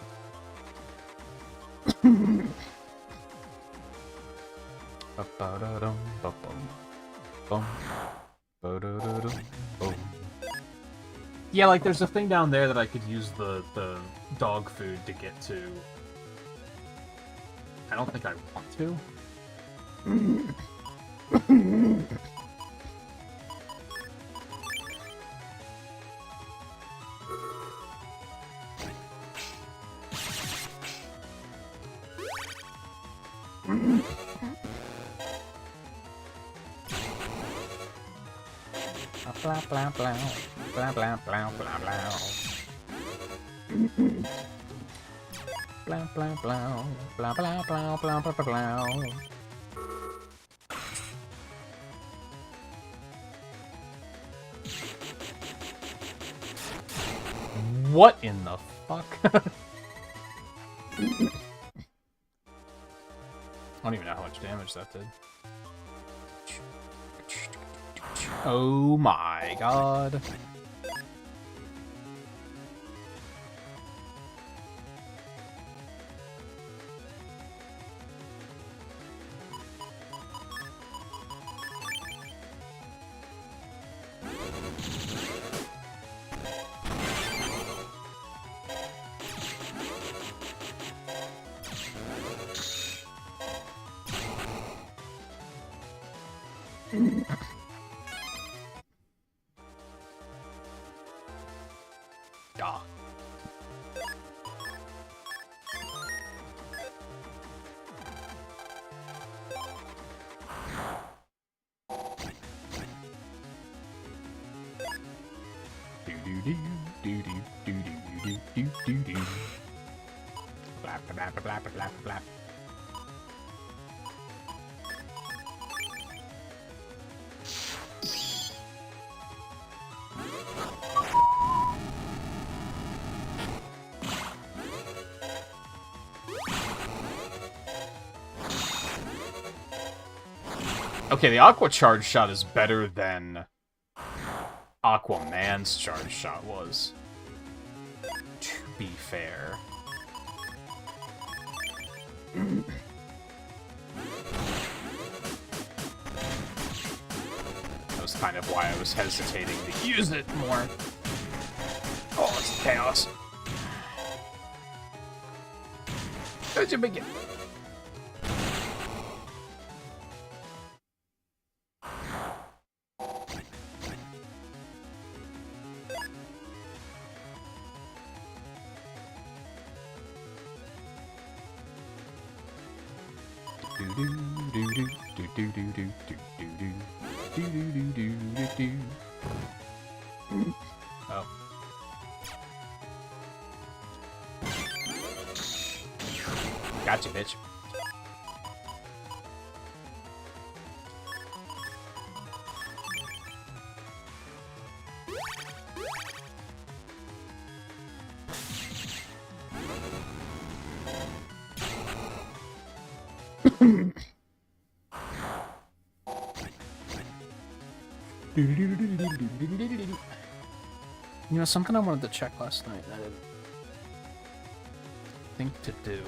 Yeah, like there's a thing down there that I could use the dog food to get to. I don't think I want to. Blah blah blah blah blah blah blah blah. Blah blah blah blah blah blah blah blah blah. What in the fuck? I don't even know how much damage that did. Oh my god. Blap, blap, blap, blap, blap. Okay, the Aqua Charge Shot is better than Aquaman's Charge Shot was. To be fair. That was kind of why I was hesitating to use it more. Oh, it's chaos. How'd you begin? Oh. Gotcha, bitch. You know, something I wanted to check last night I didn't think to do.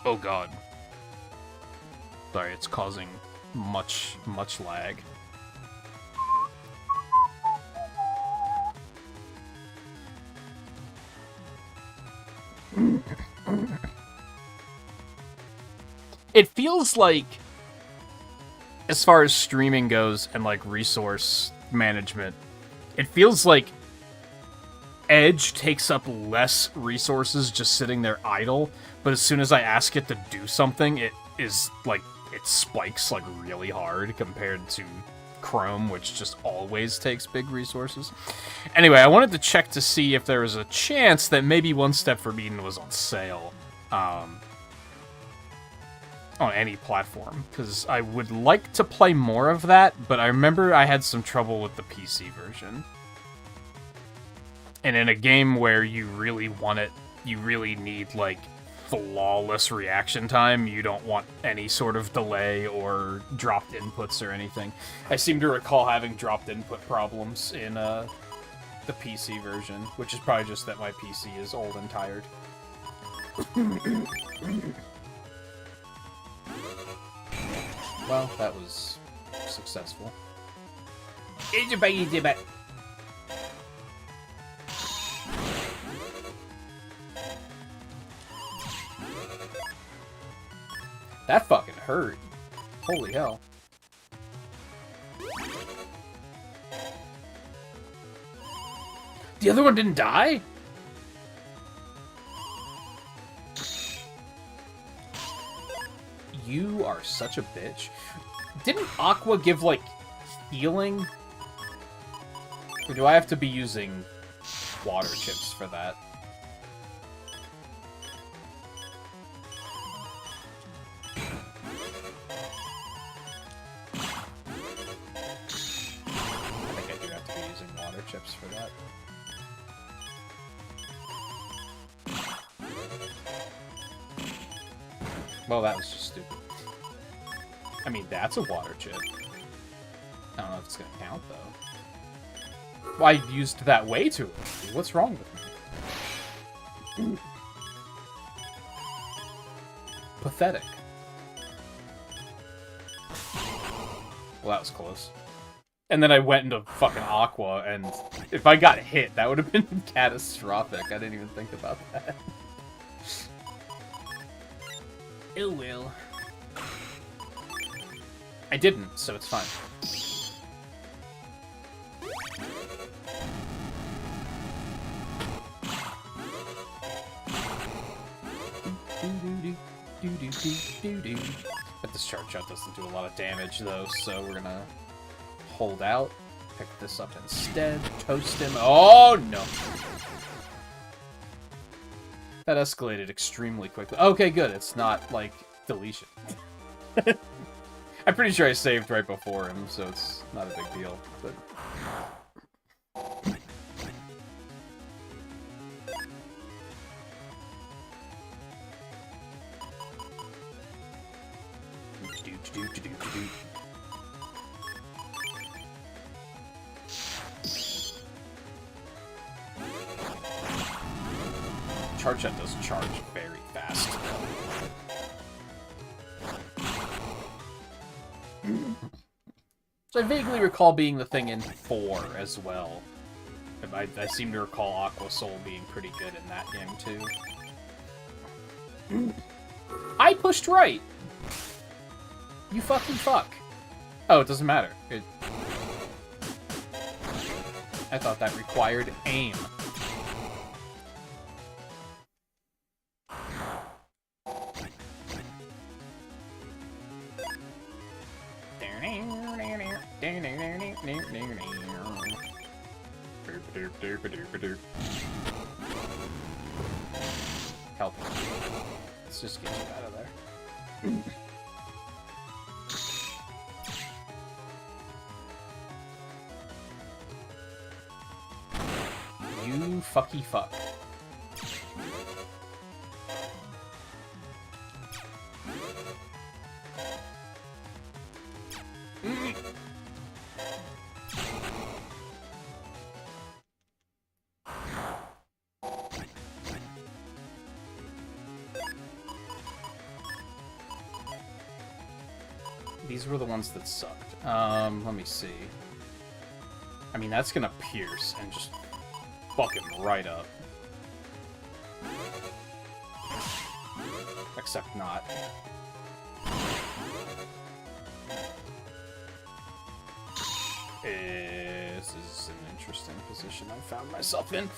Oh god. Sorry, it's causing much lag. It feels like, as far as streaming goes and like resource management, it feels like Edge takes up less resources just sitting there idle, but as soon as I ask it to do something, it is like, it spikes like really hard compared to Chrome, which just always takes big resources. Anyway, I wanted to check to see if there was a chance that maybe One Step Forbidden was on sale on any platform, because I would like to play more of that, but I remember I had some trouble with the PC version. And in a game where you really want it, you really need, like, flawless reaction time. You don't want any sort of delay or dropped inputs or anything. I seem to recall having dropped input problems in the PC version, which is probably just that my PC is old and tired. Well, that was successful. That fucking hurt. Holy hell. The other one didn't die? You are such a bitch. Didn't Aqua give, like, healing? Or do I have to be using water chips for that? I think I do have to be using water chips for that. Well, that was just stupid. I mean, that's a water chip. I don't know if it's gonna count, though. Well, I used that way too early. What's wrong with me? Pathetic. Well, that was close. And then I went into fucking Aqua, and if I got hit, that would have been catastrophic. I didn't even think about that. Oh well. I didn't, so it's fine. But this charge shot doesn't do a lot of damage, though, so we're gonna hold out. Pick this up instead. Toast him. Oh, no. That escalated extremely quickly. Okay, good. It's not, like, deletion. I'm pretty sure I saved right before him, so it's not a big deal. But... Charge shot does charge very fast. So I vaguely recall being the thing in 4 as well. I seem to recall Aqua Soul being pretty good in that game too. I pushed right! You fucking fuck. Oh, it doesn't matter. I thought that required aim. Help. Let's just get you out of there. You fucky fuck. These were the ones that sucked. Let me see. I mean, that's gonna pierce and just fuck him right up. Except not. This is an interesting position I found myself in.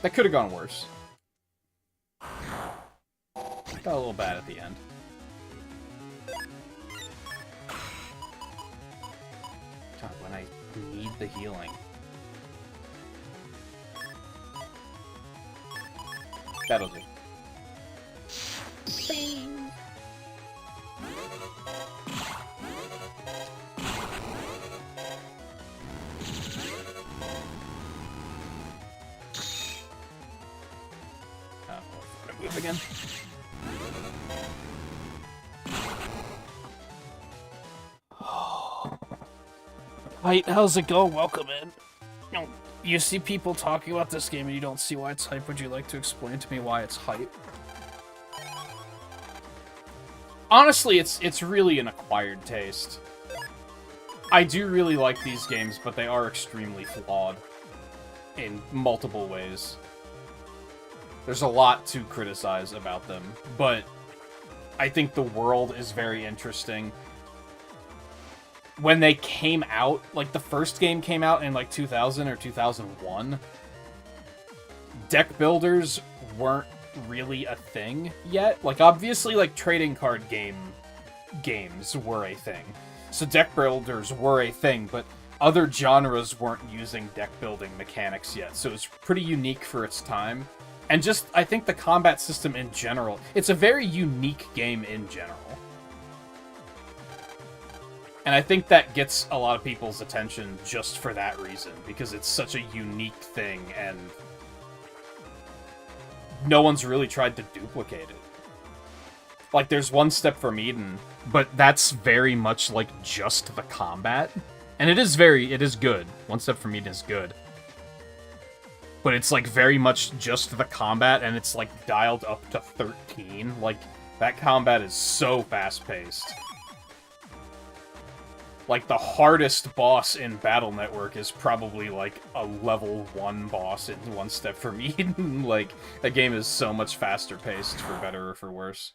That could have gone worse. Got a little bad at the end. God, when I need the healing. That'll do. Bing. Move again. Height, how's it going? Welcome in. You see people talking about this game and you don't see why it's hype. Would you like to explain to me why it's hype? Honestly, it's really an acquired taste. I do really like these games, but they are extremely flawed in multiple ways. There's a lot to criticize about them, but I think the world is very interesting. When they came out, like the first game came out in like 2000 or 2001, deck builders weren't really a thing yet. Like obviously like trading card games were a thing. So deck builders were a thing, but other genres weren't using deck building mechanics yet. So it was pretty unique for its time. And just, I think the combat system in general, it's a very unique game in general. And I think that gets a lot of people's attention just for that reason, because it's such a unique thing, and no one's really tried to duplicate it. Like, there's One Step from Eden, but that's very much like just the combat. And it is good. One Step from Eden is good. But it's, like, very much just the combat, and it's, like, dialed up to 13. Like, that combat is so fast-paced. Like, the hardest boss in Battle Network is probably, like, a level 1 boss in One Step From Eden. Like, that game is so much faster paced, for better or for worse.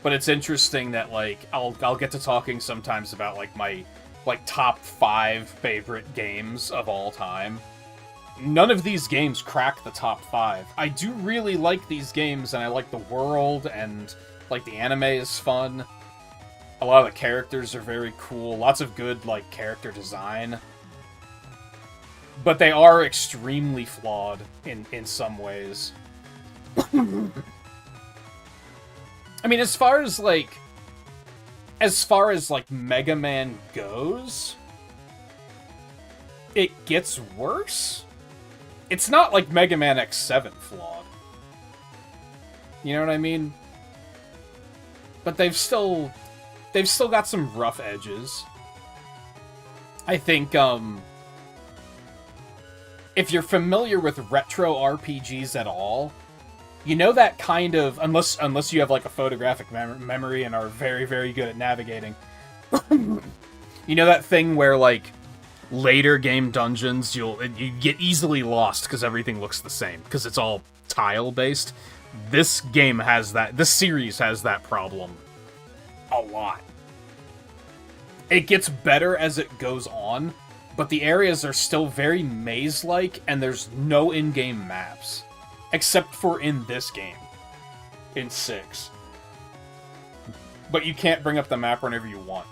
But it's interesting that, like, I'll get to talking sometimes about, like, my, like, top 5 favorite games of all time. None of these games crack the top 5. I do really like these games, and I like the world, and, like, the anime is fun. A lot of the characters are very cool. Lots of good, like, character design. But they are extremely flawed in some ways. I mean, as far as, like, Mega Man goes, it gets worse. It's not like Mega Man X7 flawed. You know what I mean? But they've still got some rough edges. I think, if you're familiar with retro RPGs at all, you know that kind of, unless you have, like, a photographic memory and are very, very good at navigating, you know that thing where, like, later game dungeons, you get easily lost because everything looks the same, because it's all tile-based? This game has that, this series has that problem a lot. It gets better as it goes on, but the areas are still very maze-like, and there's no in-game maps. Except for in this game. In 6. But you can't bring up the map whenever you want.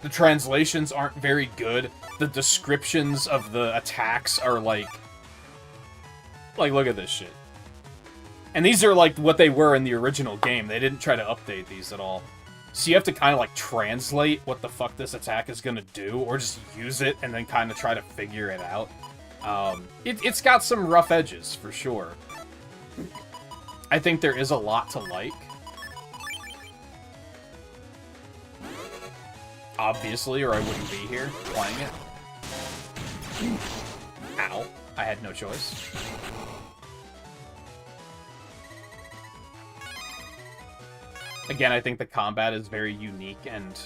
The translations aren't very good. The descriptions of the attacks are like, look at this shit. And these are like what they were in the original game. They didn't try to update these at all. So you have to kind of like translate what the fuck this attack is gonna do, or just use it and then kind of try to figure it out. It's got some rough edges, for sure. I think there is a lot to like. Obviously, or I wouldn't be here playing it. Ow. I had no choice. Again, I think the combat is very unique and...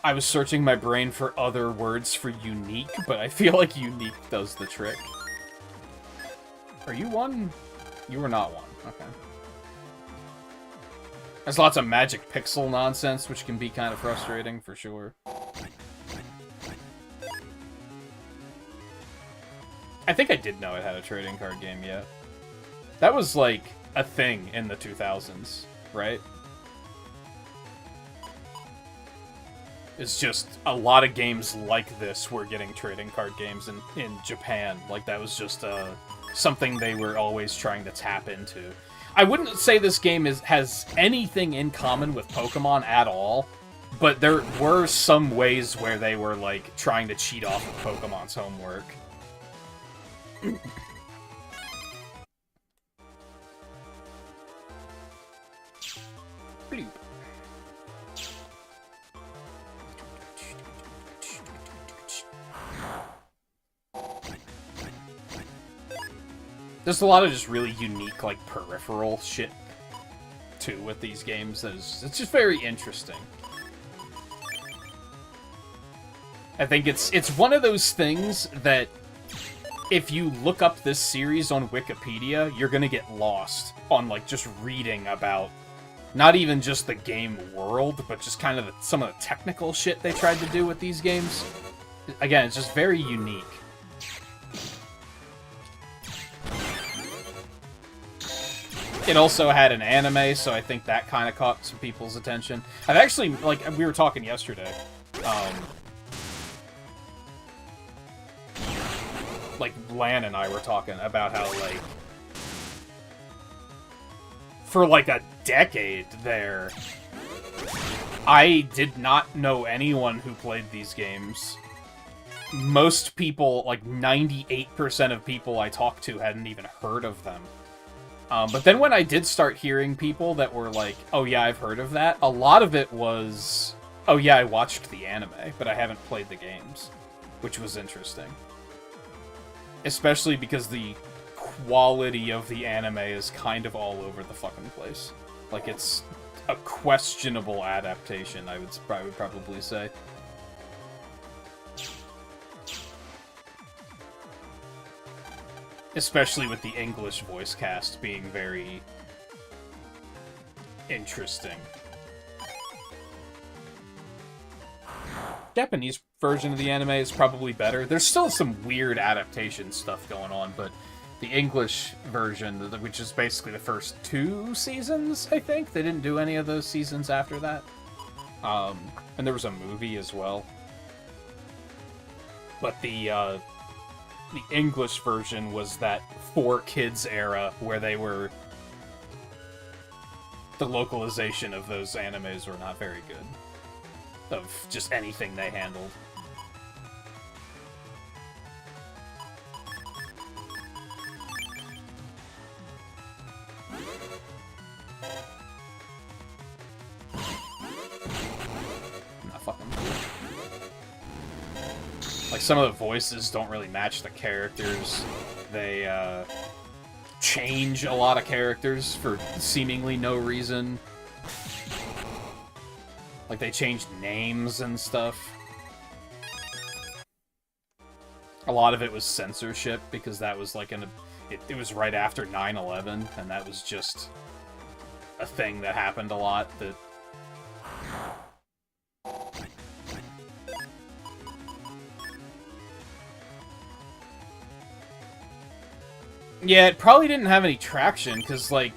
I was searching my brain for other words for unique, but I feel like unique does the trick. Are you one? You were not one. Okay. There's lots of magic pixel nonsense, which can be kind of frustrating, for sure. I think I did know it had a trading card game yet. That was, like, a thing in the 2000s, right? It's just a lot of games like this were getting trading card games in Japan. Like, that was just something they were always trying to tap into. I wouldn't say this game has anything in common with Pokemon at all, but there were some ways where they were, like, trying to cheat off of Pokemon's homework. Bloop. There's a lot of just really unique, like, peripheral shit, too, with these games. It's just very interesting. I think it's one of those things that if you look up this series on Wikipedia, you're gonna get lost on, like, just reading about not even just the game world, but just kind of some of the technical shit they tried to do with these games. Again, it's just very unique. It also had an anime, so I think that kind of caught some people's attention. I've actually, like, we were talking yesterday, like, Lan and I were talking about how, like, for, like, a decade there, I did not know anyone who played these games. Most people, like, 98% of people I talked to hadn't even heard of them. But then when I did start hearing people that were like, oh yeah, I've heard of that, a lot of it was, oh yeah, I watched the anime, but I haven't played the games. which was interesting. Especially because the quality of the anime is kind of all over the fucking place. Like, it's a questionable adaptation, I would probably say. Especially with the English voice cast being very interesting. Japanese version of the anime is probably better. There's still some weird adaptation stuff going on, but the English version, which is basically the first 2 seasons, I think. They didn't do any of those seasons after that. And there was a movie as well. But the English version was that 4Kids era where they were... The localization of those animes were not very good. Of just anything they handled. Not fucking. Like, some of the voices don't really match the characters. They, change a lot of characters for seemingly no reason. Like, they changed names and stuff. A lot of it was censorship, because that was like it was right after 9/11, and that was just a thing that happened a lot. That yeah, it probably didn't have any traction, because, like,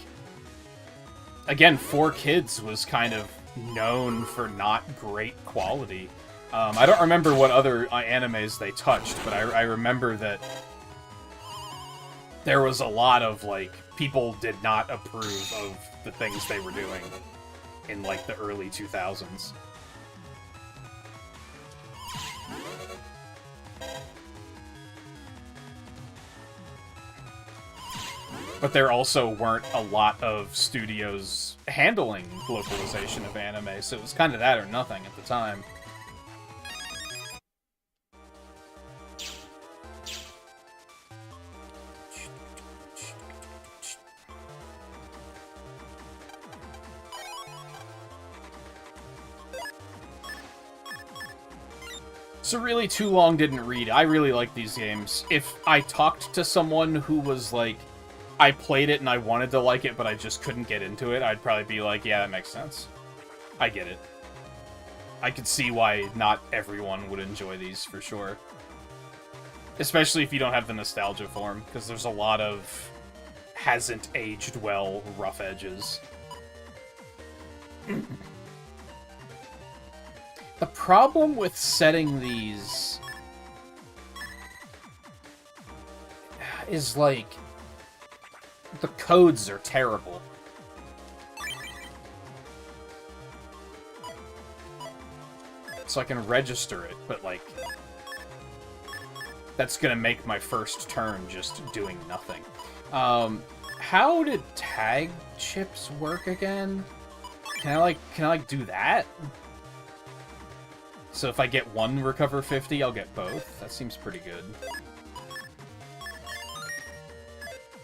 again, 4Kids was kind of known for not great quality. I don't remember what other animes they touched, but I remember that there was a lot of, like, people did not approve of the things they were doing in, like, the early 2000s. But there also weren't a lot of studios handling localization of anime, so it was kind of that or nothing at the time. So really, Too Long didn't read. I really like these games. If I talked to someone who was like, I played it and I wanted to like it, but I just couldn't get into it, I'd probably be like, yeah, that makes sense. I get it. I could see why not everyone would enjoy these, for sure. Especially if you don't have the nostalgia for them, because there's a lot of hasn't aged well rough edges. The problem with setting these is, like, the codes are terrible. So I can register it, but, like, that's gonna make my first turn just doing nothing. How did tag chips work again? Can I do that? So if I get one recover 50, I'll get both. That seems pretty good.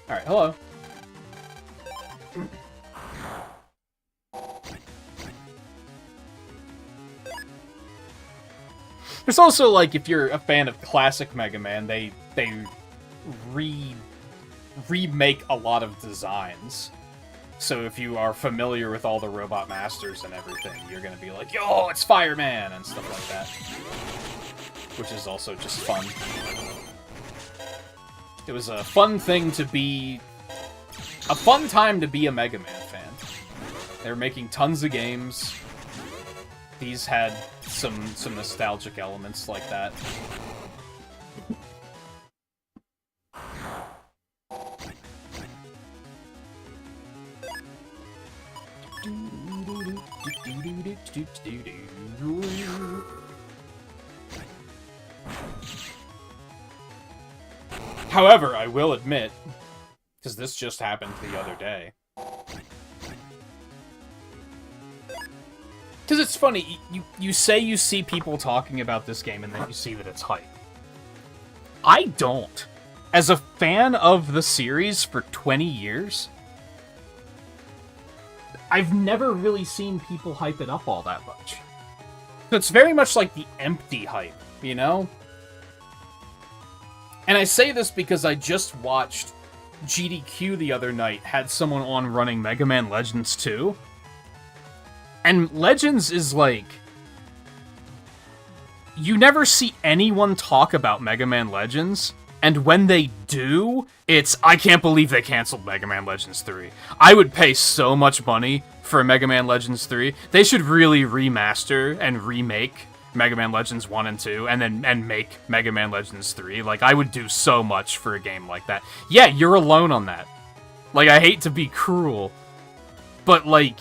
Alright, hello. There's also, like, if you're a fan of classic Mega Man, they remake a lot of designs. So if you are familiar with all the Robot Masters and everything, you're gonna be like, yo, it's Fireman! And stuff like that. Which is also just fun. It was a fun thing to be... a fun time to be a Mega Man fan. They were making tons of games. These had some nostalgic elements like that. However, I will admit, because this just happened the other day. Because it's funny, you say you see people talking about this game and then you see that it's hype. I don't. As a fan of the series for 20 years, I've never really seen people hype it up all that much. It's very much like the empty hype, you know? And I say this because I just watched GDQ the other night, had someone on running Mega Man Legends 2. And Legends is like... You never see anyone talk about Mega Man Legends, and when they do, it's, I can't believe they canceled Mega Man Legends 3. I would pay so much money for Mega Man Legends 3. They should really remaster and remake Mega Man Legends 1 and 2, and make Mega Man Legends 3. Like, I would do so much for a game like that. Yeah, you're alone on that. Like, I hate to be cruel, but, like,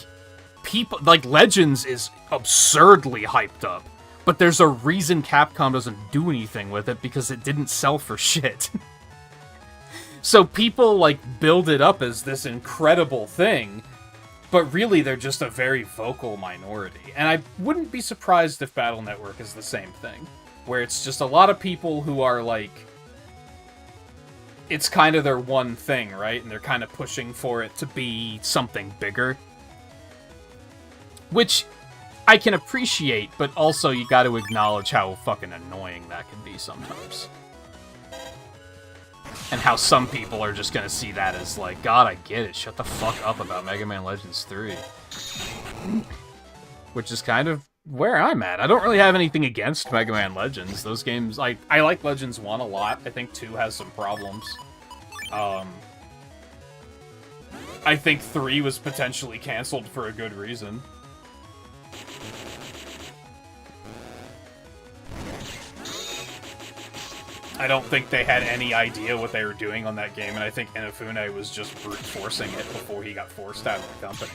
people... Like, Legends is absurdly hyped up. But there's a reason Capcom doesn't do anything with it, because it didn't sell for shit. So people, like, build it up as this incredible thing, but really they're just a very vocal minority. And I wouldn't be surprised if Battle Network is the same thing, where it's just a lot of people who are, like... It's kind of their one thing, right? And they're kind of pushing for it to be something bigger. Which... I can appreciate, but also you gotta acknowledge how fucking annoying that can be sometimes. And how some people are just gonna see that as like, God, I get it, shut the fuck up about Mega Man Legends 3. Which is kind of where I'm at. I don't really have anything against Mega Man Legends. Those games, I like Legends 1 a lot. I think 2 has some problems. I think 3 was potentially canceled for a good reason. I don't think they had any idea what they were doing on that game, and I think Inafune was just brute forcing it before he got forced out of the company.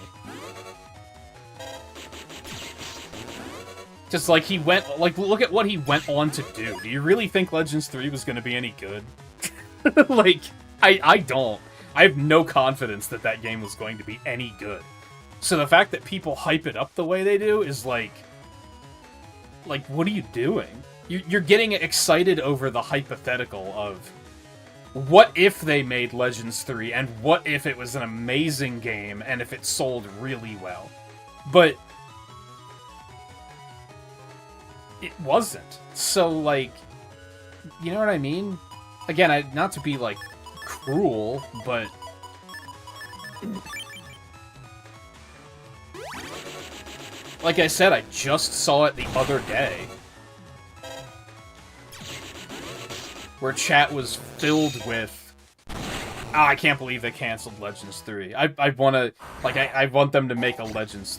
Just like he went, like, look at what he went on to do. Do you really think Legends 3 was going to be any good? Like, I don't. I have no confidence that that game was going to be any good. So the fact that people hype it up the way they do is like, what are you doing? You're getting excited over the hypothetical of what if they made Legends 3 and what if it was an amazing game and if it sold really well. But it wasn't. So, like, you know what I mean? Again, not to be, like, cruel, but... Like I said, I just saw it the other day. Where chat was filled with, I can't believe they canceled Legends 3. I want to, like, I want them to make a Legends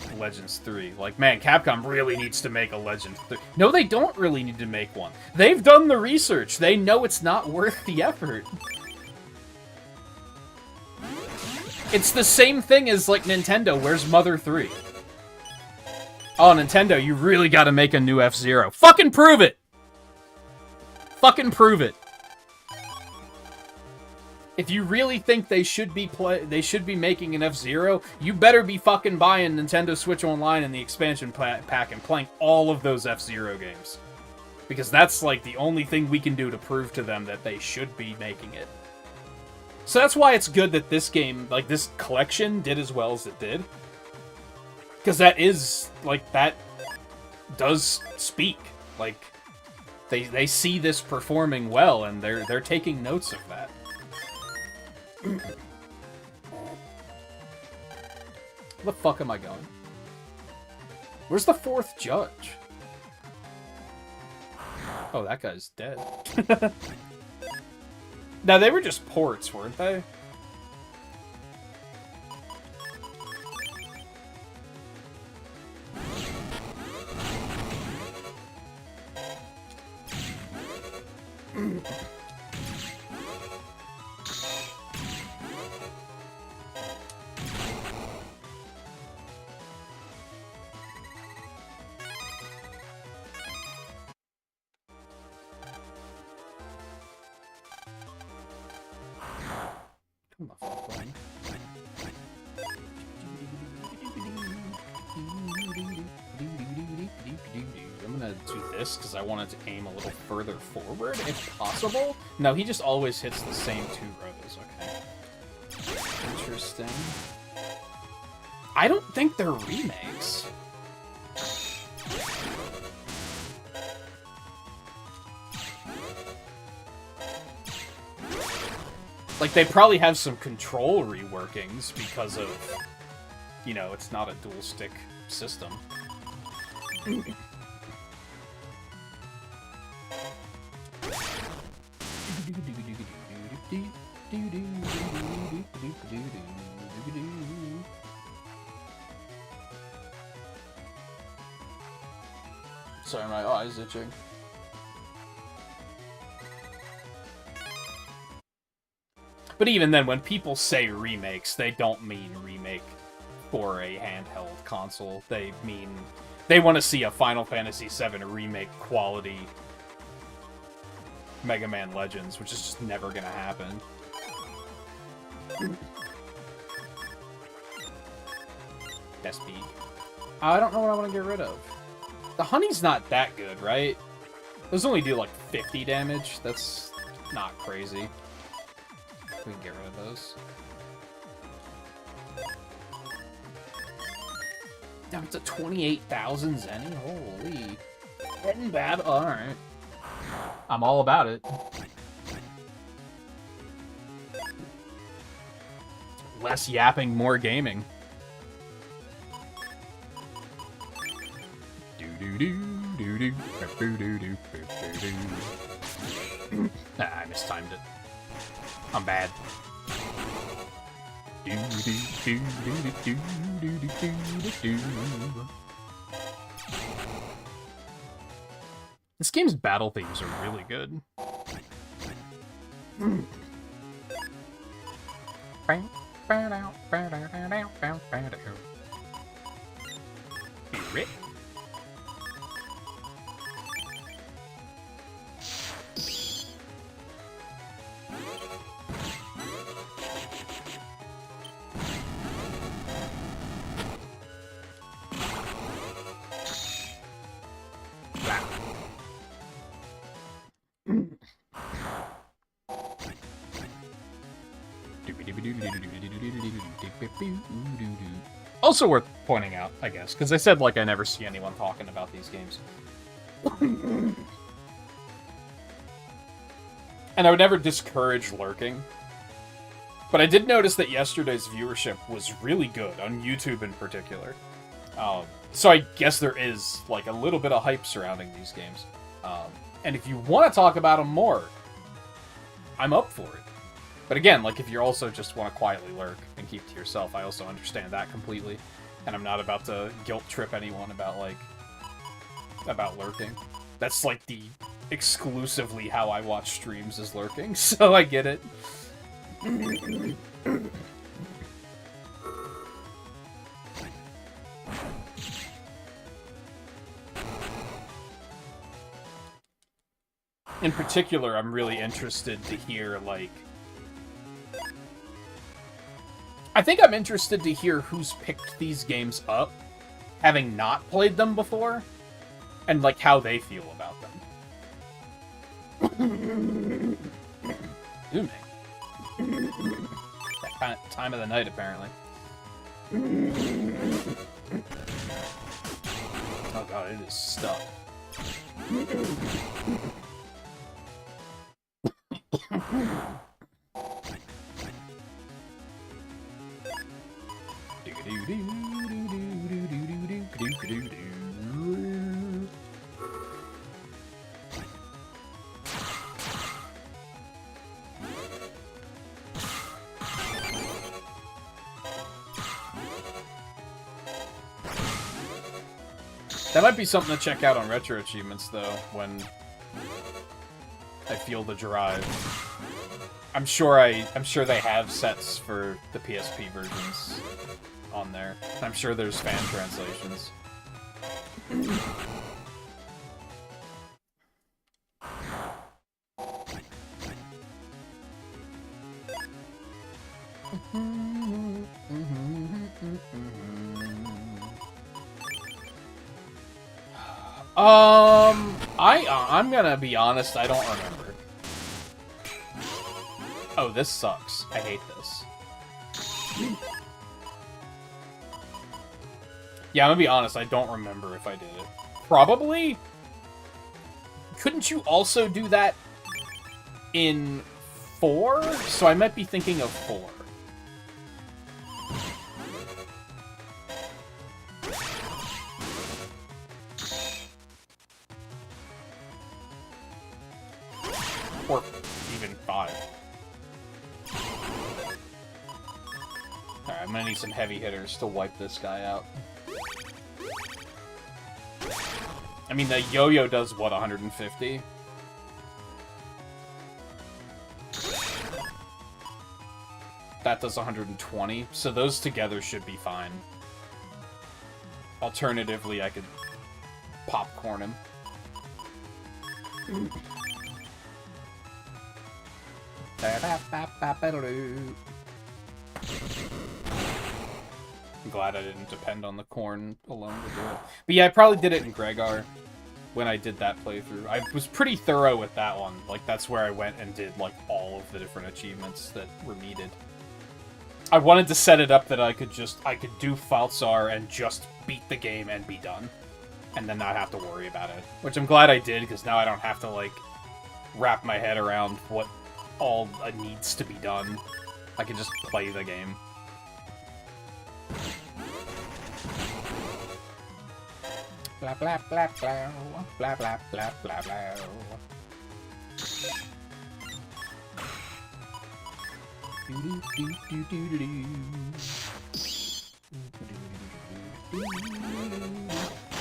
3. Like, man, Capcom really needs to make a Legends 3. No, they don't really need to make one. They've done the research. They know it's not worth the effort. It's the same thing as, like, Nintendo. Where's Mother 3? Oh, Nintendo, you really gotta make a new F-Zero. Fucking prove it! Fucking prove it. If you really think they should be making an F-Zero, you better be fucking buying Nintendo Switch Online and the expansion pack and playing all of those F-Zero games. Because that's, like, the only thing we can do to prove to them that they should be making it. So that's why it's good that this game, like, this collection did as well as it did. Because that is, like, that does speak. Like, they see this performing well, and they're taking notes of that. Where the fuck am I going? Where's the fourth judge? Oh, that guy's dead. Now, they were just ports, weren't they? Come the fuck on. I'm gonna do this because I wanted to aim a little further forward, if possible. No, he just always hits the same 2 rows. Okay. Interesting. I don't think they're remakes. Like, they probably have some control reworkings because of, you know, it's not a dual-stick system. Sorry, my eye's itching. But even then, when people say remakes, they don't mean remake for a handheld console. They mean they want to see a Final Fantasy VII remake quality Mega Man Legends, which is just never gonna happen. SP. I don't know what I want to get rid of. The honey's not that good, right? Those only do like 50 damage. That's not crazy. We can get rid of those. Down to 28,000 Zenny? Holy. Getting bad? Alright. I'm all about it. Less yapping, more gaming. Ah, I mistimed it. I'm bad. This game's battle themes are really good. Rip. Also worth pointing out, I guess, because I said, like, I never see anyone talking about these games. And I would never discourage lurking. But I did notice that yesterday's viewership was really good, on YouTube in particular. So I guess there is, like, a little bit of hype surrounding these games. And if you want to talk about them more, I'm up for it. But again, like, if you also just want to quietly lurk and keep to yourself, I also understand that completely. And I'm not about to guilt trip anyone about, like, about lurking. That's, like, the exclusively how I watch streams is lurking, so I get it. In particular, I'm really interested to hear, like... I think I'm interested to hear who's picked these games up, having not played them before, and, like, how they feel about them. Ooh, that kind of time of the night, apparently. Oh god, it is stuck. That might be something to check out on Retro Achievements, though, when I feel the drive. I'm sure they have sets for the PSP versions on there. I'm sure there's fan translations. I'm gonna be honest, I don't remember. Oh, this sucks. I hate this. Yeah, I'm gonna be honest, I don't remember if I did it. Probably? Couldn't you also do that in 4? So I might be thinking of 4. Or even 5. Alright, I'm gonna need some heavy hitters to wipe this guy out. I mean, the yo-yo does, what, 150? That does 120, so those together should be fine. Alternatively, I could popcorn him. I'm glad I didn't depend on the corn alone to do it. But yeah, I probably did it in Gregar when I did that playthrough. I was pretty thorough with that one. Like, that's where I went and did, like, all of the different achievements that were needed. I wanted to set it up that I could do Falzar and just beat the game and be done. And then not have to worry about it. Which I'm glad I did, because now I don't have to, like, wrap my head around what all needs to be done. I can just play the game. Blah blah blah blah blah blah blah blah blah.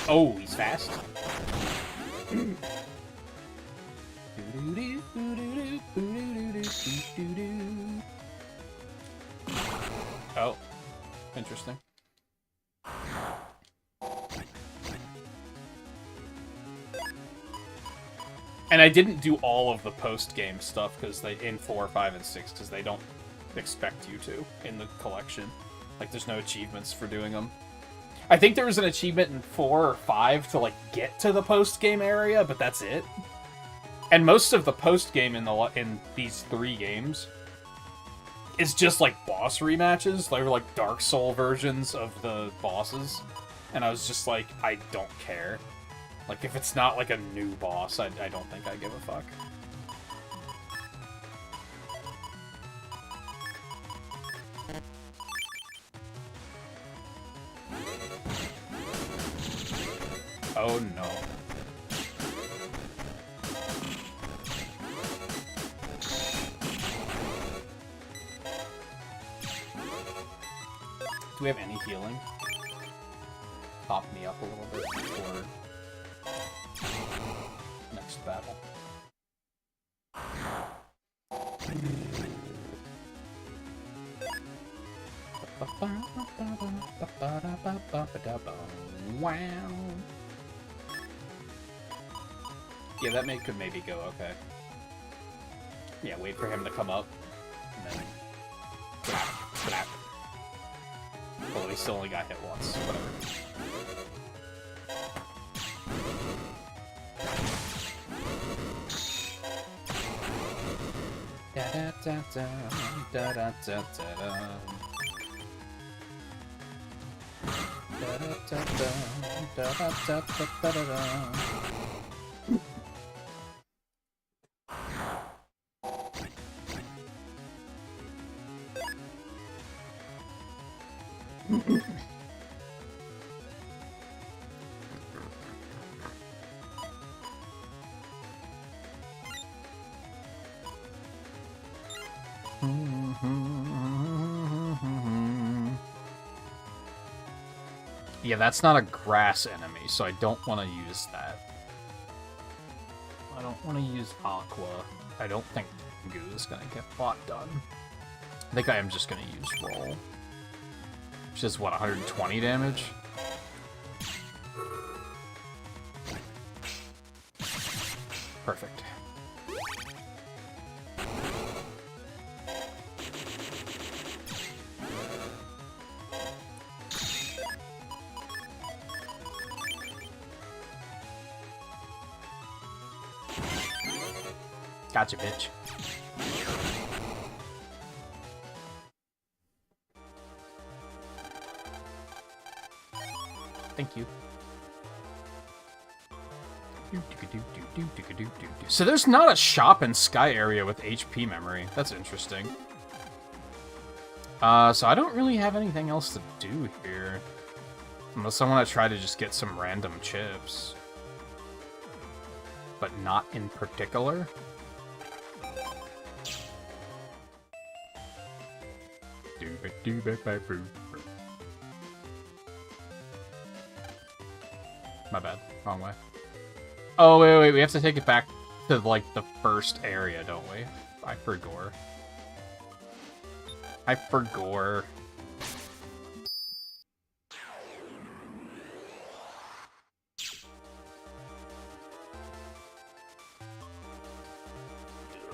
Oh, he's fast. Oh, interesting. And I didn't do all of the post-game stuff because they in 4, 5, and 6 because they don't expect you to in the collection. Like, there's no achievements for doing them. I think there was an achievement in 4 or 5 to, like, get to the post-game area, but that's it. And most of the post-game in these 3 games is just, like, boss rematches. They were, like, Dark Soul versions of the bosses. And I was just like, I don't care. Like, if it's not, like, a new boss, I don't think I give a fuck. Oh, no. Do we have any healing? Pop me up a little bit before next battle. Wow. Yeah, that could maybe go okay. Yeah, wait for him to come up, and then slap, slap. Well, he still only got hit once. Whatever. Da da da da da da da da. Da da da da da da da da da. Yeah, that's not a grass enemy, so I don't want to use that. I don't want to use Aqua. I don't think Goo is going to get a lot done. I think I am just going to use Roll. Which is, what, 120 damage? Perfect. Gotcha, bitch. Thank you. So there's not a shop in Sky area with HP memory. That's interesting. So I don't really have anything else to do here. Unless I want to try to just get some random chips. But not in particular. My bad. Wrong way. Oh, wait. We have to take it back to, like, the first area, don't we? I forgot.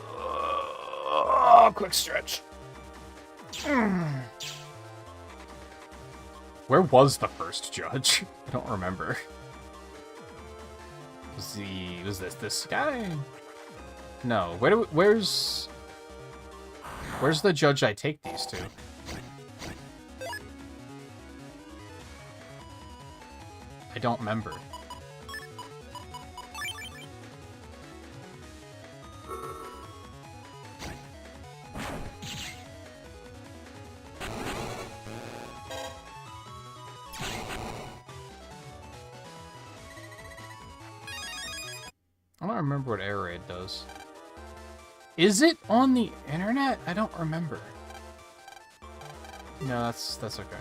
Oh, quick stretch. Where was the first judge? I don't remember. Was this guy? No. Where's the judge I take these to? I don't remember. I don't remember what air raid does. Is it on the internet? I don't remember. No, that's okay.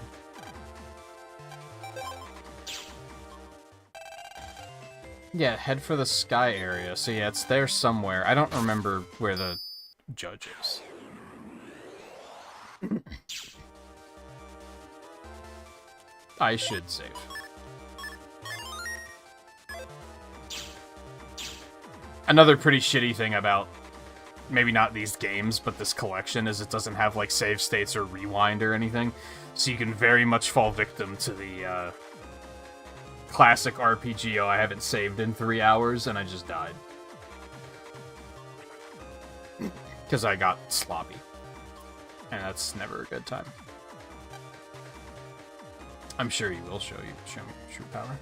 Yeah, head for the Sky area. So yeah, it's there somewhere. I don't remember where the judge is. I should save. Another pretty shitty thing about, maybe not these games, but this collection is it doesn't have, like, save states or rewind or anything. So you can very much fall victim to the, classic RPG, oh, I haven't saved in 3 hours, and I just died. Because I got sloppy. And that's never a good time. I'm sure you will show me true power.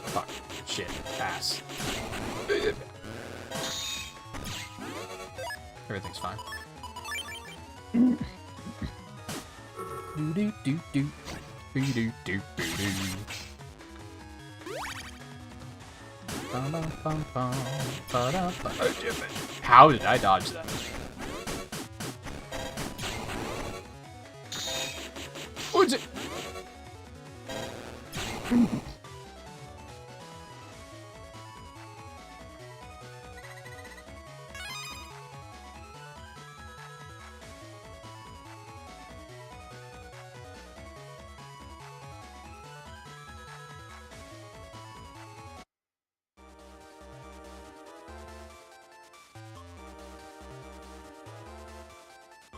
Fuck. Shit. Pass. Everything's fine. How did I dodge that? What's it?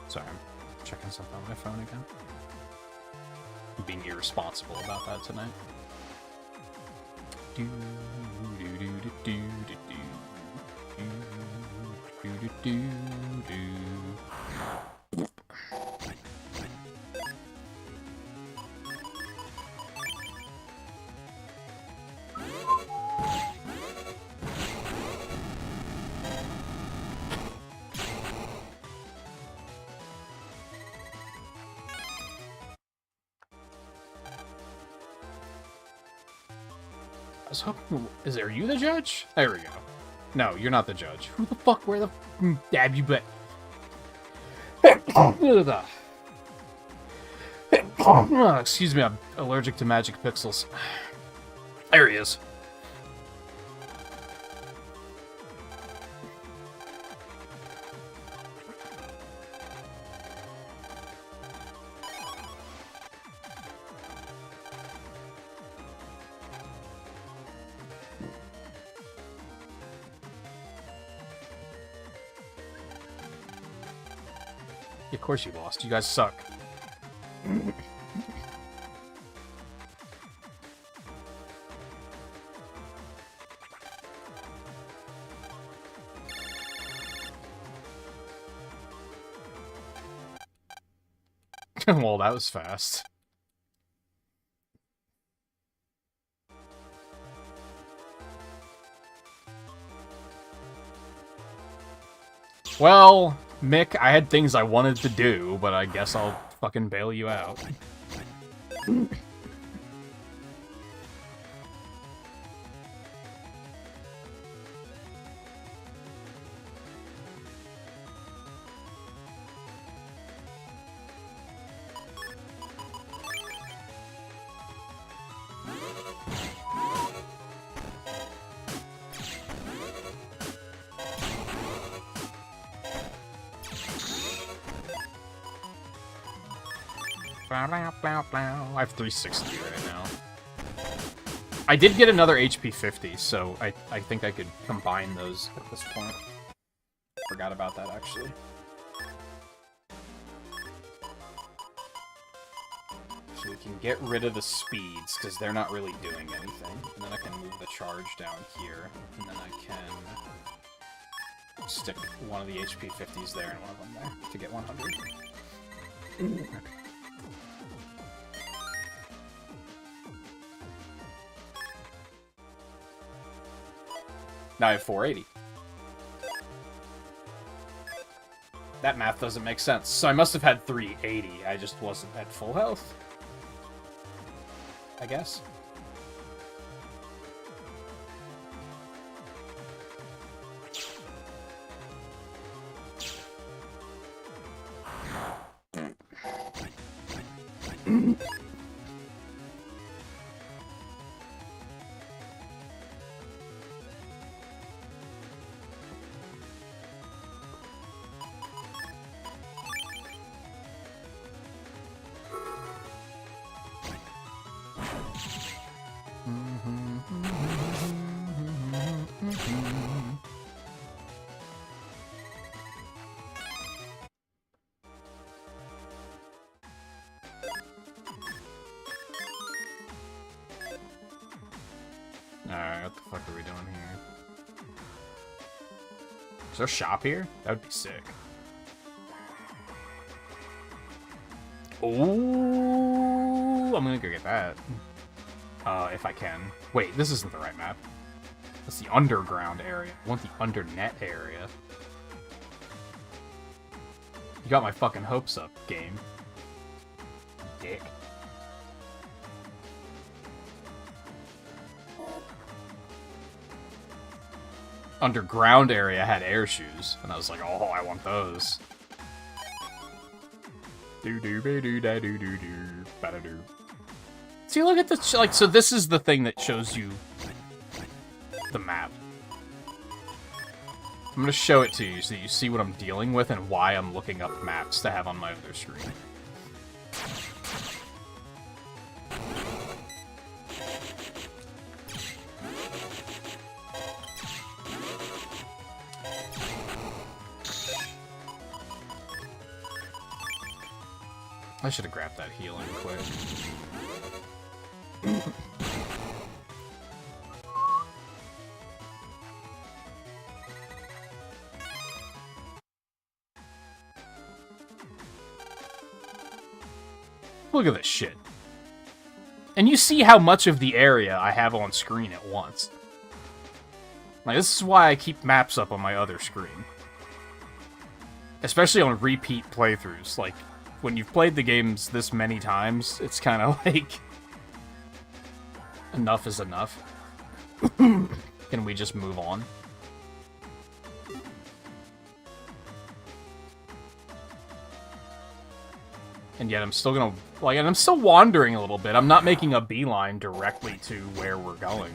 Sorry, I'm checking something on my phone again. I'm being irresponsible about that tonight. I was hoping... Are you the judge? There we go. No, you're not the judge. Who the fuck? Where the... Dab you bet. Excuse me, I'm allergic to magic pixels. There he is. Of course you lost. You guys suck. Well, that was fast. Well, Mick, I had things I wanted to do, but I guess I'll fucking bail you out. I have 360 right now. I did get another HP 50, so I think I could combine those at this point. Forgot about that, actually. So we can get rid of the speeds, because they're not really doing anything. And then I can move the charge down here, and then I can stick one of the HP 50s there and one of them there to get 100. Now I have 480. That math doesn't make sense. So I must have had 380. I just wasn't at full health. I guess. Alright, what the fuck are we doing here? Is there a shop here? That would be sick. Ooh, I'm gonna go get that. If I can. Wait, this isn't the right map. That's the underground area. I want the undernet area. You got my fucking hopes up, game. Dick. Underground area had air shoes, and I was like, oh, I want those. See, look at this. Like, so this is the thing that shows you the map. I'm gonna show it to you so that you see what I'm dealing with and why I'm looking up maps to have on my other screen. I should have grabbed that healing quick. Look at this shit. And you see how much of the area I have on screen at once. Like, this is why I keep maps up on my other screen. Especially on repeat playthroughs. Like, when you've played the games this many times, it's kind of like... enough is enough. Can we just move on? And yet I'm still gonna... like, and I'm still wandering a little bit. I'm not making a beeline directly to where we're going.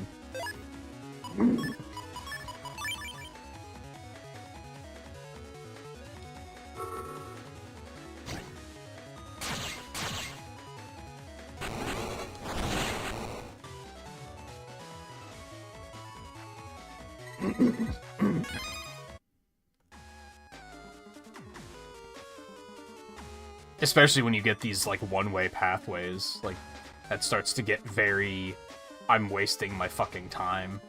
Especially when you get these, like, one-way pathways. Like, that starts to get very... I'm wasting my fucking time.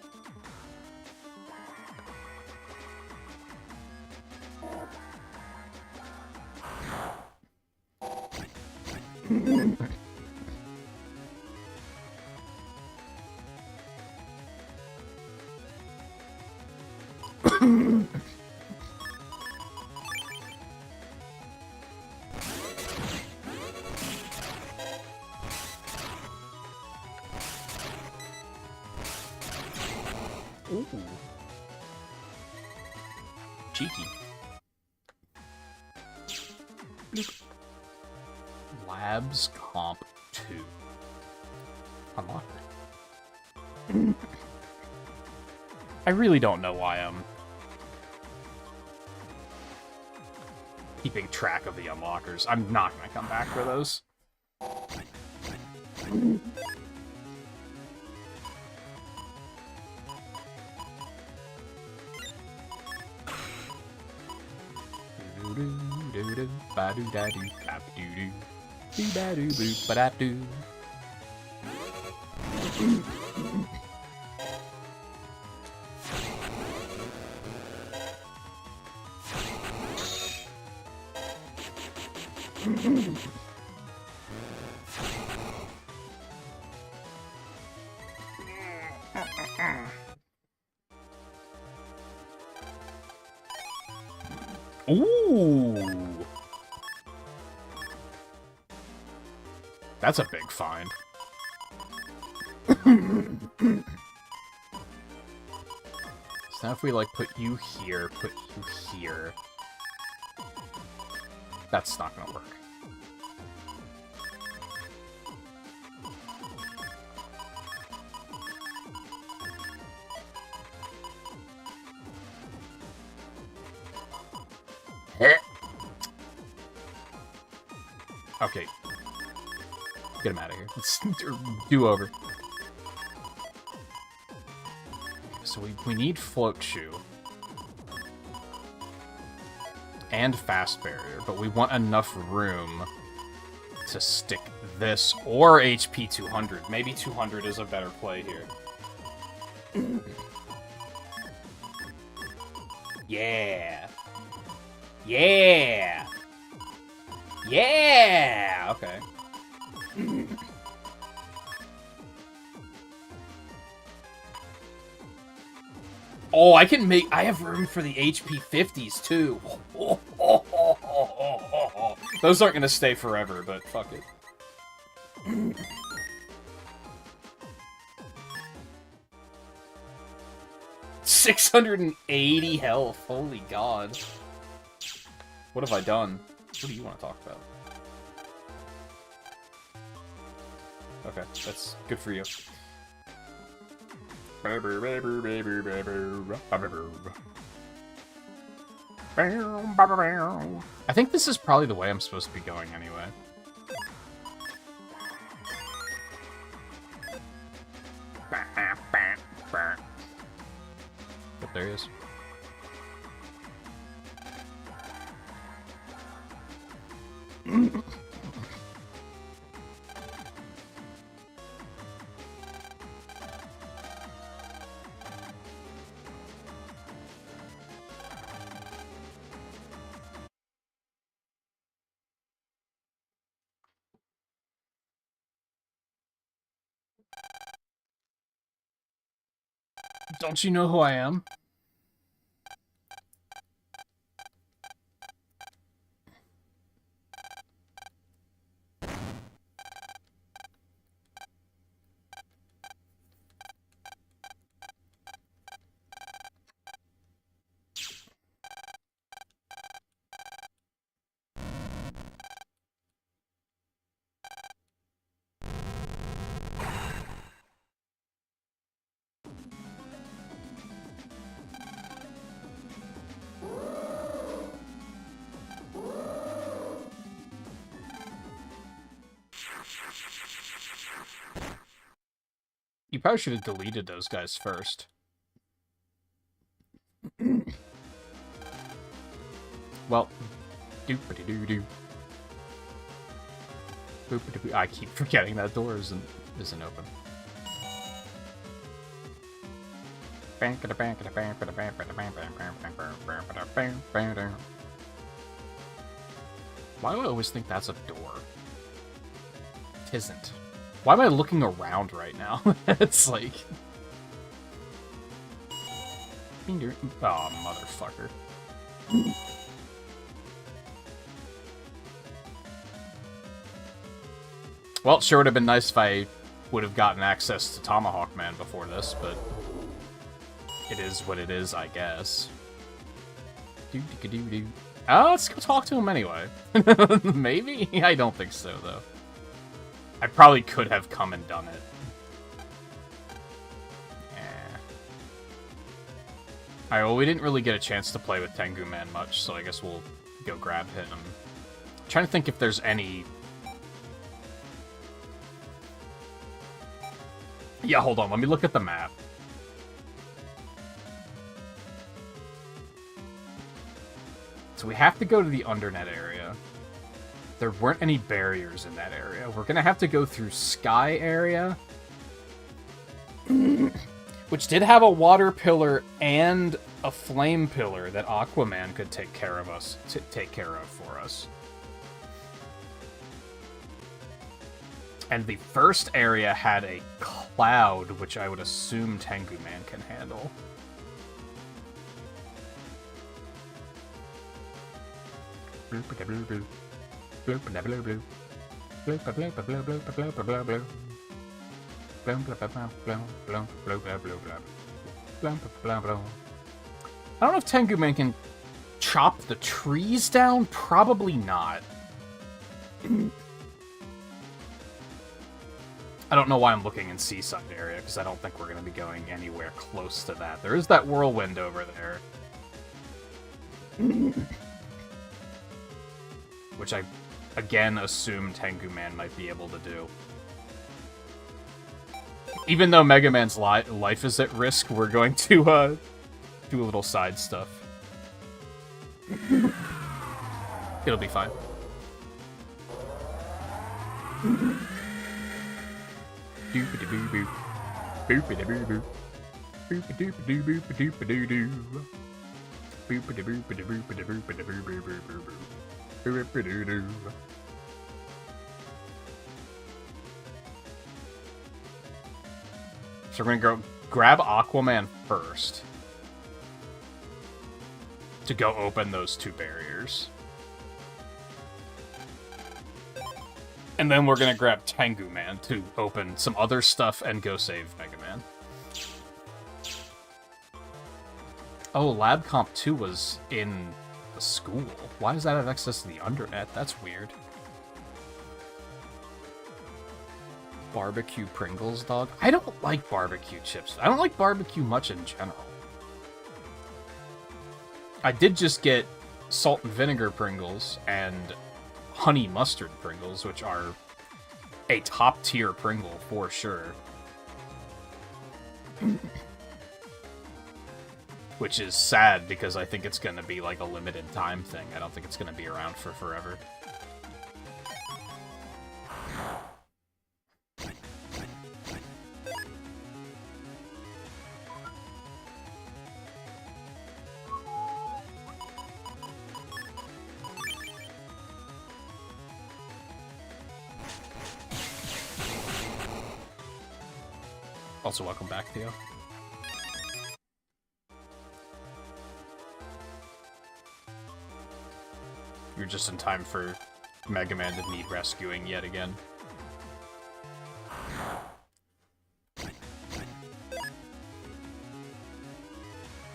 Ooh. Cheeky. Labs Comp 2. Unlock it. I really don't know why I'm keeping track of the unlockers. I'm not going to come back for those. Ooh! That's a big find. So now if we, like, put you here, put you here... That's not gonna work. Okay. Get him out of here. Let's do over. So we need Float Shoe. And Fast Barrier, but we want enough room to stick this or HP 200. Maybe 200 is a better play here. Yeah! Yeah! Yeah! Okay. Oh, I can make... I have room for the HP 50s, too. Those aren't gonna stay forever, but fuck it. 680 health. Holy god. What have I done? What do you want to talk about? Okay, that's good for you. I think this is probably the way I'm supposed to be going anyway. But there he is. Don't you know who I am? You probably should have deleted those guys first. Well, doop-a-doo-doo-doo. I keep forgetting that door isn't open. Why do I always think that's a door? It isn't. Why am I looking around right now? It's like... Oh, motherfucker. Well, sure would have been nice if I would have gotten access to Tomahawk Man before this, but... It is what it is, I guess. Let's go talk to him anyway. Maybe? I don't think so, though. I probably could have come and done it. Alright, well, we didn't really get a chance to play with Tengu Man much, so I guess we'll go grab him. I'm trying to think if there's any... Yeah, hold on, let me look at the map. So we have to go to the Undernet area. There weren't any barriers in that area. We're gonna have to go through Sky area. Which did have a water pillar and a flame pillar that Aquaman could take care of for us. And the first area had a cloud, which I would assume Tengu Man can handle. I don't know if Tengu Man can chop the trees down. Probably not. I don't know why I'm looking in Seaside area, because I don't think we're going to be going anywhere close to that. There is that whirlwind over there. Which I, again, assume Tengu Man might be able to do. Even though Mega Man's life is at risk, we're going to do a little side stuff. It'll be fine. Doop-a-doo-boo-boo. Boop-a-doo-boo-boo. Boop-a-doop-a-doo-boop-a-doop-a-doo-doo. Boop-a-doo-boop-a-doo-boop-a-doo-boop-a-doo-boop-a-doo. Boop-a-doo-doo. So we're gonna go grab Aquaman first to go open those two barriers. And then we're gonna grab Tengu Man to open some other stuff and go save Mega Man. Oh, Lab Comp 2 was in the school. Why does that have access to the Undernet? That's weird. Barbecue Pringles, dog? I don't like barbecue chips. I don't like barbecue much in general. I did just get salt and vinegar Pringles and honey mustard Pringles, which are a top-tier Pringle for sure. Which is sad, because I think it's going to be like a limited time thing. I don't think it's going to be around for forever. Also, welcome back, Theo. You're just in time for Mega Man to need rescuing yet again.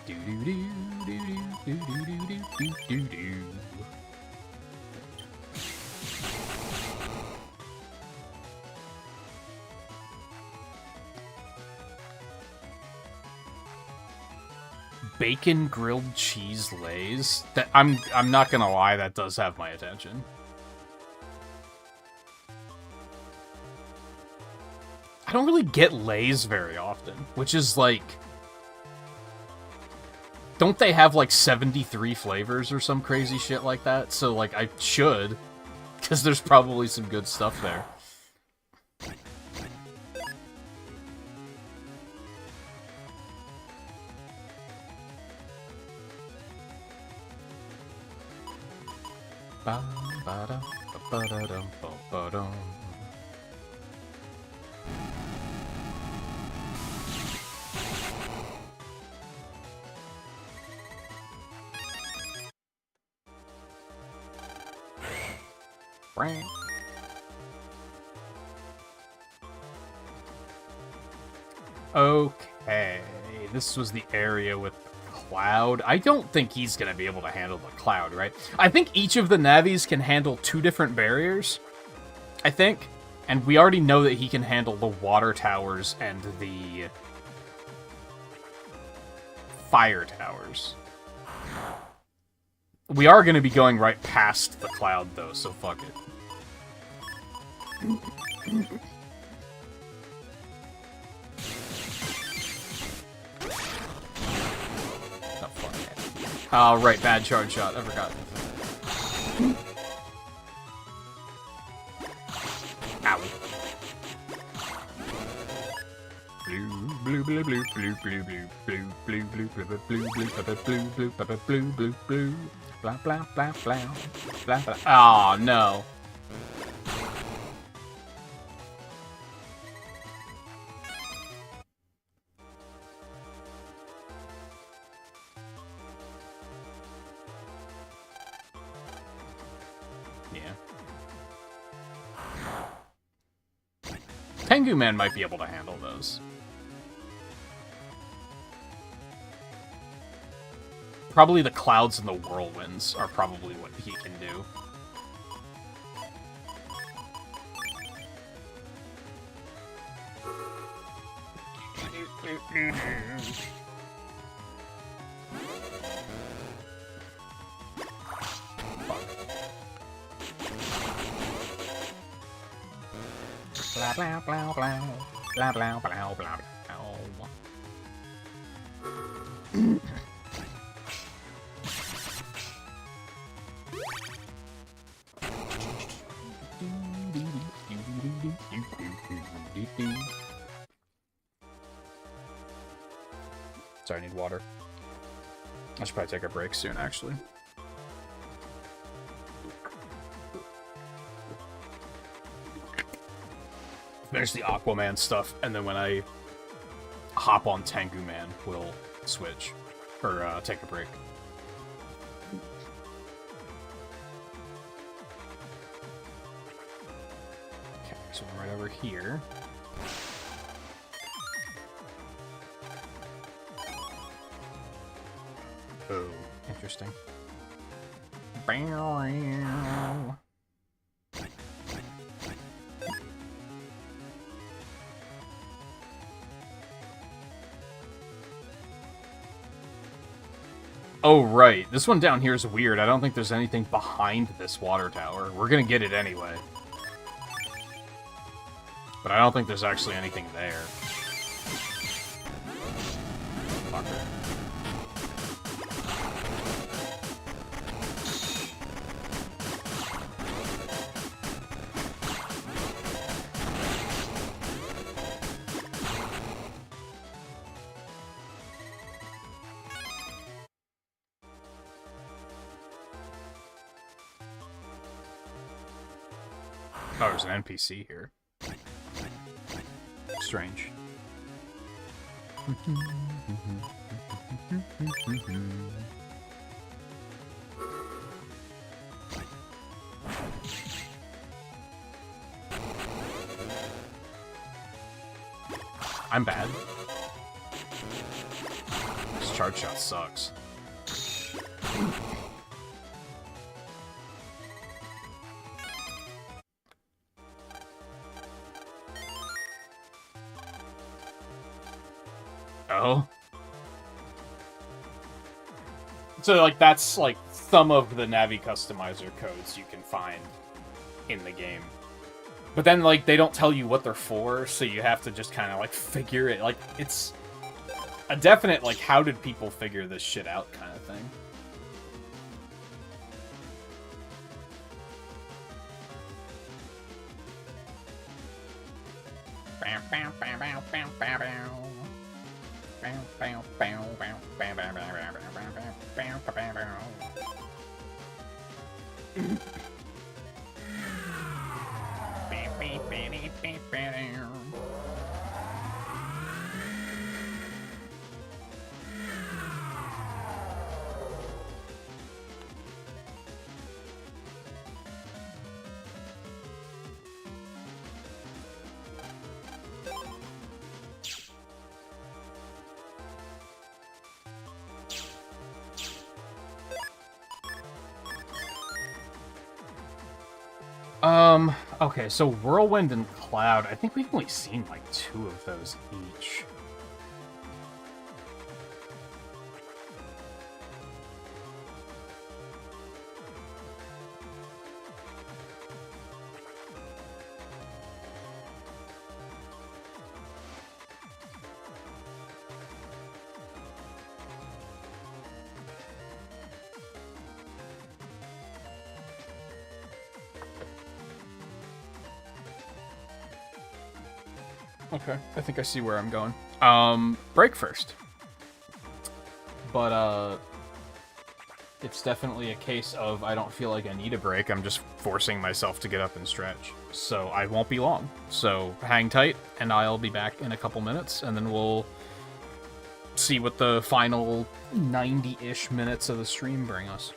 Do-do-do-do-do-do-do-do-do-do-do. Bacon grilled cheese lays. That I'm not gonna lie, that does have my attention. I don't really get lays very often, which is like, don't they have like 73 flavors or some crazy shit like that? So like I should. Because there's probably some good stuff there. Okay, this was the area with the cloud. I don't think he's going to be able to handle the cloud, right? I think each of the Navis can handle 2 different barriers, I think. And we already know that he can handle the water towers and the fire towers. We are going to be going right past the cloud, though, so fuck it. Oh, fuck it. Oh, right, bad charge shot. I forgot. Ow. Blue, blue, blue, blue, blue, blue, blue, blue, blue, blue, blue, blue, blue, blue, blue, blue, blue, blue, blah, blah, blah, blah, blah, blah. Oh, no. Tengu Man might be able to handle those. Probably the clouds and the whirlwinds are probably what he can do. Blah blah blah blah blah blah blah blah blah. Sorry, I need water. I should probably take a break soon, actually. Finish the Aquaman stuff, and then when I hop on Tengu Man, we'll switch. Or take a break. Okay, so I'm right over here. Oh, interesting. Oh, right. This one down here is weird. I don't think there's anything behind this water tower. We're gonna get it anyway. But I don't think there's actually anything there. Fucker. Oh, there's an NPC here. Strange. I'm bad. This charge shot sucks. Oh. So, like, that's, like, some of the Navi customizer codes you can find in the game. But then, like, they don't tell you what they're for, so you have to just kind of, like, figure it. Like, it's a definite, like, how did people figure this shit out kind of thing. Okay, so Whirlwind and Cloud, I think we've only seen, like, 2 of those each. Okay, I think I see where I'm going. Break first. But, it's definitely a case of I don't feel like I need a break, I'm just forcing myself to get up and stretch. So I won't be long. So hang tight, and I'll be back in a couple minutes, and then we'll see what the final 90-ish minutes of the stream bring us.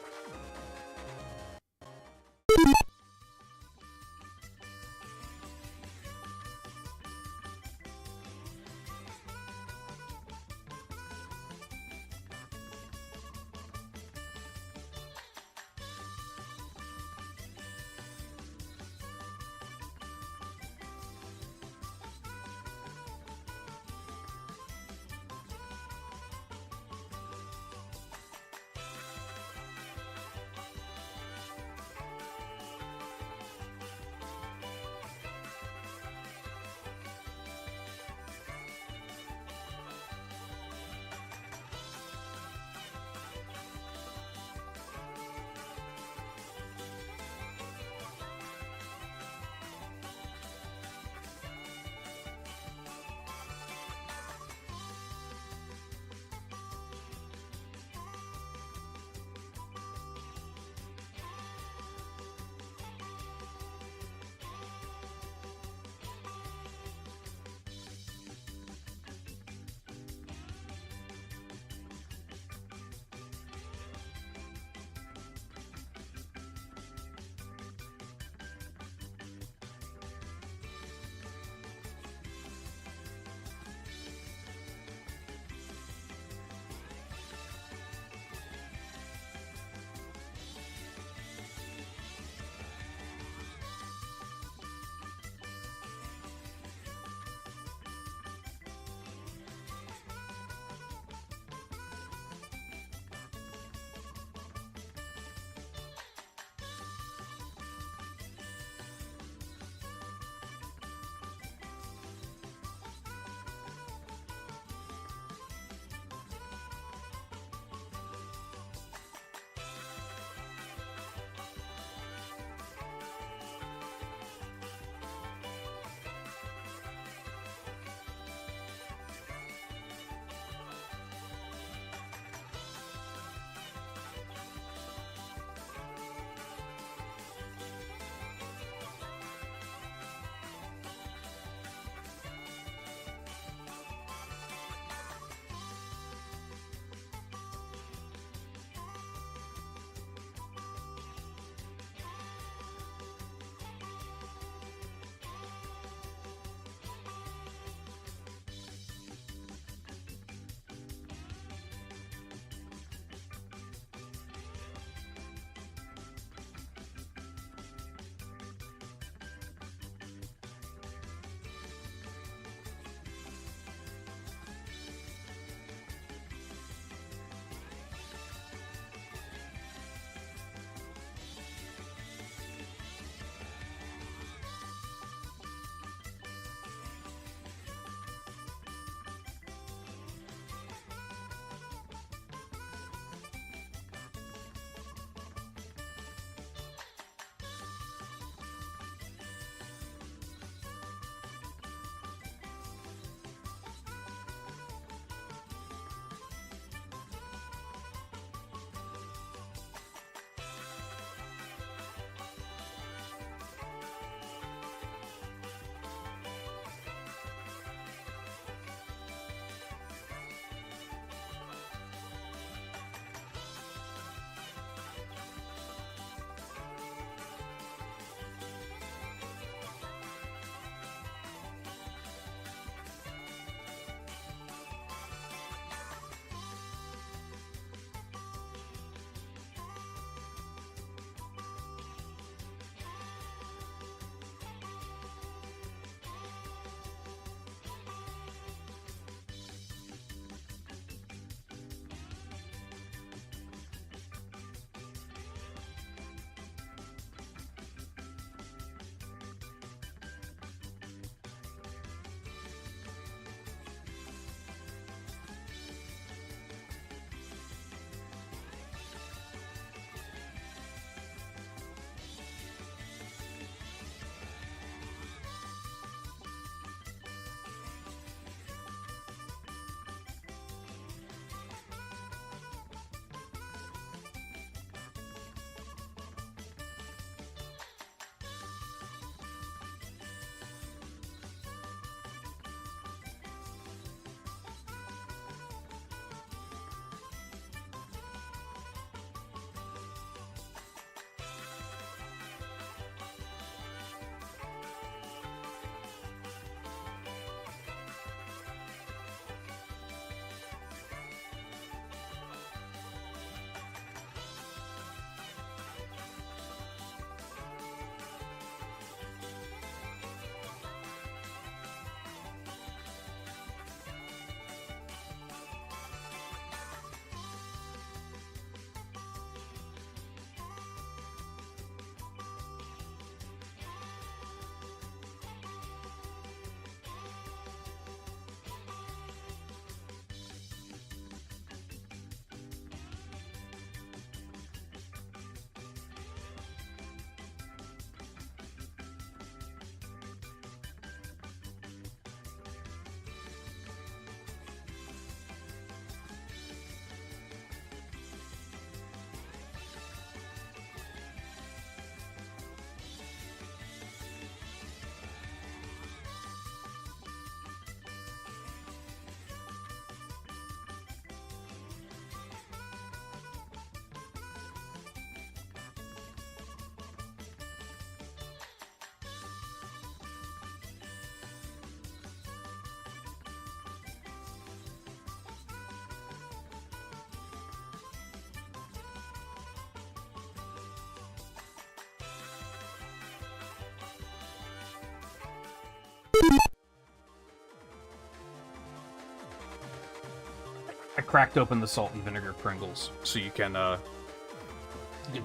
cracked open the salt and vinegar Pringles, so you can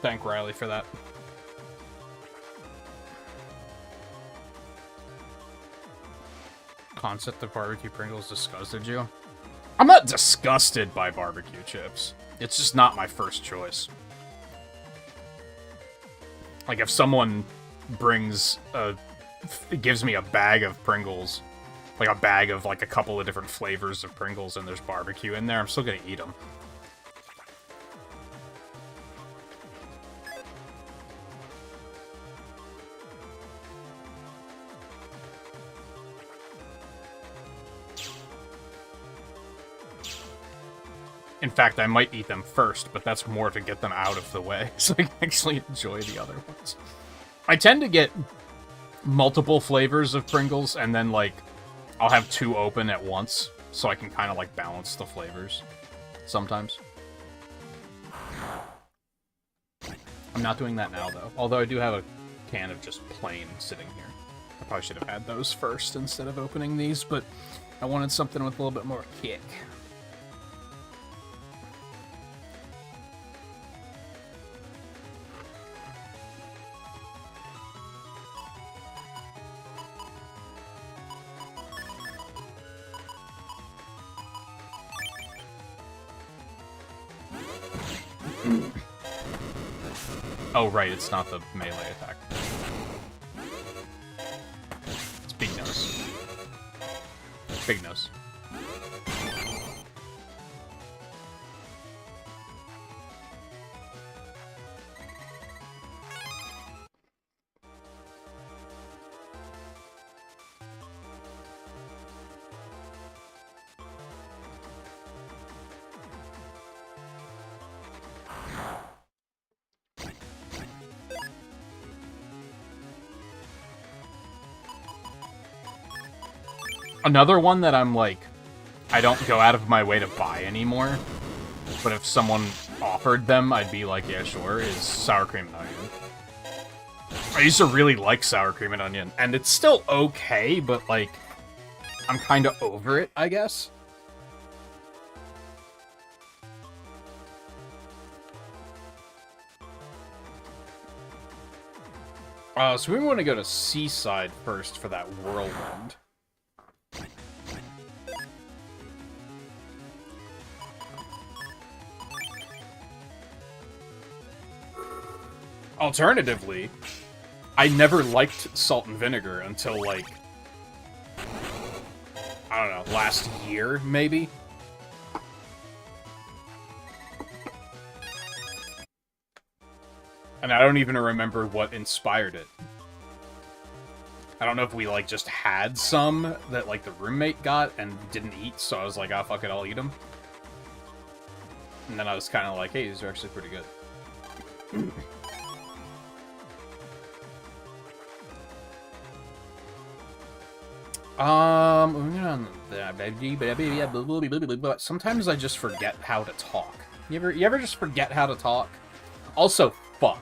thank Riley for that. Concept of barbecue Pringles disgusted you? I'm not disgusted by barbecue chips. It's just not my first choice. Like, if someone gives me a bag of Pringles, like a bag of like a couple of different flavors of Pringles, and there's barbecue in there, I'm still gonna eat them. In fact, I might eat them first, but that's more to get them out of the way, so I can actually enjoy the other ones. I tend to get multiple flavors of Pringles, and then, like, I'll have 2 open at once, so I can kind of, like, balance the flavors sometimes. I'm not doing that now, though. Although I do have a can of just plain sitting here. I probably should have had those first instead of opening these, but I wanted something with a little bit more kick. Oh, right, it's not the melee attack. It's Big Nose. Big Nose. Another one that I'm like, I don't go out of my way to buy anymore, but if someone offered them, I'd be like, yeah, sure, is sour cream and onion. I used to really like sour cream and onion, and it's still okay, but like, I'm kind of over it, I guess. So we want to go to Seaside first for that whirlwind. Alternatively, I never liked salt and vinegar until, like, I don't know, last year, maybe? And I don't even remember what inspired it. I don't know if we, like, just had some that, like, the roommate got and didn't eat, so I was like, oh, fuck it, I'll eat them. And then I was kind of like, hey, these are actually pretty good. Sometimes I just forget how to talk. You ever just forget how to talk? Also, fuck.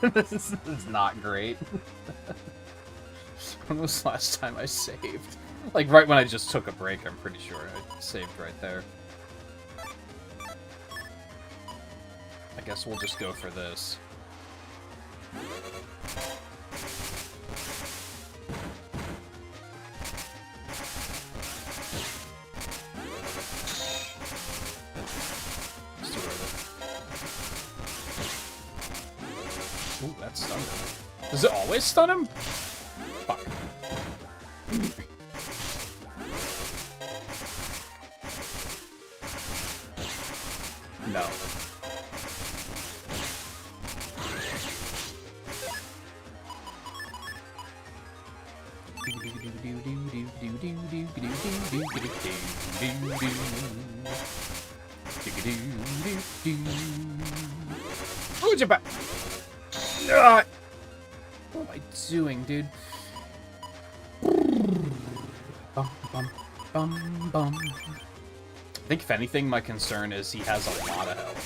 This is not great. When was the last time I saved? Like, right when I just took a break, I'm pretty sure I saved right there. I guess we'll just go for this. Ooh, that stunned him. Does it always stun him? Fuck. No. Oh, jump back. What am I doing, dude? Bum, bum, bum, bum. I think, if anything, my concern is he has a lot of health.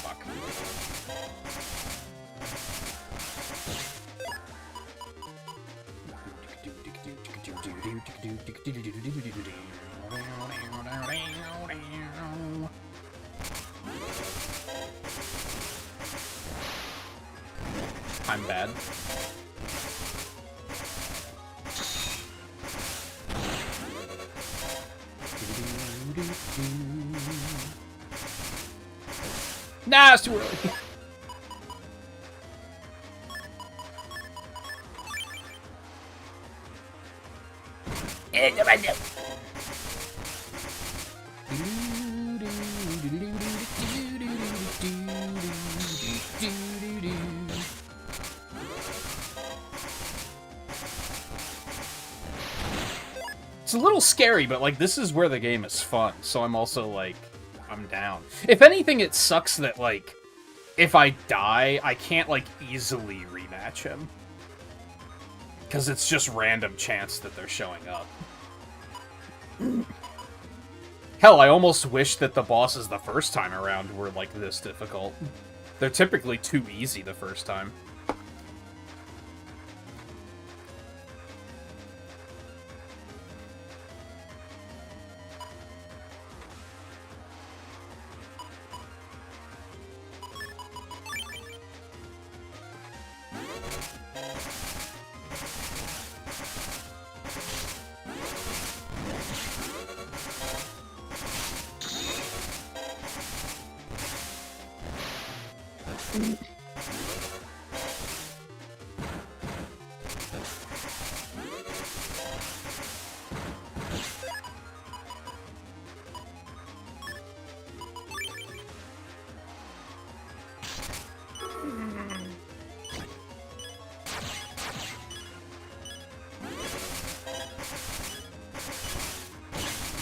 Fuck. I'm bad. Nah, it's too early. It's a little scary, but, like, this is where the game is fun, so I'm also, like, I'm down. If anything, it sucks that, like, if I die, I can't, like, easily rematch him. Because it's just random chance that they're showing up. Hell, I almost wish that the bosses the first time around were, like, this difficult. They're typically too easy the first time.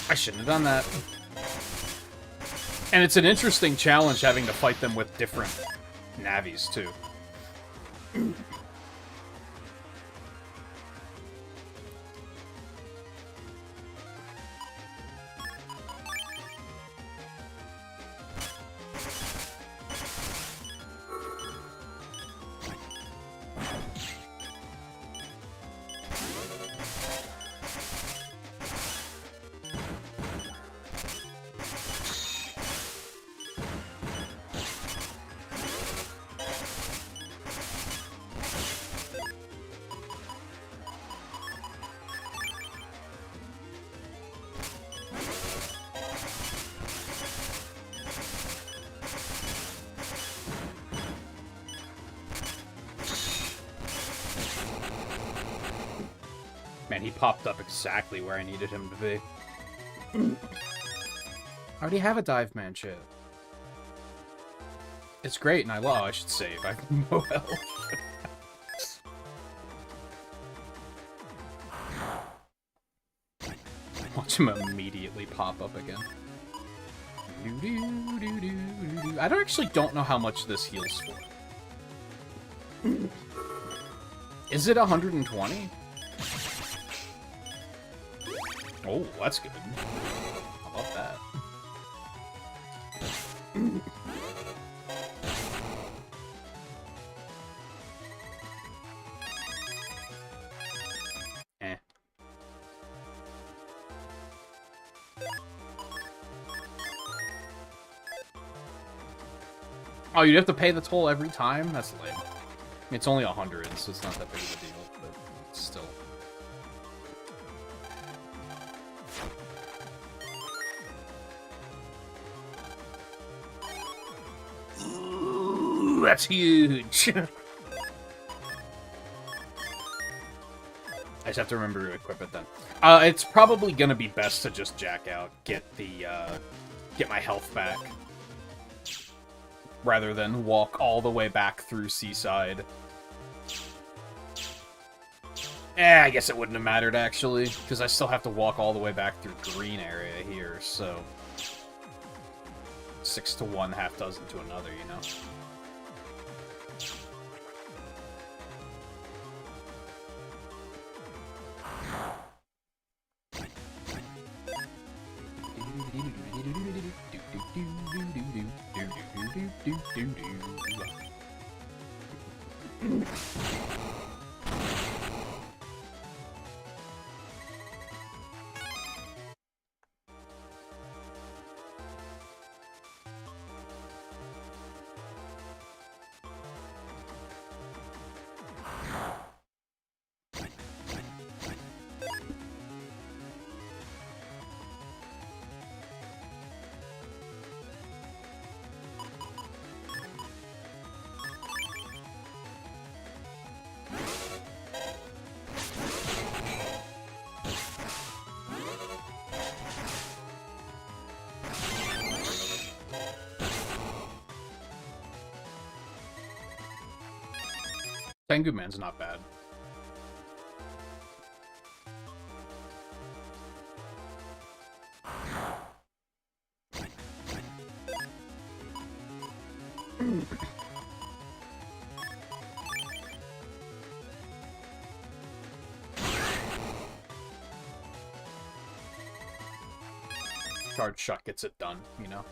I shouldn't have done that. And it's an interesting challenge having to fight them with different navies, too. Man, he popped up exactly where I needed him to be. I already have a dive man chip. It's great, and I should save. I have no health. Watch him immediately pop up again. I don't know how much this heals for. Is it 120? Oh, that's good. I love that. Eh. Oh, you'd have to pay the toll every time? That's lame. I mean, it's only 100, so it's not that big of a deal, but still. Ooh, that's huge! I just have to remember to equip it then. It's probably gonna be best to just jack out, get my health back, rather than walk all the way back through Seaside. I guess it wouldn't have mattered, actually, because I still have to walk all the way back through green area here, so 6 to 1, half dozen to another, you know? Tengu Man's not bad. Charge shot gets it done, you know?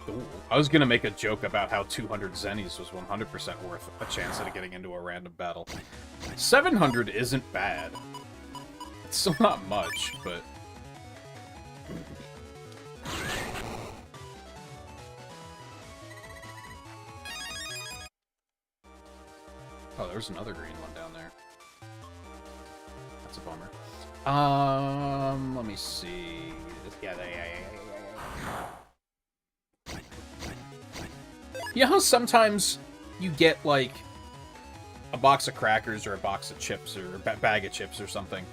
Ooh, I was gonna make a joke about how 200 Zennies was 100% worth a chance at getting into a random battle. 700 isn't bad. It's still not much, but... Oh, there's another green one down there. That's a bummer. Let me see. Yeah. You know how sometimes you get, like, a box of crackers or a box of chips or a bag of chips or something,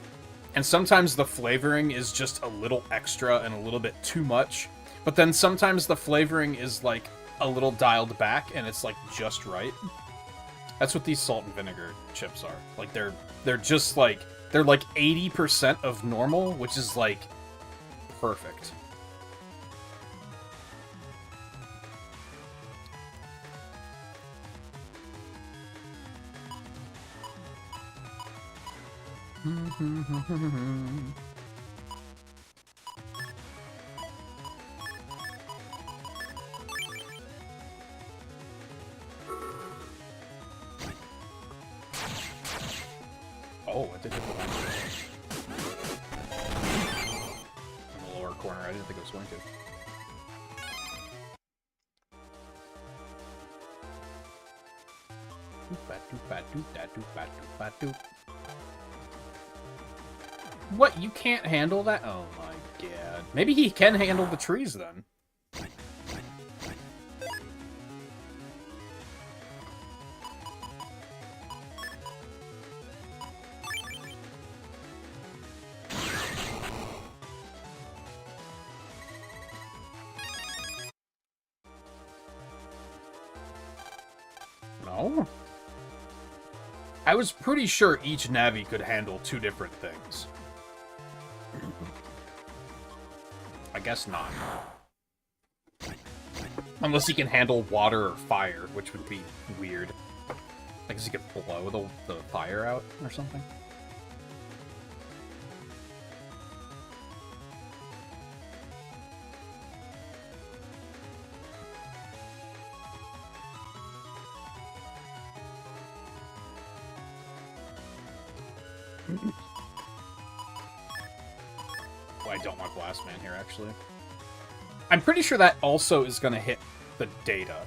and sometimes the flavoring is just a little extra and a little bit too much, but then sometimes the flavoring is, like, a little dialed back and it's, like, just right? That's what these salt and vinegar chips are. Like, they're just, like, they're, like, 80% of normal, which is, like, perfect. Oh, I did hit the one. In the lower corner, I didn't think it was going to. What? You can't handle that? Oh my god. Maybe he can handle the trees then. No? I was pretty sure each Navi could handle two different things. I guess not. Unless he can handle water or fire, which would be weird. I guess he could blow the fire out or something. Well, I don't want Blast Man here, actually. I'm pretty sure that also is going to hit the data.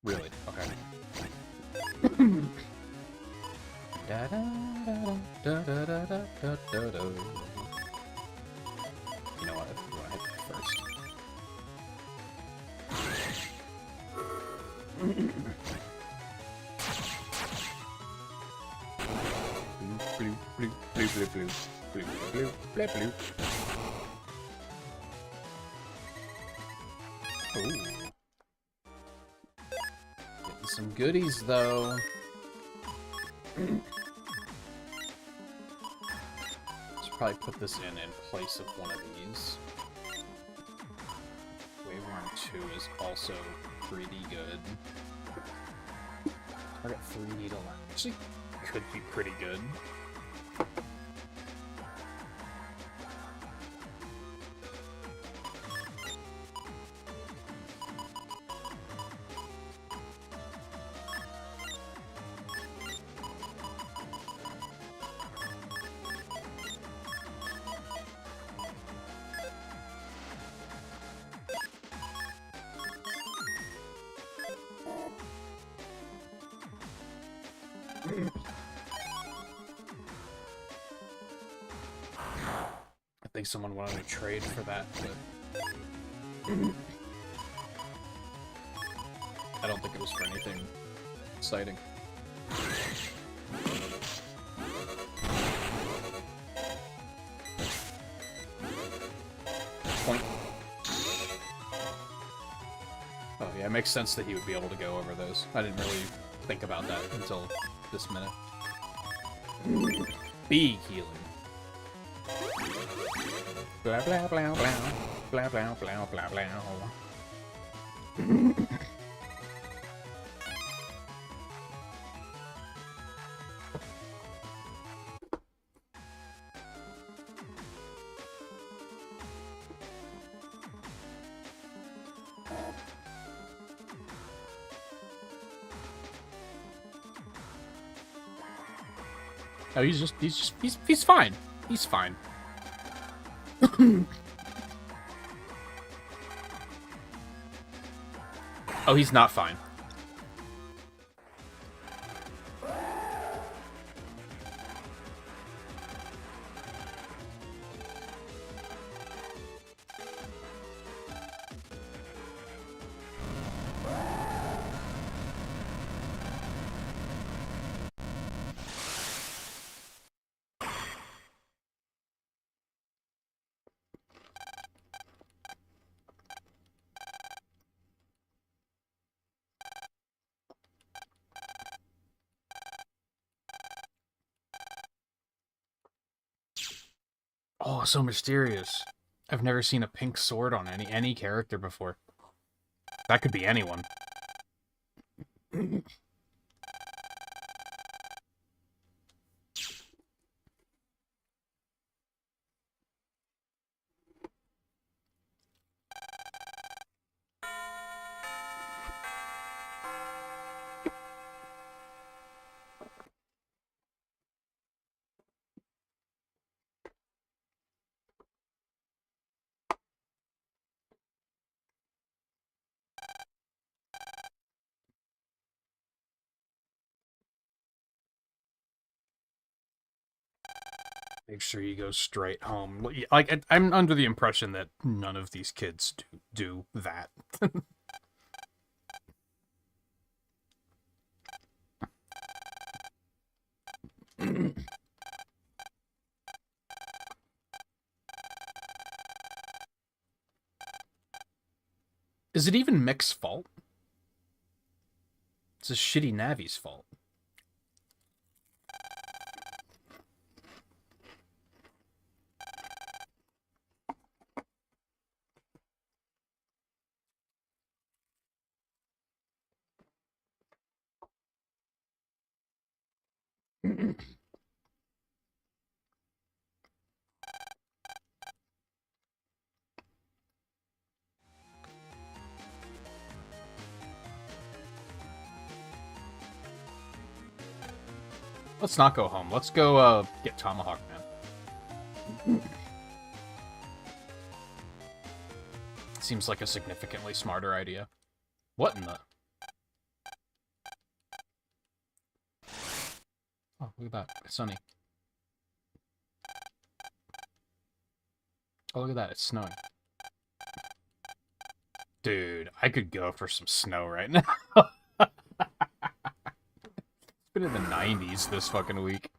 Really? Okay. You know what? You want to hit that first. Blue, blue, blue, blue, blue, blue, blue, blue, blue. Ooh. Getting some goodies, though. Should probably put this in place of one of these. Waveworn 2 is also pretty good. Target 3D to actually could be pretty good. I think someone wanted to trade for that, but I don't think it was for anything exciting. Point. Oh yeah, it makes sense that he would be able to go over those. I didn't really think about that until this minute. Big healing. Blah blah blah blah blah blah blah blah blah. Oh, he's fine. He's fine. Oh, he's not fine. Oh, so mysterious. I've never seen a pink sword on any character before. That could be anyone. Make sure you go straight home. Like, I'm under the impression that none of these kids do that. Is it even Mick's fault? It's a shitty Navi's fault. Let's not go home. Let's go get Tomahawk Man. Seems like a significantly smarter idea. What in the... Oh, look at that. It's sunny. Oh, look at that. It's snowing. Dude, I could go for some snow right now. It's been in the 90s this fucking week.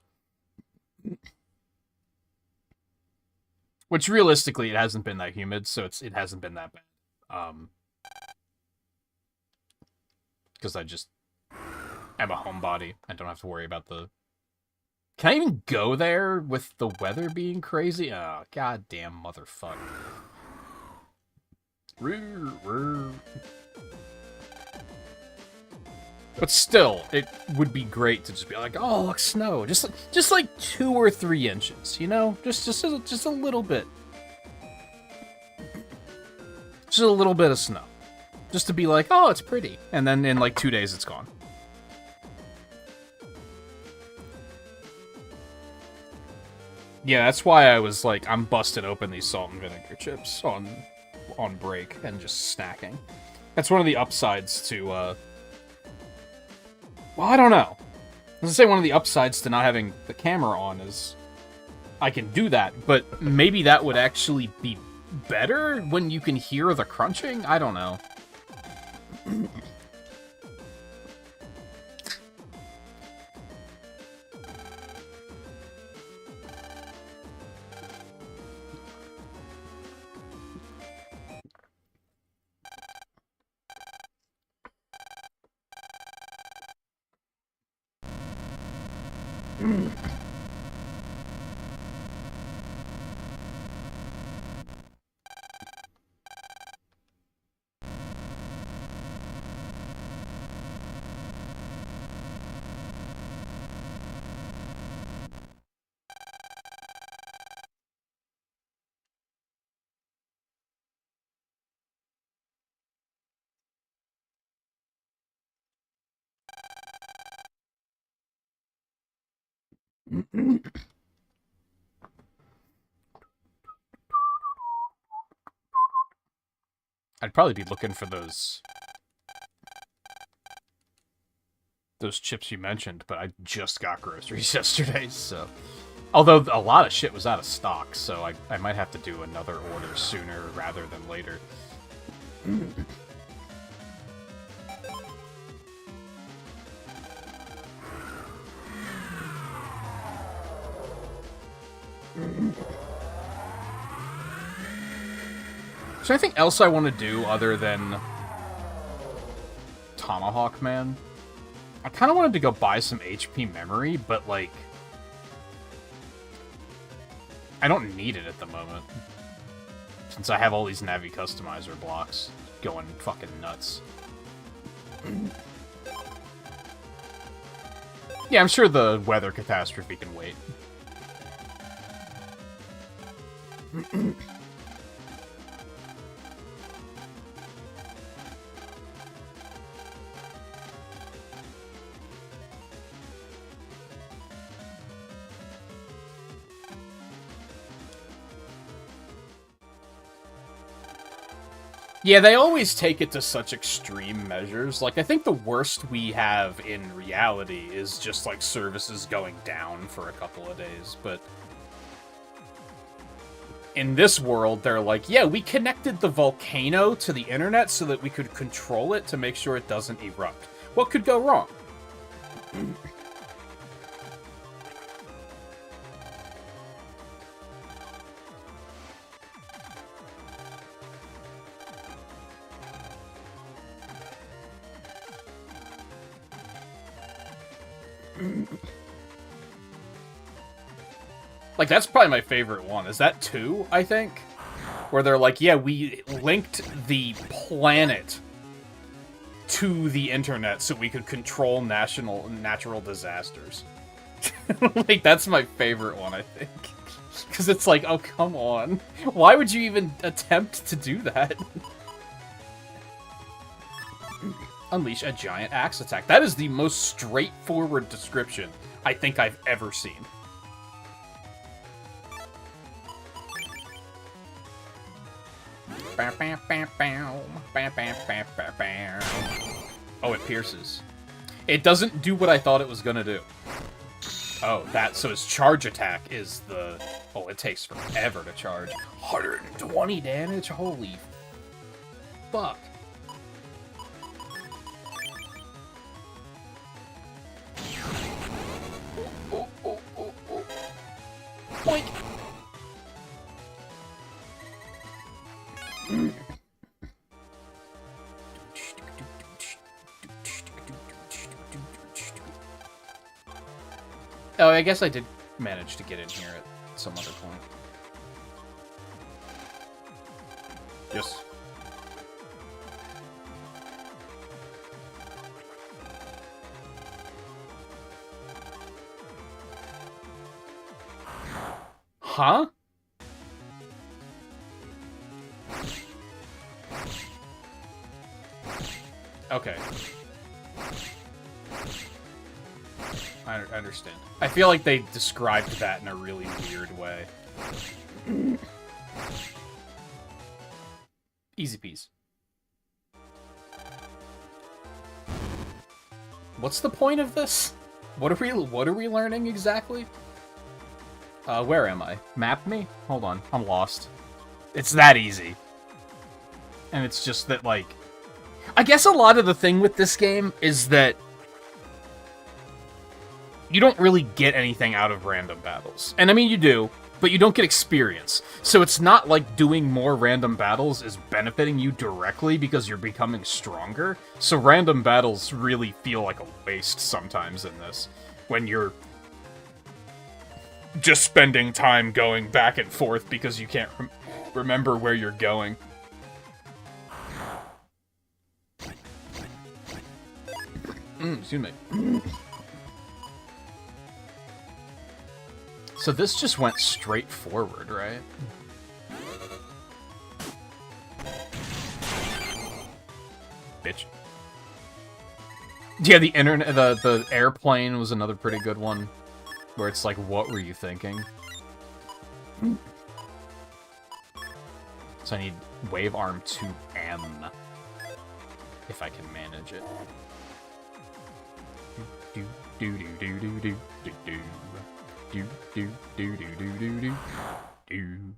Which, realistically, it hasn't been that humid, so it hasn't been that bad. Because I just am a homebody. I don't have to worry about the Can I even go there with the weather being crazy? Oh, goddamn motherfucker. But still, it would be great to just be like, oh, look, snow. Just like 2 or 3 inches, you know? Just a little bit. Just a little bit of snow. Just to be like, oh, it's pretty. And then in like 2 days, it's gone. Yeah, that's why I was like, I'm busting open these salt and vinegar chips on break and just snacking. That's one of the upsides to, well, I don't know. I was gonna say one of the upsides to not having the camera on is I can do that, but maybe that would actually be better when you can hear the crunching? I don't know. I'd probably be looking for those chips you mentioned, but I just got groceries yesterday, so... Although a lot of shit was out of stock, so I might have to do another order sooner rather than later. Is there anything else I want to do other than Tomahawk Man? I kind of wanted to go buy some HP memory, but, like, I don't need it at the moment. Since I have all these Navi Customizer blocks going fucking nuts. Yeah, I'm sure the weather catastrophe can wait. Yeah, they always take it to such extreme measures. Like, I think the worst we have in reality is just, like, services going down for a couple of days, but... in this world, they're like, yeah, we connected the volcano to the internet so that we could control it to make sure it doesn't erupt. What could go wrong? Like, that's probably my favorite one. Is that 2, I think? Where they're like, yeah, we linked the planet to the internet so we could control natural disasters. Like, that's my favorite one, I think. Because it's like, oh, come on. Why would you even attempt to do that? Unleash a giant axe attack. That is the most straightforward description I think I've ever seen. Oh, it pierces. It doesn't do what I thought it was gonna do. Oh, so its charge attack is the... Oh, it takes forever to charge. 120 damage? Holy fuck. Boink. Oh, I guess I did manage to get in here at some other point. Yes. Huh? Okay. I understand. I feel like they described that in a really weird way. Easy peas. What's the point of this? What are we learning exactly? Where am I? Map me? Hold on, I'm lost. It's that easy. And it's just that, like... I guess a lot of the thing with this game is that you don't really get anything out of random battles. And I mean, you do, but you don't get experience. So it's not like doing more random battles is benefiting you directly because you're becoming stronger. So random battles really feel like a waste sometimes in this, when you're just spending time going back and forth because you can't remember where you're going. Excuse me. So this just went straight forward, right? Bitch. Yeah, the internet, the airplane was another pretty good one, where it's like, what were you thinking? So I need wave arm 2M, if I can manage it. Do do do do do do do do. Do do do do do do do do.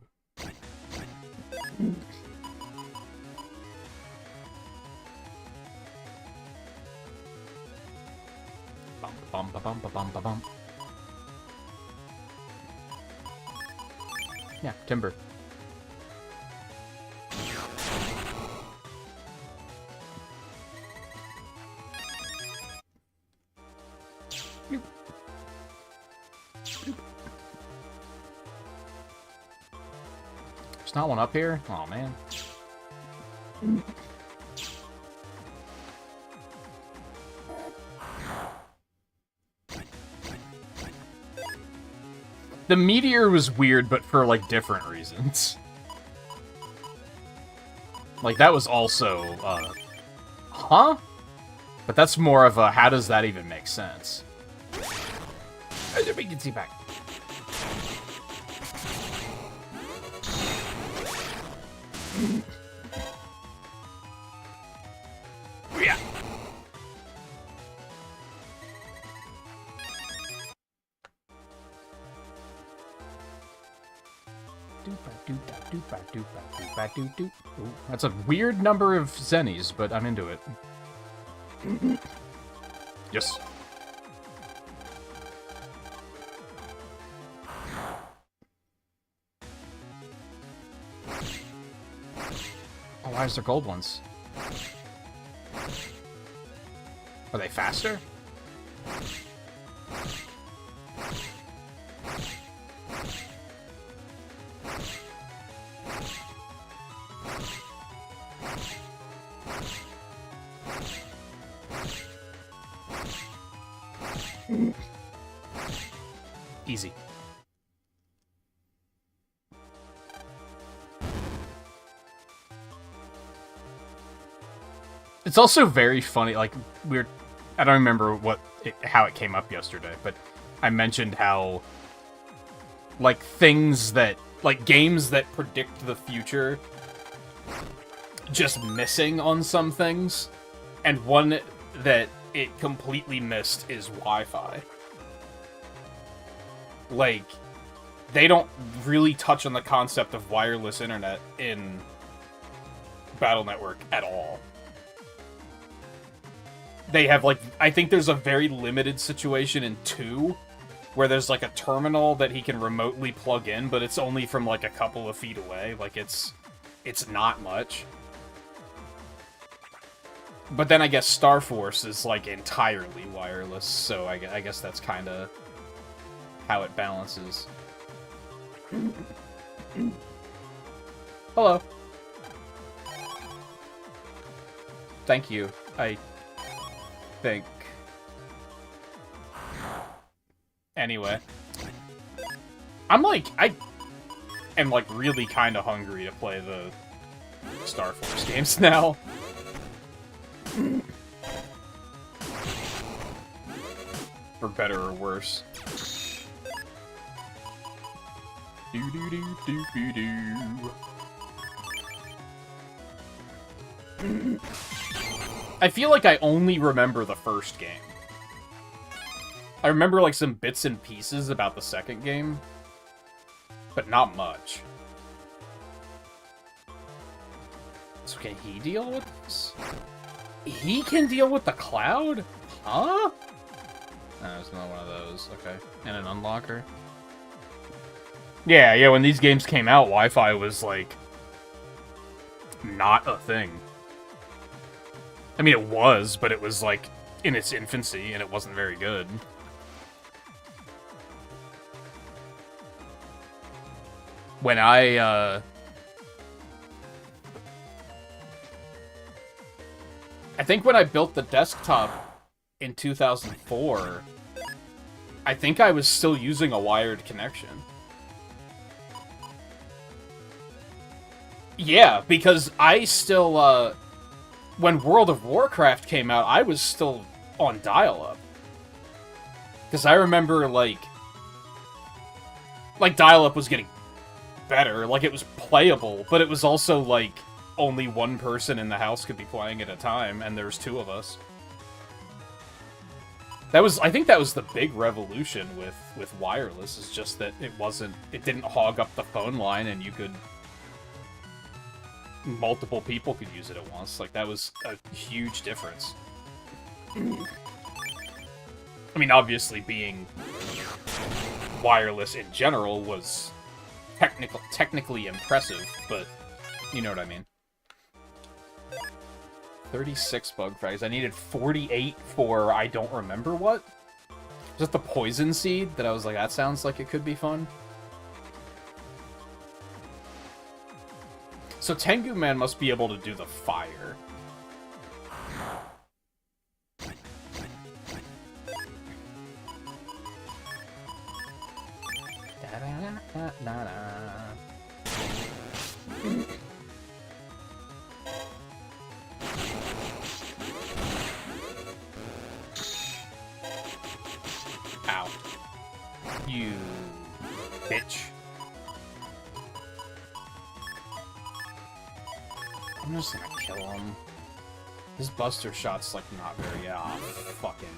Bum bum ba bum ba bum ba bum. Yeah, timber. There's not one up here? Oh, man. The meteor was weird, but for, like, different reasons. Like, that was also, huh? But that's more of a, how does that even make sense? We can see back. Yeah. Ooh, that's a weird number of zennies, but I'm into it. Yes. Oh, why is there gold ones? Are they faster? Easy. It's also very funny, like, I don't remember how it came up yesterday, but I mentioned how, like, things that, like, games that predict the future just missing on some things, and one that it completely missed is Wi-Fi. Like, they don't really touch on the concept of wireless internet in Battle Network at all. They have, like, I think there's a very limited situation in 2, where there's, like, a terminal that he can remotely plug in, but it's only from, like, a couple of feet away. Like, it's not much. But then I guess Star Force is, like, entirely wireless, so I guess that's kind of how it balances. Hello. Thank you, I think. Anyway. I'm like, I am like really kind of hungry to play the Star Force games now. For better or worse. I feel like I only remember the first game. I remember like some bits and pieces about the second game, but not much. So can he deal with this? He can deal with the cloud? Huh? Oh, it's another one of those. Okay. And an unlocker. Yeah, when these games came out, Wi-Fi was, like, not a thing. I mean, it was, but it was, like, in its infancy, and it wasn't very good. When I think when I built the desktop in 2004, I think I was still using a wired connection. Yeah, because I still, when World of Warcraft came out, I was still on dial-up. Because I remember, like, dial-up was getting better. Like, it was playable, but it was also, like, only one person in the house could be playing at a time, and there's two of us. I think that was the big revolution with wireless, is just that it didn't hog up the phone line, and you could... multiple people could use it at once. Like, that was a huge difference. I mean, obviously, being wireless in general was technically impressive, but you know what I mean. 36 bug frags. I needed 48 for I don't remember what. Was it the poison seed that I was like, that sounds like it could be fun? So Tengu Man must be able to do the fire. Ow. You bitch. I'm just gonna kill him. His Buster Shot's, like, not very... fucking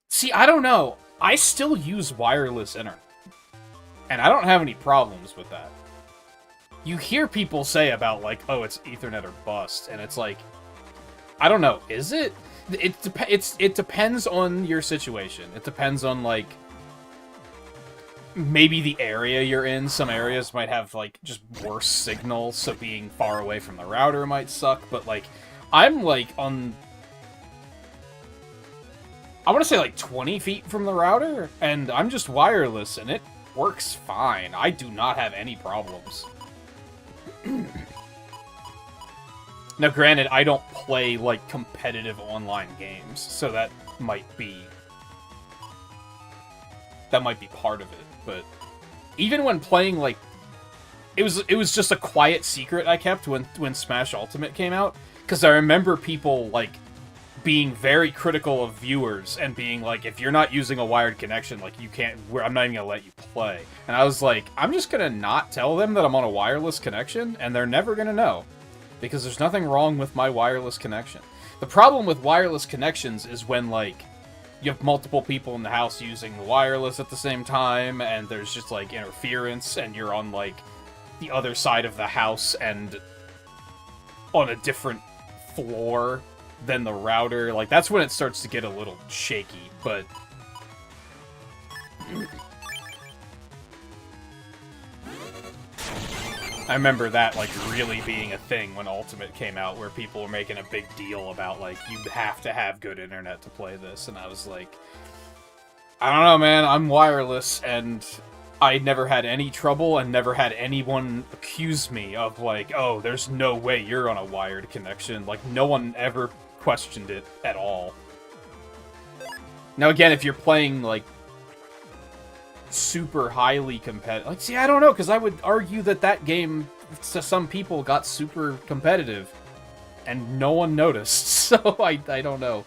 See, I don't know. I still use wireless internet. And I don't have any problems with that. You hear people say about, like, oh, it's Ethernet or bust, and it's like... I don't know, is it? It depends on your situation. It depends on, like, maybe the area you're in. Some areas might have, like, just worse signal, so being far away from the router might suck, but, like, I'm, like, on... I want to say, like, 20 feet from the router, and I'm just wireless, and it works fine. I do not have any problems. Now, granted, I don't play, like, competitive online games, so that might be part of it, but even when playing, like, it was just a quiet secret I kept when Smash Ultimate came out, because I remember people, like, being very critical of viewers and being like, if you're not using a wired connection, like, you can't, I'm not even gonna let you play. And I was like, I'm just gonna not tell them that I'm on a wireless connection, and they're never gonna know. Because there's nothing wrong with my wireless connection. The problem with wireless connections is when, like, you have multiple people in the house using the wireless at the same time, and there's just, like, interference, and you're on, like, the other side of the house and on a different floor than the router. Like, that's when it starts to get a little shaky, but... I remember that, like, really being a thing when Ultimate came out, where people were making a big deal about, like, you have to have good internet to play this, and I was like, I don't know, man, I'm wireless, and I never had any trouble, and never had anyone accuse me of, like, oh, there's no way you're on a wired connection. Like, no one ever questioned it at all. Now, again, if you're playing, like, super highly competitive... Like, see, I don't know, because I would argue that that game, to some people, got super competitive, and no one noticed, so I don't know.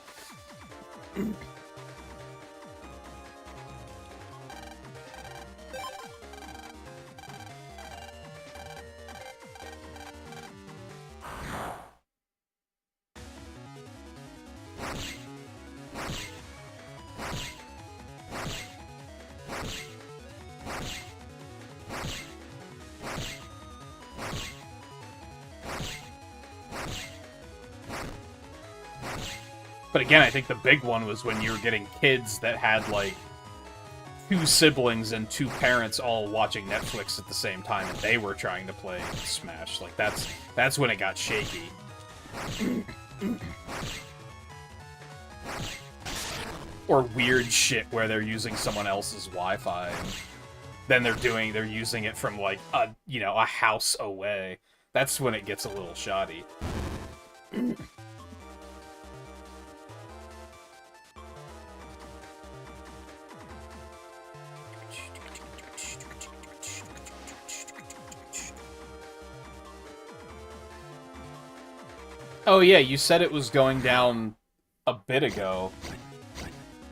But again, I think the big one was when you were getting kids that had, like, 2 siblings and 2 parents all watching Netflix at the same time, and they were trying to play Smash. Like, that's when it got shaky. Or weird shit where they're using someone else's Wi-Fi. Then they're using it from, like, a house away. That's when it gets a little shoddy. Oh yeah, you said it was going down a bit ago.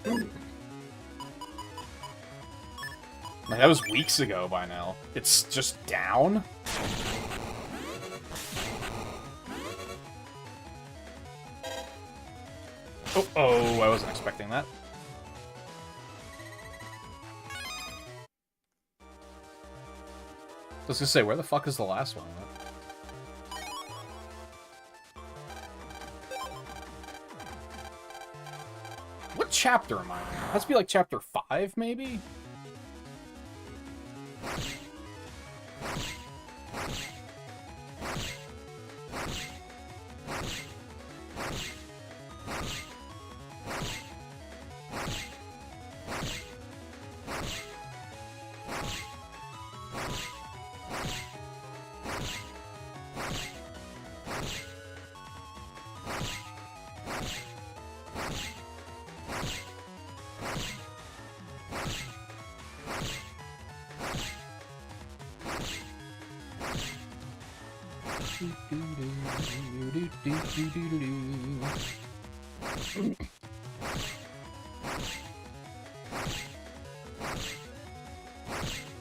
Like, that was weeks ago by now. It's just down? Oh, I wasn't expecting that. I was gonna say, where the fuck is the last one? What chapter am I in? It has to be like chapter 5, maybe?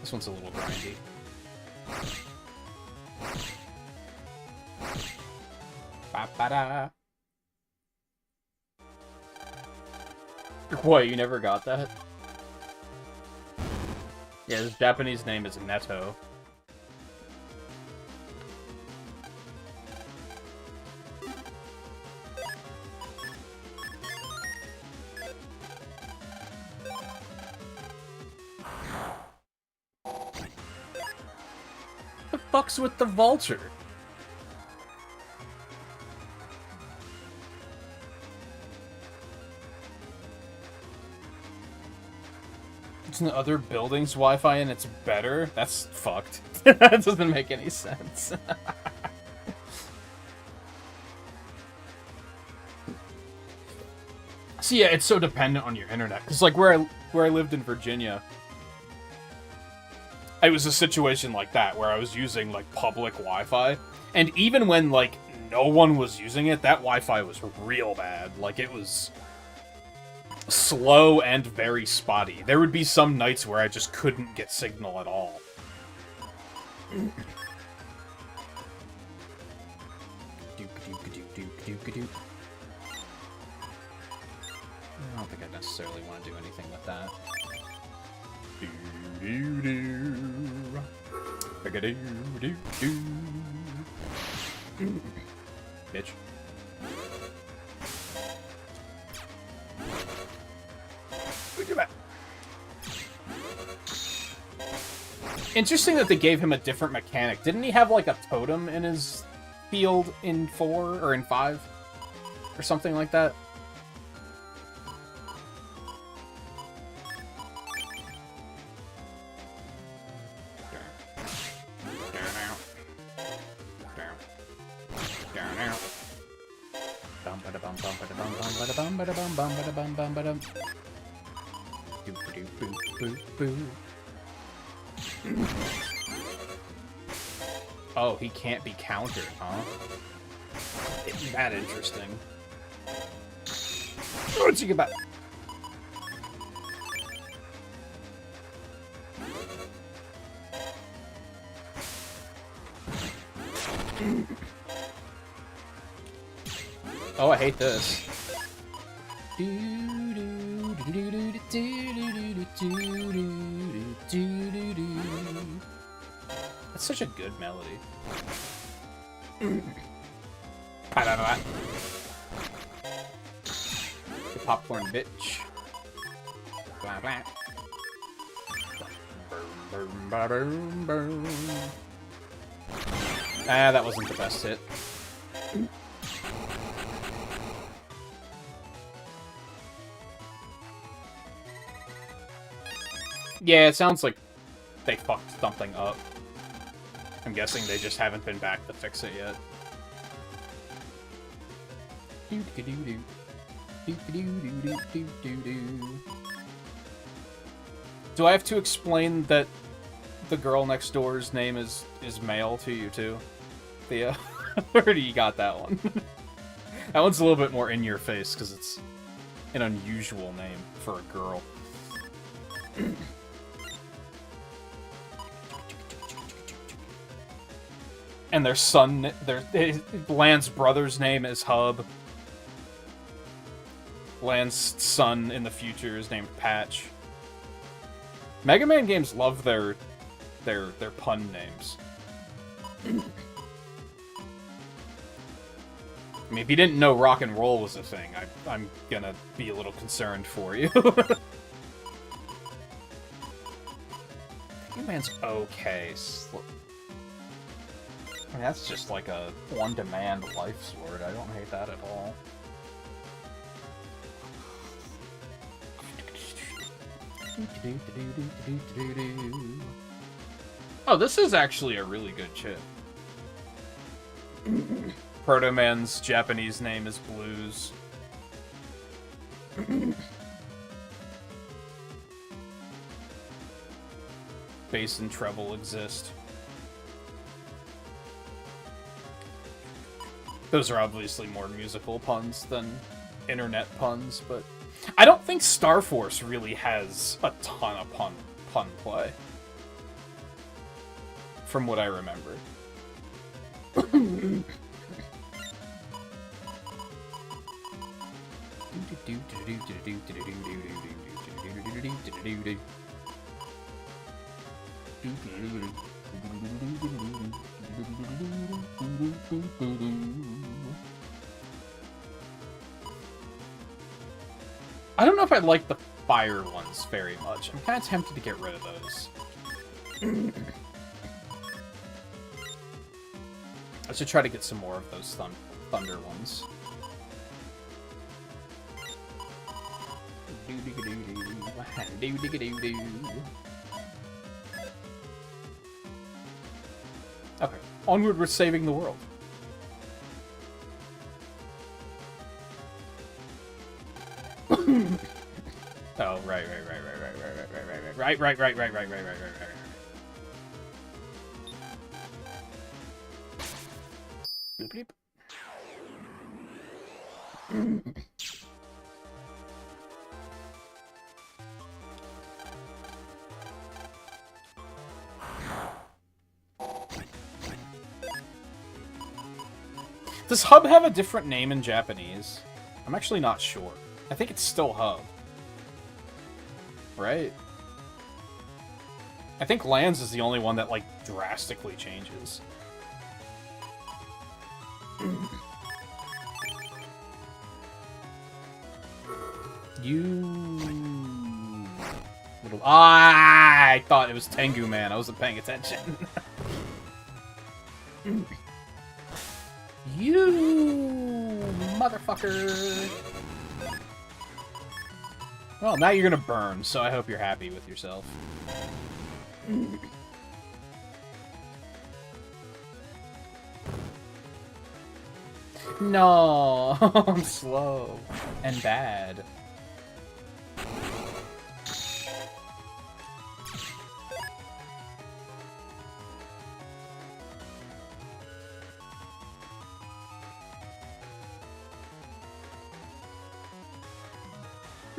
This one's a little grindy. Ba-ba-da. What, you never got that? Yeah, his Japanese name is Neto. The fuck's with the vulture? It's in other buildings' Wi-Fi and it's better? That's fucked. That doesn't make any sense. So yeah, it's so dependent on your internet. Because like where I lived in Virginia, it was a situation like that where I was using like public Wi-Fi, and even when like no one was using it, that Wi-Fi was real bad. Like it was slow and very spotty. There would be some nights where I just couldn't get signal at all. I don't think I necessarily want to do anything with that. Bitch. Interesting that they gave him a different mechanic. Didn't he have, like, a totem in his field in 4 or in 5? Or something like that? Oh, he can't be countered, huh? Isn't that interesting? What'd you get back? Oh, I hate this. That's such a good melody. I don't know that. The popcorn bitch. Blah, blah. Boom, ba, boom, boom. Ah, that wasn't the best hit. Yeah, it sounds like they fucked something up. I'm guessing they just haven't been back to fix it yet. Do I have to explain that the girl next door's name is male to you too, Thea? Or do you got that one? That one's a little bit more in your face because it's an unusual name for a girl. And their son, Lan's brother's name is Hub. Lan's son in the future is named Patch. Mega Man games love their pun names. I mean, if you didn't know rock and roll was a thing, I'm gonna be a little concerned for you. Mega Man's okay. I mean, that's just like a on-demand life sword. I don't hate that at all. Oh, this is actually a really good chip. Proto Man's Japanese name is Blues. Bass and treble exist. Those are obviously more musical puns than internet puns, but I don't think Star Force really has a ton of pun play. From what I remember. I don't know if I like the fire ones very much. I'm kind of tempted to get rid of those. I should try to get some more of those thunder ones. Okay, onward, we're saving the world. Oh, right. Bloop, bloop. Does Hub have a different name in Japanese? I'm actually not sure. I think it's still Hub. Right? I think Lands is the only one that, like, drastically changes. Little... Ah, I thought it was Tengu Man. I wasn't paying attention. You motherfucker. Well, now you're gonna burn, so I hope you're happy with yourself. No, I'm slow and bad.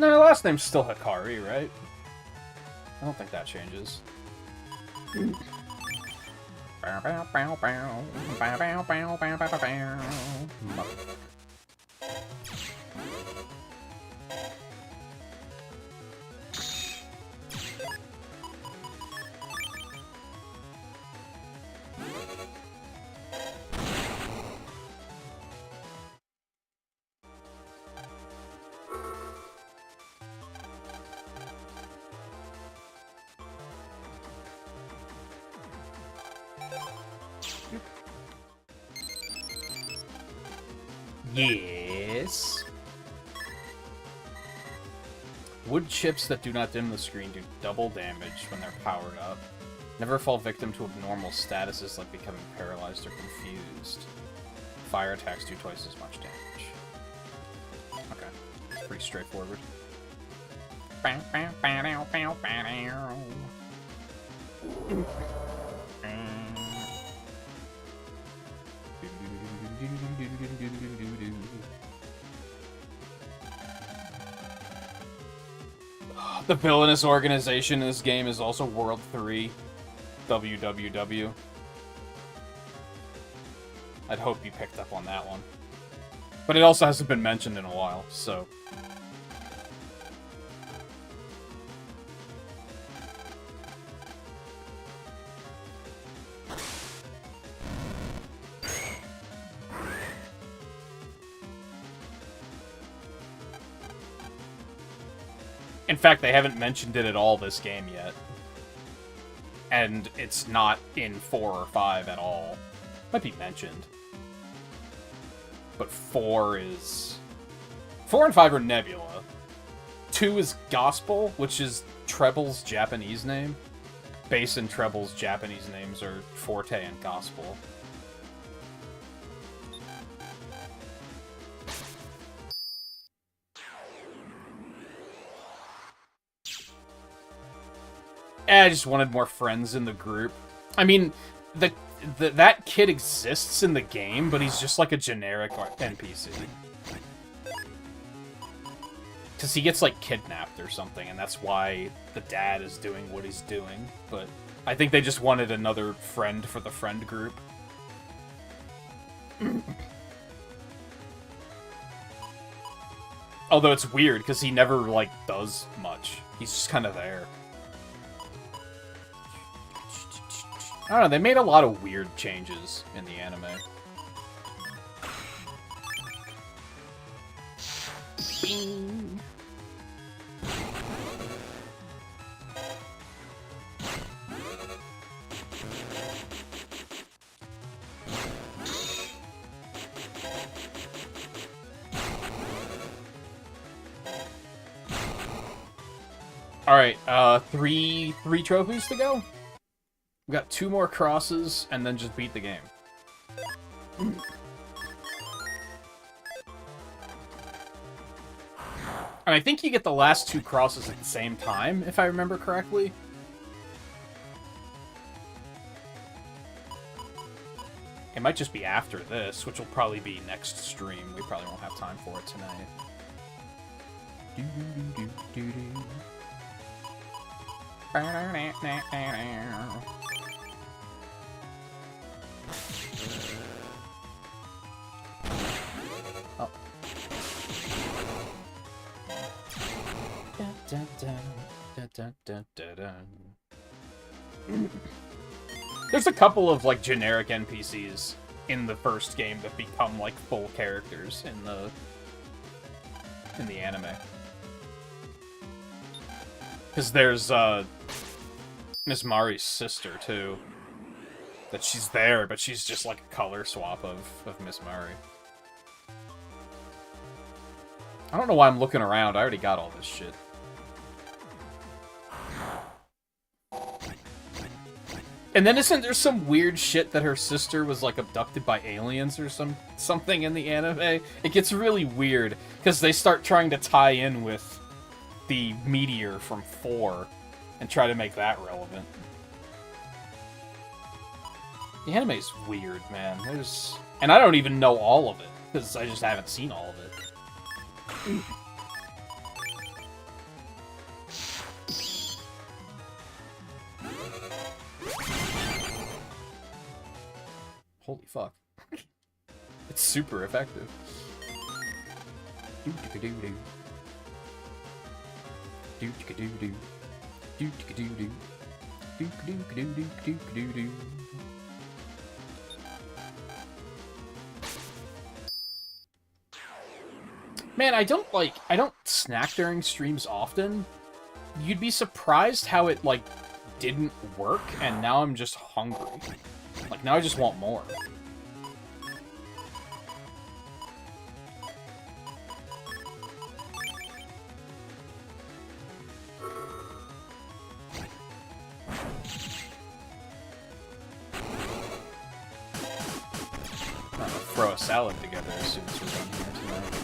No, her last name's still Hikari, right? I don't think that changes. Yes. Wood chips that do not dim the screen do double damage when they're powered up. Never fall victim to abnormal statuses like becoming paralyzed or confused. Fire attacks do twice as much damage. Okay, it's pretty straightforward. The villainous organization in this game is also World 3. WWW. I'd hope you picked up on that one. But it also hasn't been mentioned in a while, so... In fact, they haven't mentioned it at all this game yet. And it's not in 4 or 5 at all. Might be mentioned. But 4 is... 4 and 5 are Nebula. 2 is Gospel, which is Treble's Japanese name. Bass and Treble's Japanese names are Forte and Gospel. I just wanted more friends in the group. I mean, that kid exists in the game, but he's just like a generic NPC. Because he gets, like, kidnapped or something, and that's why the dad is doing what he's doing. But I think they just wanted another friend for the friend group. Although it's weird, because he never, like, does much. He's just kind of there. I don't know, they made a lot of weird changes in the anime. Bing. Alright, three trophies to go? We got 2 more crosses, and then just beat the game. And I think you get the last 2 crosses at the same time, if I remember correctly. It might just be after this, which will probably be next stream. We probably won't have time for it tonight. Oh. There's a couple of, like, generic NPCs in the first game that become, like, full characters in the anime. Because there's, Miss Mari's sister, too. That she's there, but she's just like a color swap of Miss Mari. I don't know why I'm looking around. I already got all this shit. And then isn't there some weird shit that her sister was, like, abducted by aliens or something in the anime? It gets really weird, because they start trying to tie in with the meteor from 4 and try to make that relevant. The anime's weird, man. And I don't even know all of it, because I just haven't seen all of it. Holy fuck. It's super effective. Do-do-do-do. Do-do-do-do. Do-do-do-do. Do-do-do-do-do-do-do. Man, I don't snack during streams often. You'd be surprised how it, like, didn't work, and now I'm just hungry. Like, now I just want more. I'm gonna throw a salad together as soon as we're done here tonight.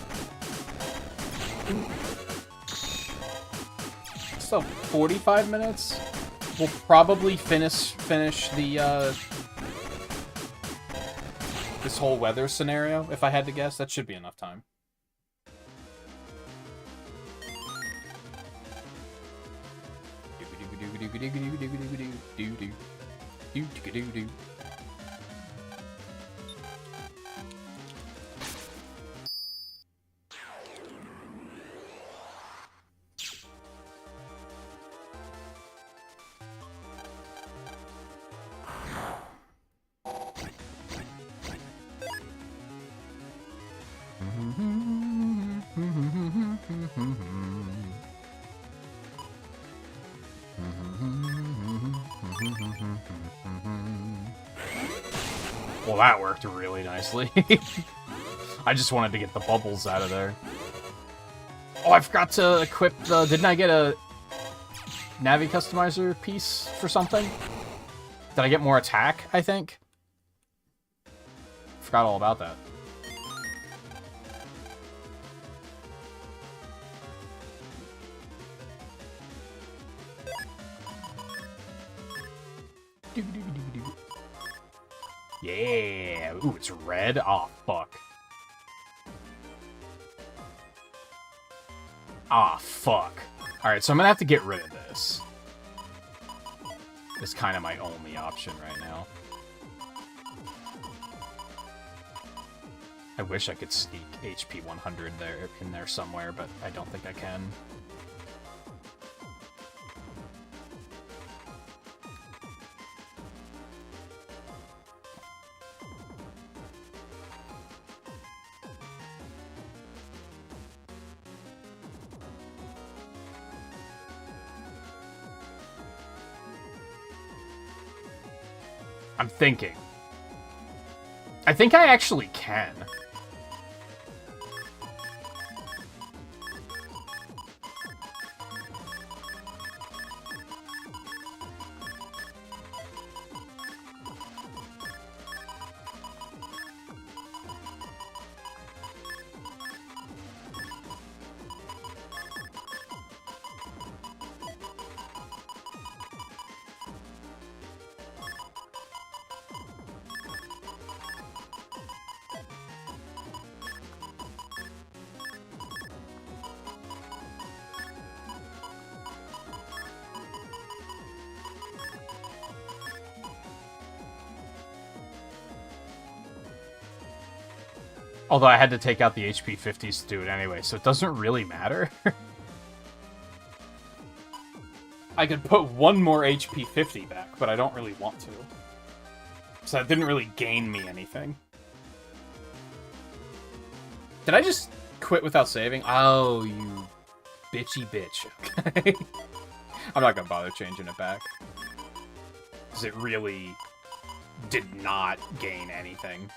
So, 45 minutes? We'll probably finish the, this whole weather scenario, if I had to guess. That should be enough time. Well, that worked really nicely. I just wanted to get the bubbles out of there. Oh, I forgot to equip the... Didn't I get a Navi customizer piece for something? Did I get more attack, I think? Forgot all about that. Yeah! Ooh, it's red? Aw, fuck. Ah, fuck. Alright, so I'm gonna have to get rid of this. It's kind of my only option right now. I wish I could sneak HP 100 in there somewhere, but I don't think I can. I'm thinking. I think I actually can. Although I had to take out the HP 50s to do it anyway, so it doesn't really matter. I could put one more HP 50 back, but I don't really want to. So that didn't really gain me anything. Did I just quit without saving? Oh, you bitchy bitch. Okay. I'm not gonna bother changing it back. Because it really did not gain anything.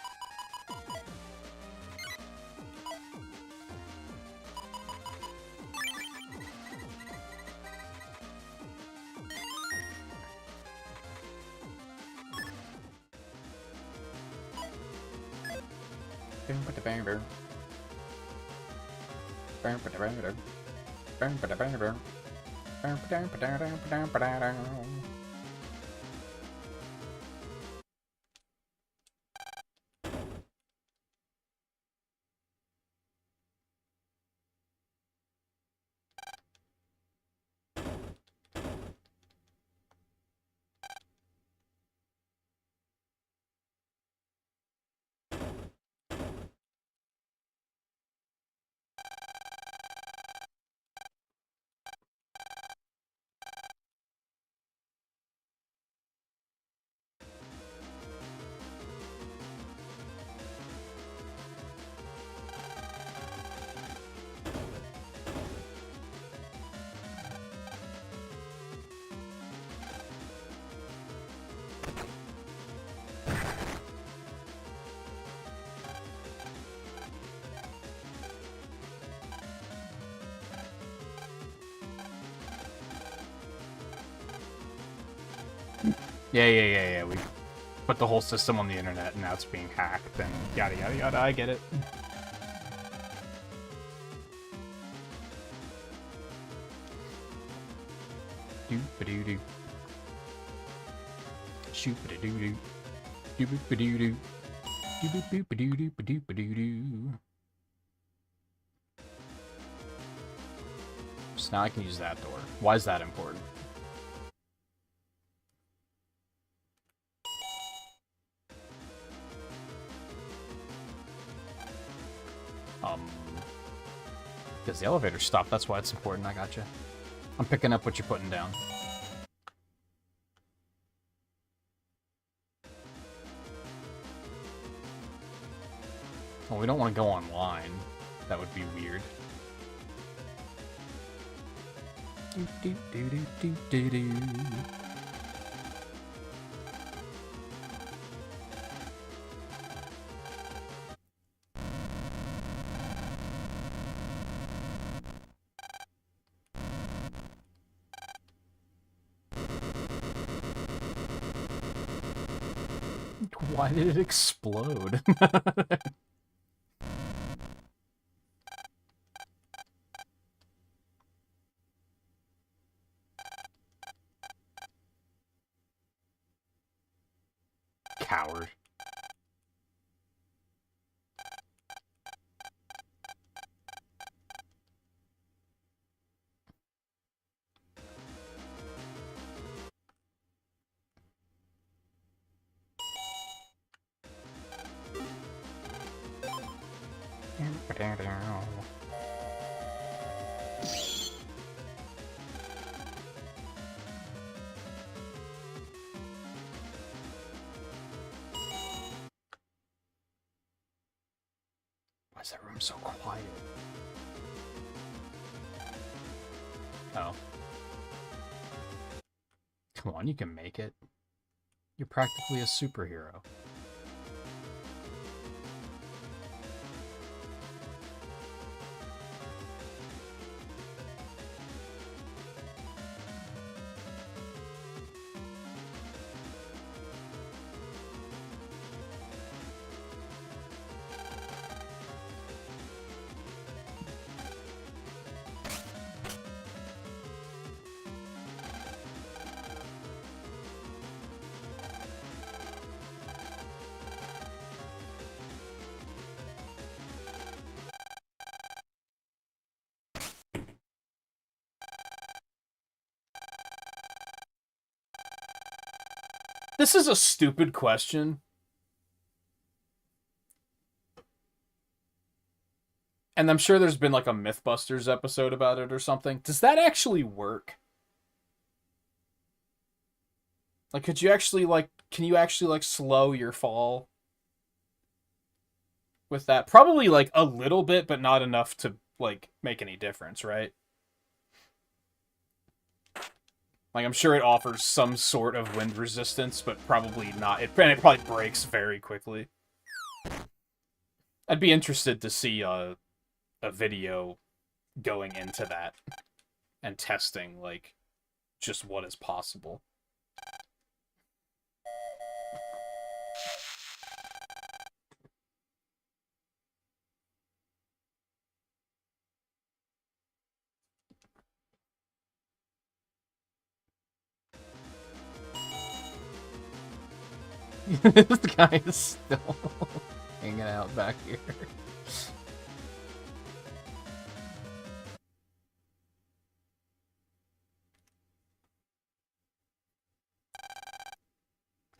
Yeah. We put the whole system on the internet, and now it's being hacked, and yada yada yada. I get it. Doo-ba-doo-doo. Shoop-a-doo-doo-doo. Doo-boop-a-doo-doo. Doo-boop-boop-a-doo-doo-ba-doo-ba-doo-doo. So now I can use that door. Why is that important? Because the elevator stopped, that's why it's important. I gotcha. I'm picking up what you're putting down. Well, we don't want to go online. That would be weird. Do-do-do-do-do-do-do. Why did it explode? Coward. Why is that room so quiet? Oh. Come on, you can make it. You're practically a superhero. This is a stupid question. And I'm sure there's been like a Mythbusters episode about it or something. Does that actually work? Like, could you actually, like, can you actually, like, slow your fall with that? Probably, like, a little bit, but not enough to, like, make any difference, right? Like, I'm sure it offers some sort of wind resistance, but probably not. And it probably breaks very quickly. I'd be interested to see a video going into that and testing, like, just what is possible. This guy is still hanging out back here.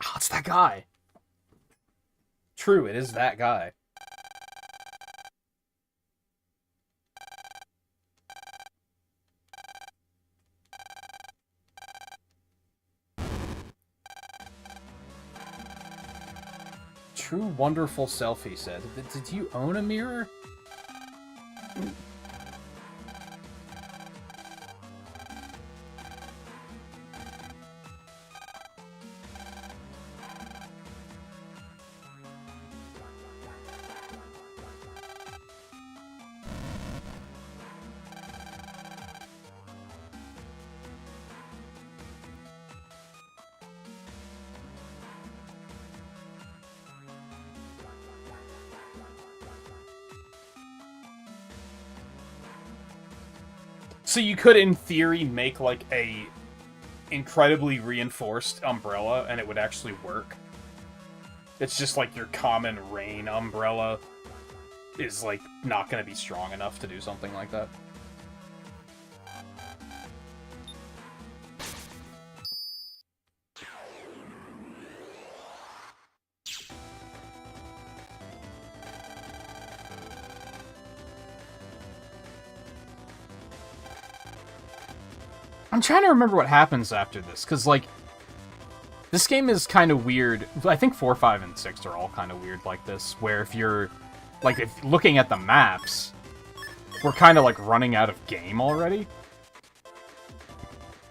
Oh, it's that guy. True, it is that guy. True wonderful self, he said. Did you own a mirror? So you could, in theory, make, like, a incredibly reinforced umbrella, and it would actually work. It's just, like, your common rain umbrella is, like, not going to be strong enough to do something like that. I'm trying to remember what happens after this, because, like, this game is kind of weird. I think 4, 5, and 6 are all kind of weird like this, where if you're, like, if looking at the maps, we're kind of, like, running out of game already.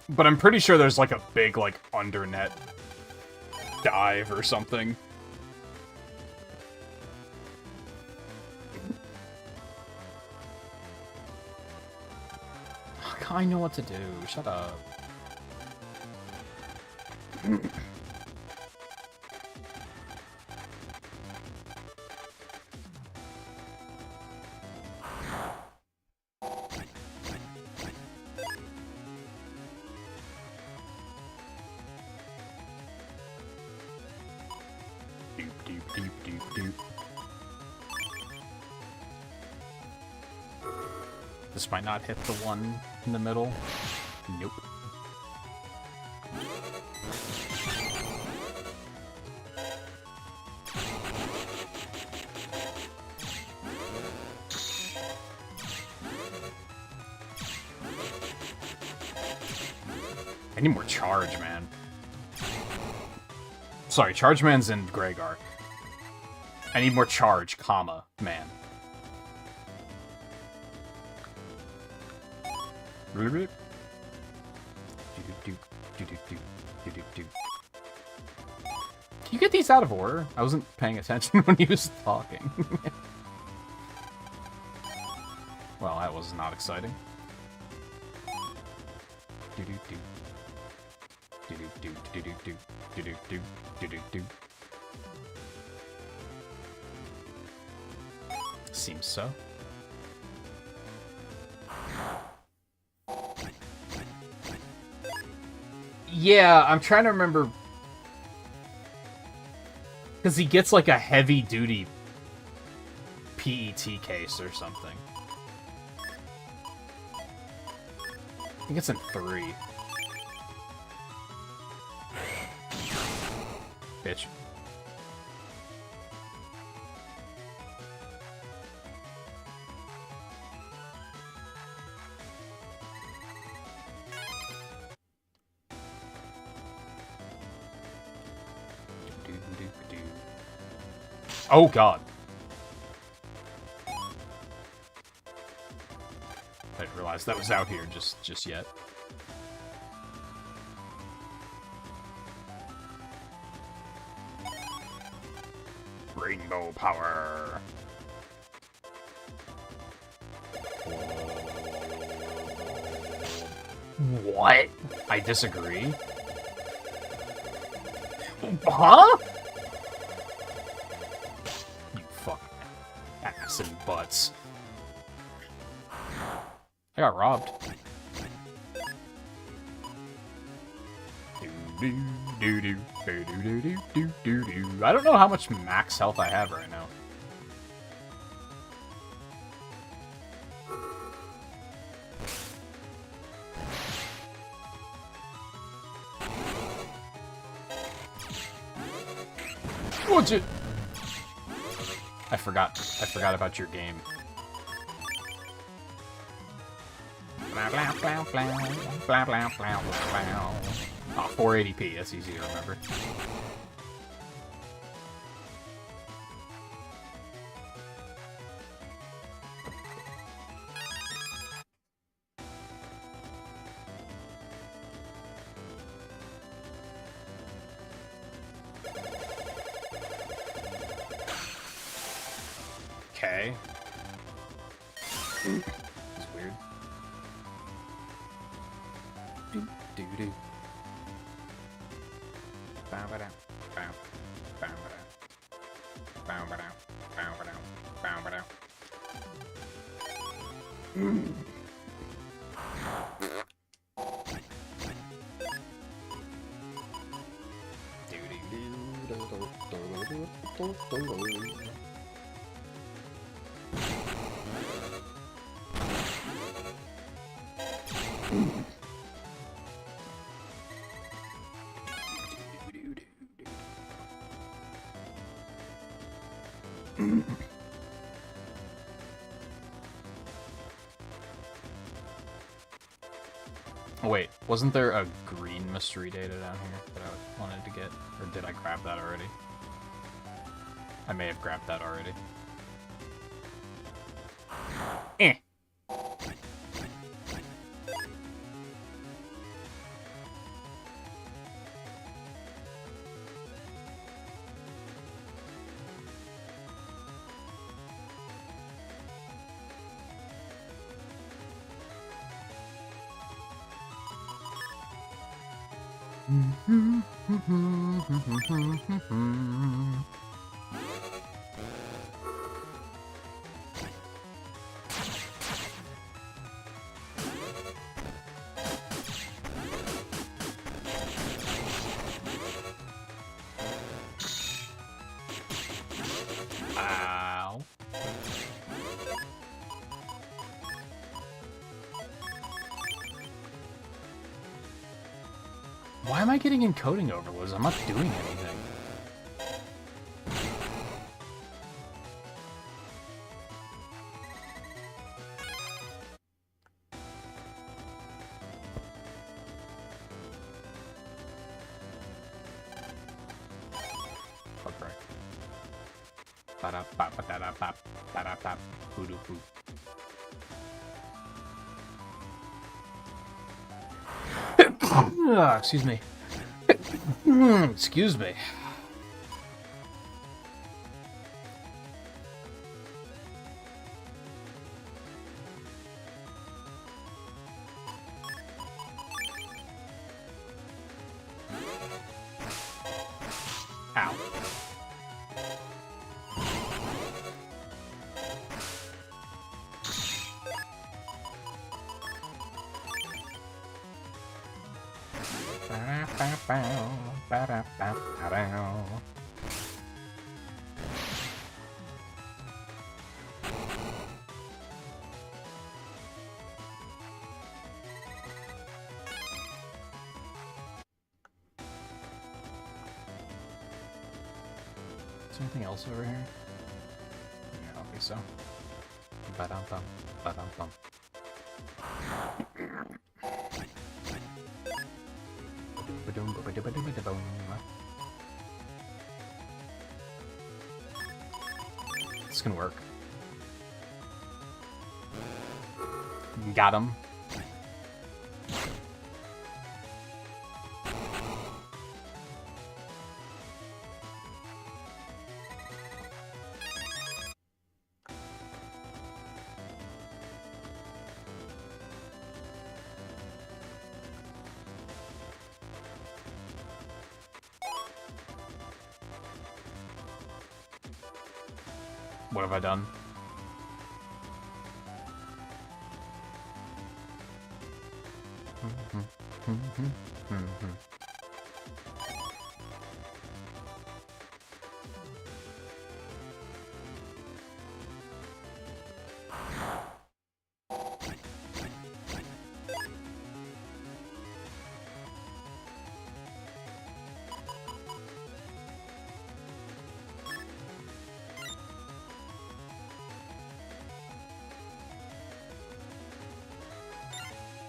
But I'm pretty sure there's, like, a big, like, undernet dive or something. I know what to do. Shut up. This might not hit the one in the middle. Nope. I need more charge, man. Sorry, Charge Man's in Gregar. I need more charge, comma, man. Do you get these out of order? I wasn't paying attention when he was talking. Well, that was not exciting. Seems so. Yeah, I'm trying to remember. Because he gets like a heavy-duty PET case or something. I think it's in 3. Bitch. Oh god. I didn't realize that was out here just yet. Turbo power. What? I disagree. Huh? You fucking ass and butts. I got robbed. I don't know how much max health I have right now. What's it? I forgot about your game. Blah, blah, blah, blah, blah, blah, blah, blah. Oh, 480p, that's easy to remember. Okay. That's weird. Do-do-do. Bow-ba-dow, bow, bow-ba-dow, bow-ba-dow, bow-ba-dow, bow-ba-dow. Oh, wait, wasn't there a green mystery data down here that I wanted to get? Or did I grab that already? I may have grabbed that already. Eh. Ow. Why am I getting encoding overloads? I'm not doing anything. Okay. Ba-da-ba-ba-da-da-bap, ba-da-bap, boo-doo-boo. Excuse me. Excuse me. Ow. Is there anything else over here? Yeah, I don't think so. Ba-dum-bum, ba-dum-bum. This can work. Got him. What have I done?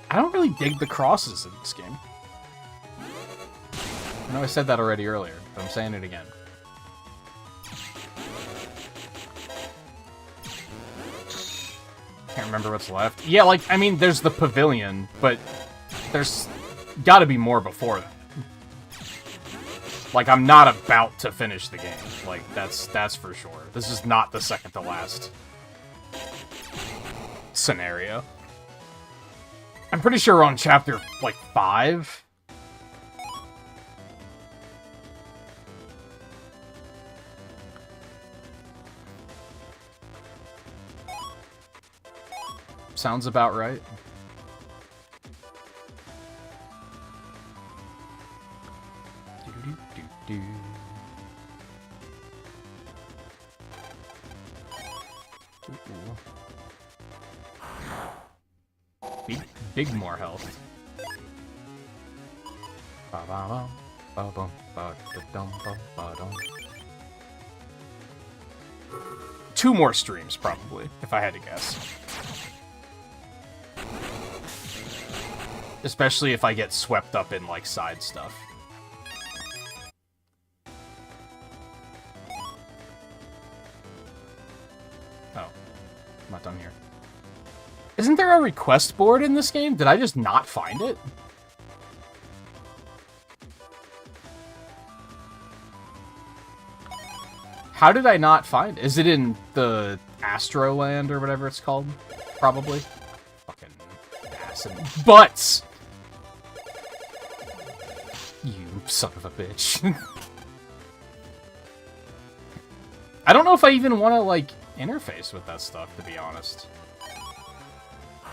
I don't really dig the crosses in this game. I know I said that already earlier, but I'm saying it again. Can't remember what's left. Yeah, like, I mean, there's the pavilion, but there's gotta be more before that. Like, I'm not about to finish the game. Like, that's for sure. This is not the second to last scenario. I'm pretty sure we're on chapter, like, 5. Sounds about right. Do-do-do-do-do. Big more health. 2 more streams, probably, if I had to guess. Especially if I get swept up in, like, side stuff. Oh. I'm not done here. Isn't there a request board in this game? Did I just not find it? How did I not find it? Is it in the Astroland or whatever it's called? Probably. Fucking ass and butts! You son of a bitch. I don't know if I even want to, like, interface with that stuff, to be honest.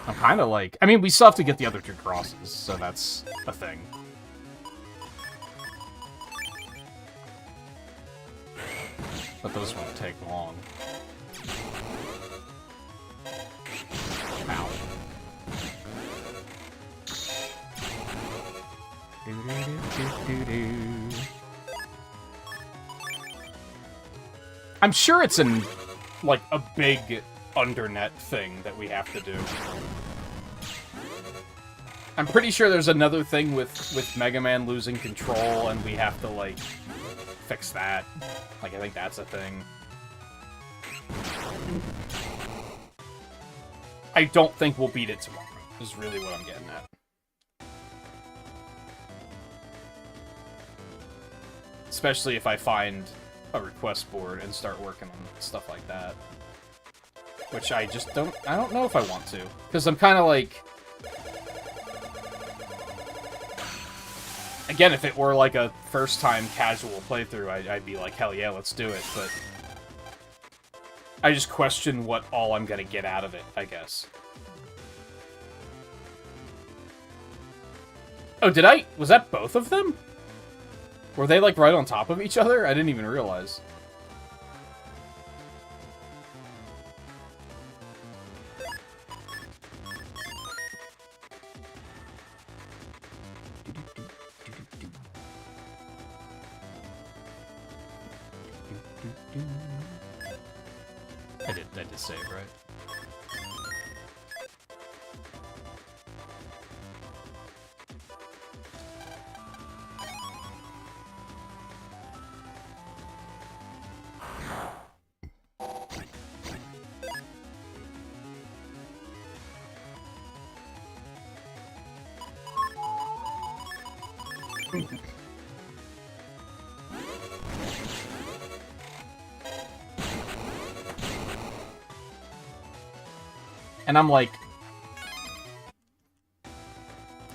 I'm kind of like... I mean, we still have to get the other 2 crosses, so that's a thing. But those won't take long. Ow. I'm sure it's in, like, a big undernet thing that we have to do. I'm pretty sure there's another thing with Mega Man losing control, and we have to, like, fix that. Like, I think that's a thing. I don't think we'll beat it tomorrow, is really what I'm getting at. Especially if I find a request board and start working on stuff like that. Which I just don't... I don't know if I want to. Because I'm kind of like... Again, if it were like a first-time casual playthrough, I'd be like, hell yeah, let's do it, but... I just question what all I'm gonna get out of it, I guess. Oh, did I... Was that both of them? Were they, like, right on top of each other? I didn't even realize. I did save, right? And I'm like,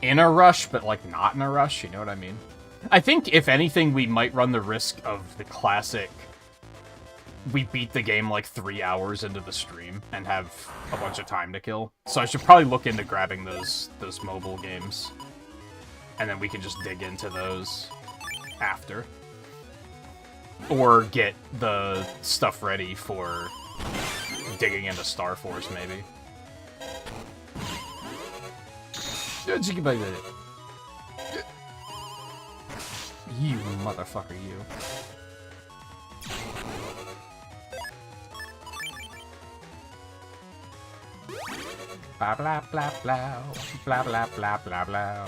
in a rush, but like not in a rush, you know what I mean? I think, if anything, we might run the risk of the classic we beat the game like 3 hours into the stream and have a bunch of time to kill. So I should probably look into grabbing those mobile games. And then we can just dig into those after. Or get the stuff ready for digging into Star Force, maybe. You motherfucker, you. Blah blah blah blah blah blah blah blah blah.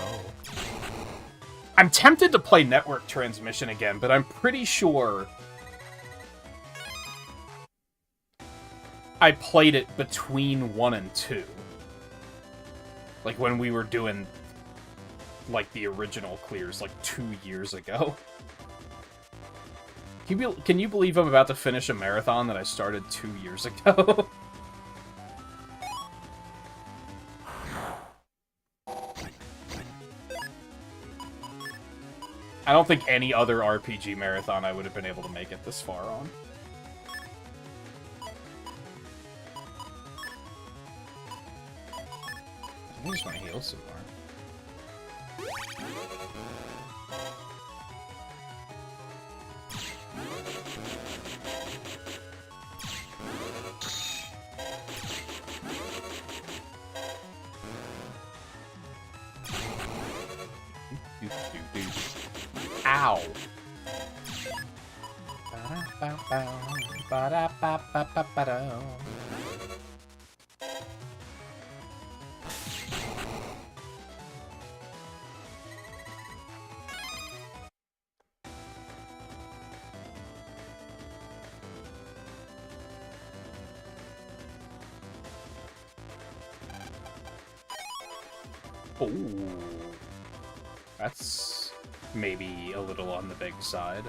I'm tempted to play Network Transmission again, but I'm pretty sure I played it between 1 and 2. Like when we were doing like the original clears like 2 years ago. Can you believe I'm about to finish a marathon that I started 2 years ago? I don't think any other RPG marathon I would have been able to make it this far on. I just want to heal some more. Ow. Ooh. That's maybe a little on the big side.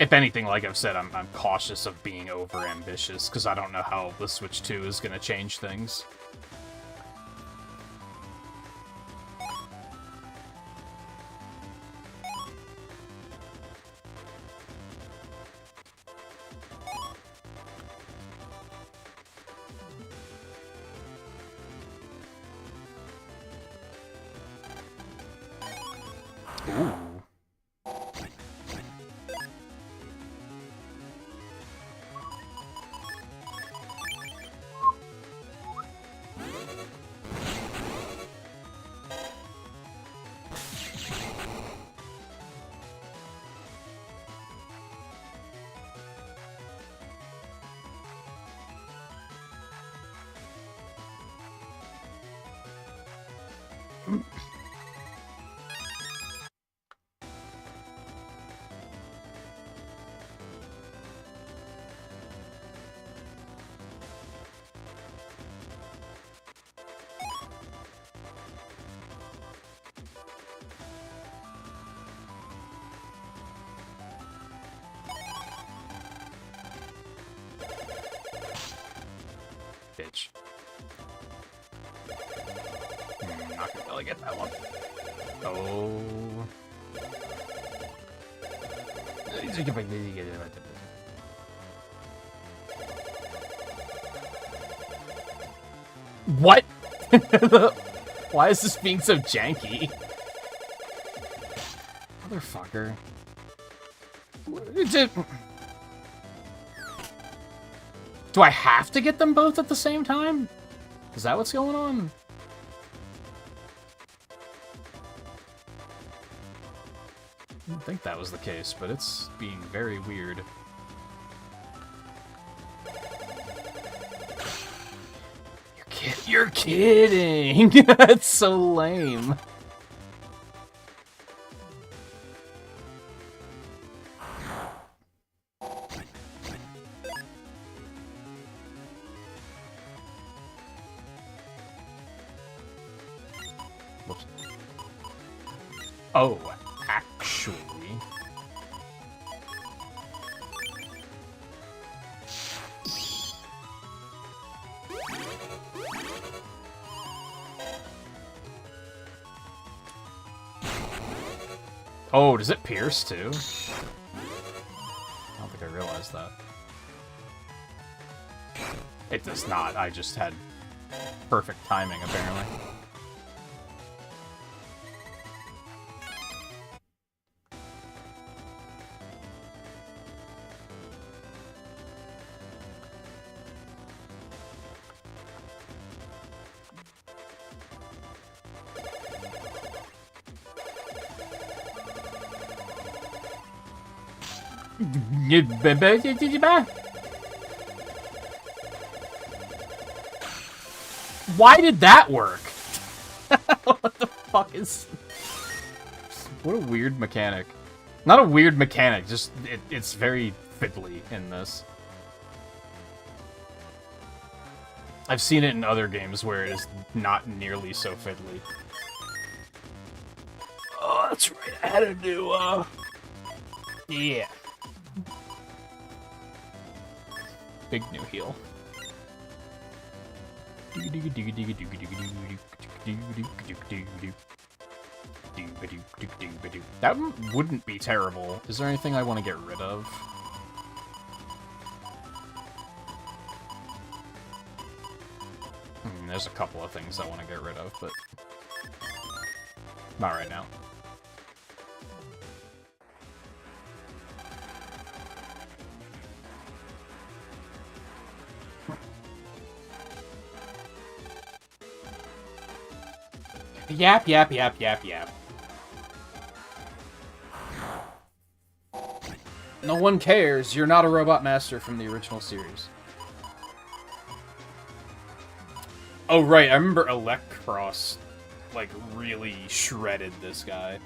If anything, like I've said, I'm cautious of being over-ambitious, because I don't know how the Switch 2 is going to change things. Ooh. Bitch. Not gonna really get that one. Oh. What? Why is this being so janky? Motherfucker. Do I have to get them both at the same time? Is that what's going on? I didn't think that was the case, but it's being very weird. You're kidding. You're kidding! That's so lame. Whoops. Oh, actually... Oh, does it pierce too? I don't think I realized that. It does not. I just had perfect timing, apparently. Why did that work? What the fuck is... What a weird mechanic. Not a weird mechanic, just it's very fiddly in this. I've seen it in other games where it is not nearly so fiddly. Oh, that's right, I had to do, yeah. Big new heal. That wouldn't be terrible. Is there anything I want to get rid of? There's a couple of things I want to get rid of, but not right now. Yap, yap, yap, yap, yap. No one cares. You're not a Robot Master from the original series. Oh, right. I remember Approx, like, really shredded this guy.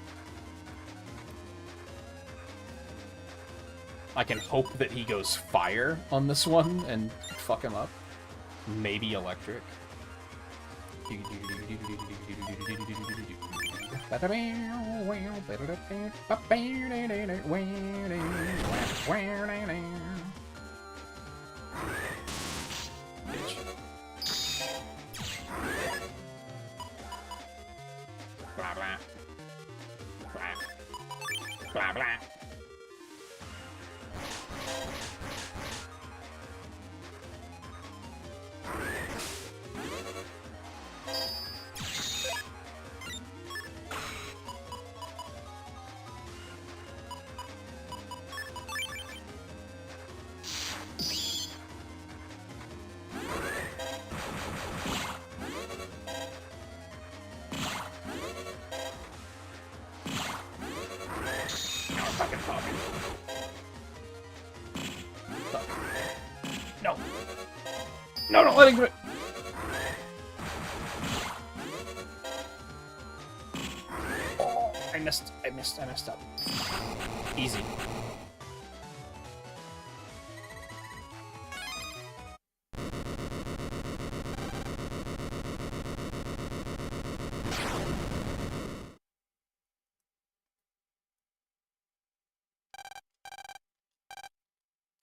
I can hope that he goes fire on this one and fuck him up. Maybe electric. Blah blah. Blah blah. Blah. No. No, don't let him do it. Oh, I messed up. Easy.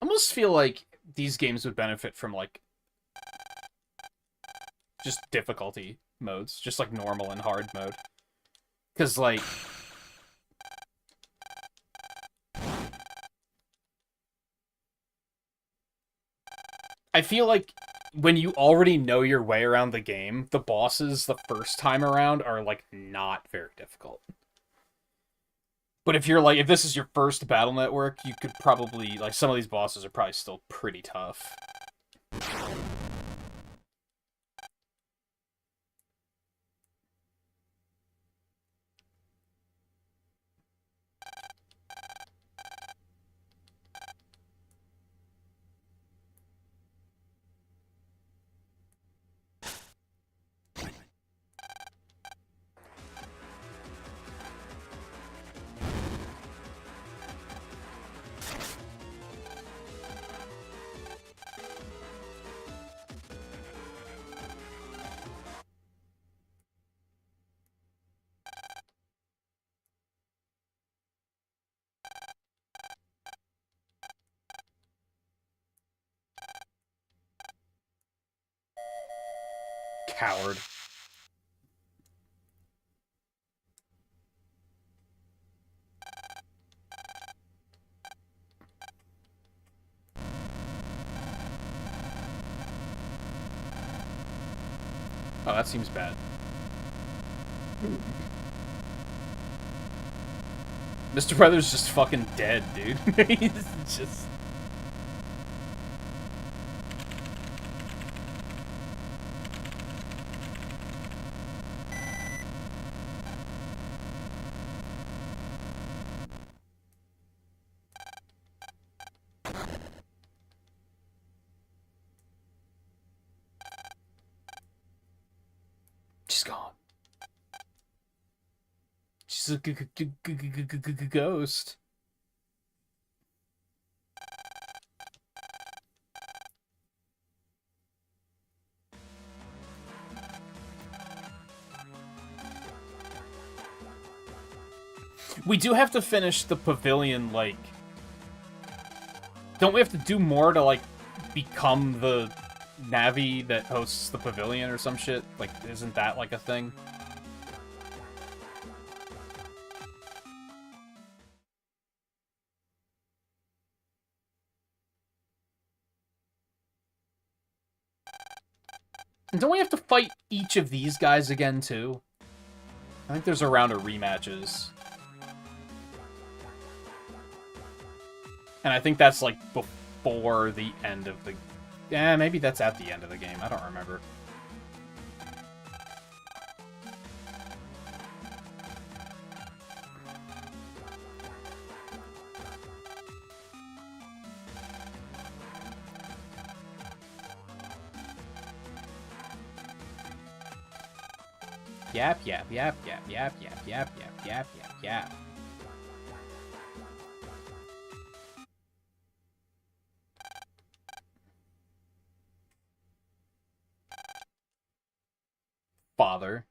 I almost feel like these games would benefit from, like, just difficulty modes. Just, like, normal and hard mode. Because, like... I feel like when you already know your way around the game, the bosses the first time around are, like, not very difficult. But if you're, like, if this is your first Battle Network, you could probably, like, some of these bosses are probably still pretty tough. Coward. Oh, that seems bad. Mr. Weather's just fucking dead, dude. He's just... She's gone. She's a ghost. We do have to finish the pavilion, like... Don't we have to do more to, like, become the Navi that hosts the pavilion or some shit? Like, isn't that, like, a thing? And don't we have to fight each of these guys again, too? I think there's a round of rematches. And I think that's, like, before the end of the... Yeah, maybe that's at the end of the game. I don't remember. Yap, yap, yap, yap, yap, yap, yap, yap, yap, yap, yap. Father.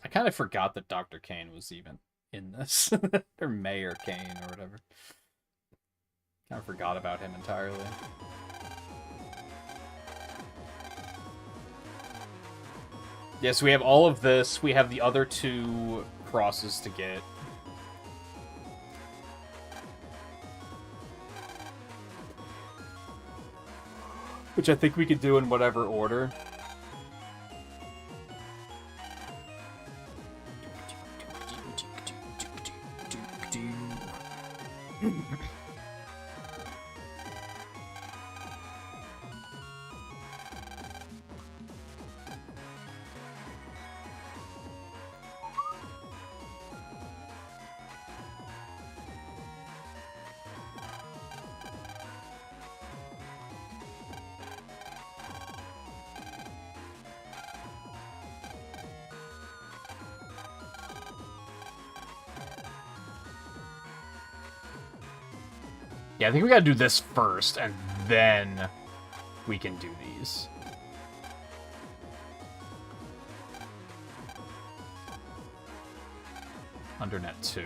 I kind of forgot that Dr. Kane was even in this. Or Mayor Kane or whatever. Kind of forgot about him entirely. Yes, we have all of this. We have the other 2 crosses to get. Which I think we could do in whatever order. Yeah, I think we gotta do this first, and then we can do these. Undernet 2.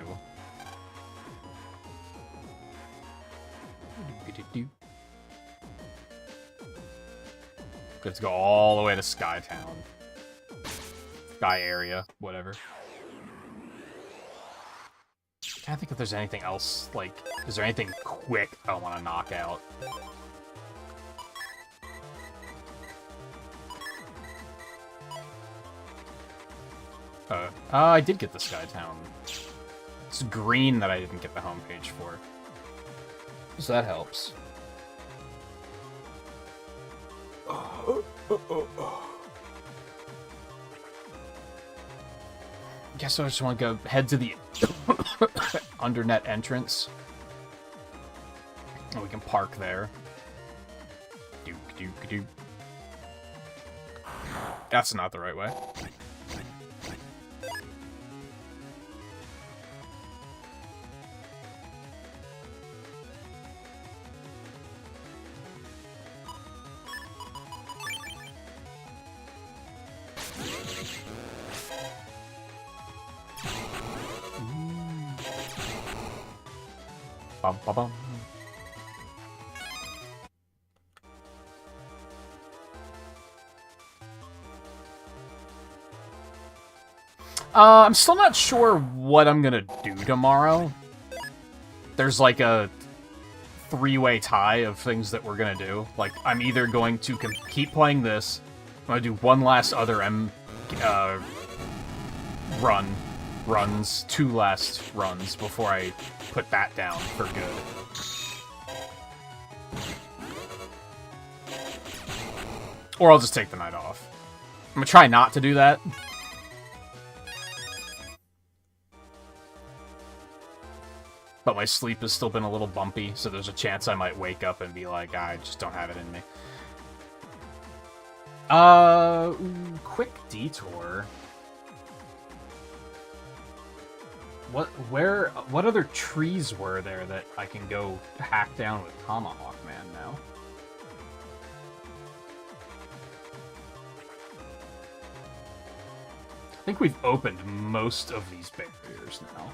Let's go all the way to Skytown. Sky area, whatever. I can't think if there's anything else, like, is there anything quick I want to knock out? I did get the Skytown. It's green that I didn't get the homepage for. So that helps. Guess I just want to go head to the undernet entrance. And we can park there. Dook. That's not the right way. Bum, bum, bum. I'm still not sure what I'm gonna do tomorrow. There's like a three-way tie of things that we're gonna do. Like, I'm either going to keep playing this, I'm gonna do one last other runs, two last runs before I put that down for good. Or I'll just take the night off. I'm gonna try not to do that. But my sleep has still been a little bumpy, so there's a chance I might wake up and be like, I just don't have it in me. Quick detour. What other trees were there that I can go hack down with Tomahawk Man now? I think we've opened most of these barriers now.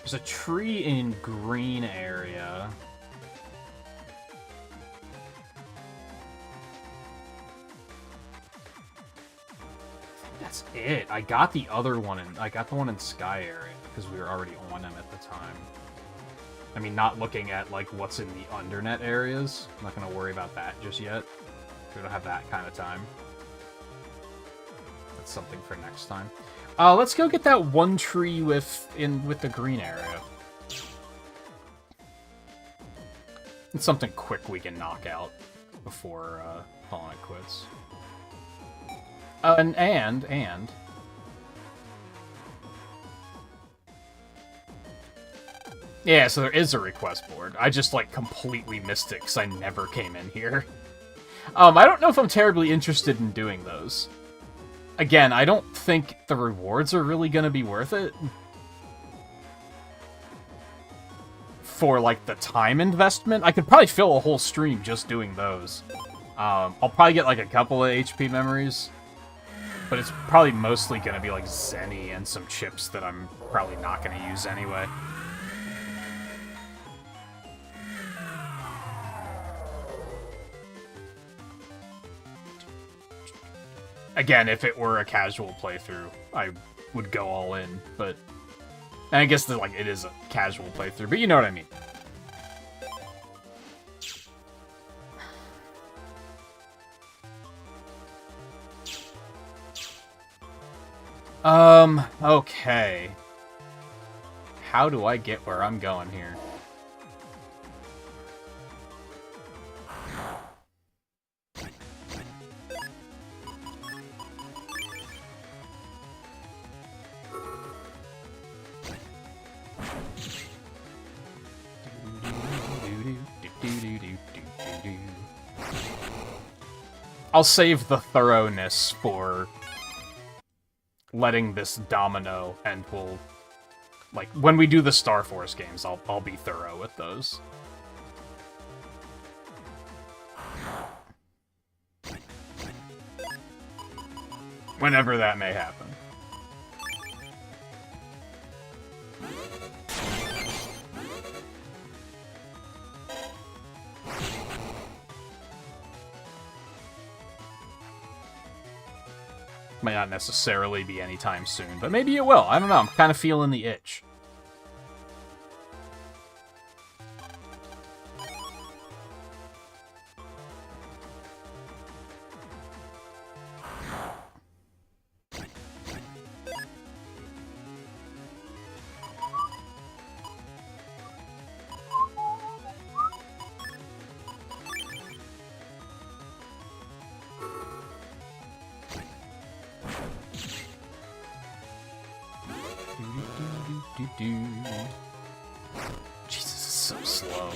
There's a tree in green area. I think that's it. I got the other one I got the one in Sky area because we were already on them at the time. I mean, not looking at like what's in the undernet areas. I'm not gonna worry about that just yet. We don't have that kind of time. That's something for next time. Let's go get that one tree with the green area. It's something quick we can knock out before calling it quits. And yeah, so there is a request board. I just like completely missed it because I never came in here. I don't know if I'm terribly interested in doing those. Again, I don't think the rewards are really going to be worth it. For, like, the time investment. I could probably fill a whole stream just doing those. I'll probably get, like, a couple of HP memories. But it's probably mostly going to be, like, Zenny and some chips that I'm probably not going to use anyway. Again, if it were a casual playthrough, I would go all in, but... And I guess that, like, it is a casual playthrough, but you know what I mean. Okay. How do I get where I'm going here? I'll save the thoroughness for letting this domino, and we'll... Like, when we do the Star Force games, I'll be thorough with those. Whenever that may happen. Might not necessarily be anytime soon, but maybe it will. I don't know. I'm kind of feeling the itch. Jesus, it's so slow.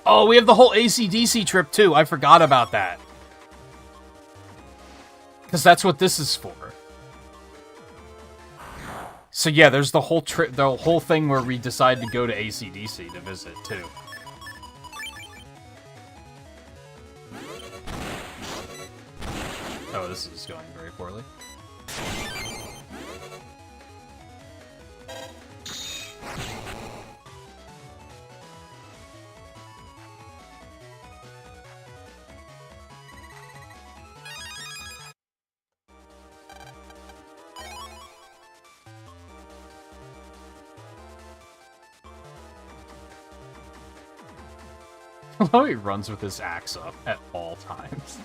Oh, we have the whole AC/DC trip, too. I forgot about that. Because that's what this is for. So yeah, there's the whole trip, the whole thing where we decide to go to AC/DC to visit, too. Oh, this is going very poorly. How he runs with his axe up at all times.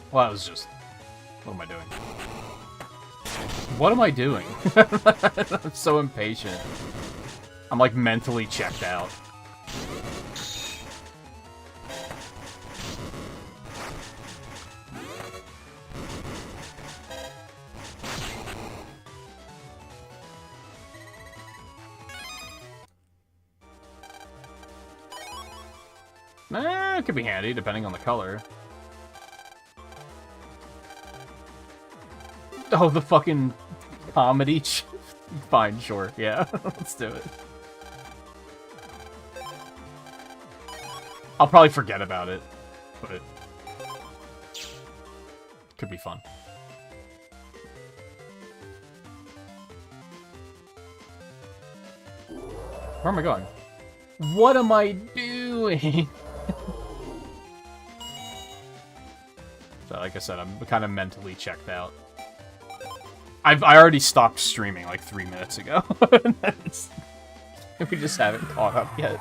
Well, that was just... What am I doing? What am I doing? I'm so impatient. I'm, like, mentally checked out. It could be handy, depending on the color. Oh, the fucking comedy. Fine, sure. Yeah, let's do it. I'll probably forget about it, but it could be fun. Where am I going? What am I doing? So, like I said, I'm kind of mentally checked out. I already stopped streaming like 3 minutes ago. We just haven't caught up yet.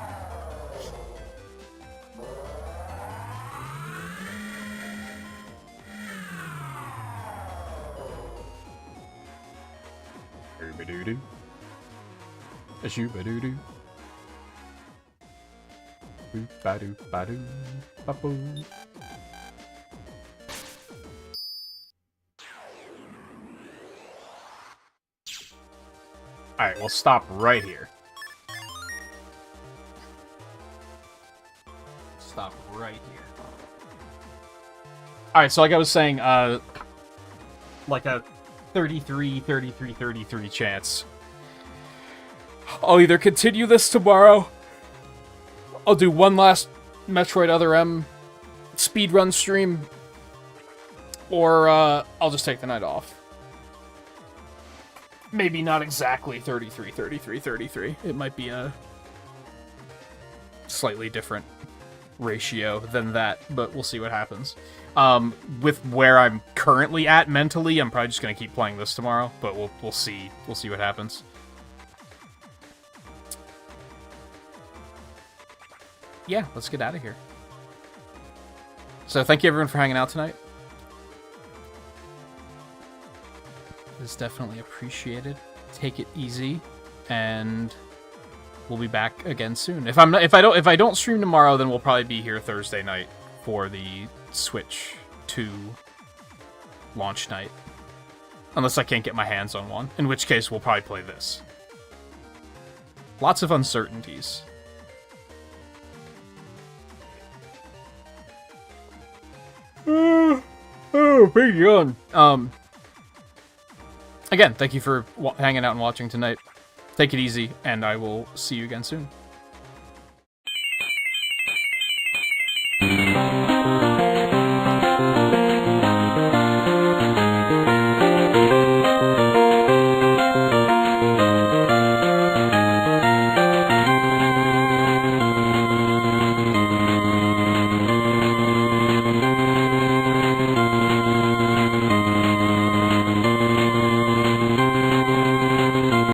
Shoo-ba-doo-doo. A shoo-ba-doo-doo. Boop-ba-doo-ba-doo. Ba-boo. Alright, we'll stop right here. Stop right here. Alright, so like I was saying, like a 33 chance. I'll either continue this tomorrow, I'll do one last Metroid Other M speedrun stream, or I'll just take the night off. Maybe not exactly 33. It might be a slightly different ratio than that, but we'll see what happens. With where I'm currently at mentally, I'm probably just gonna keep playing this tomorrow, but we'll see what happens. Yeah, let's get out of here. So thank you everyone for hanging out tonight. It's definitely appreciated. Take it easy, and we'll be back again soon. If I don't stream tomorrow, then we'll probably be here Thursday night for the Switch 2 launch night. Unless I can't get my hands on one, in which case we'll probably play this. Lots of uncertainties. Big yawn. Again, thank you for hanging out and watching tonight. Take it easy, and I will see you again soon.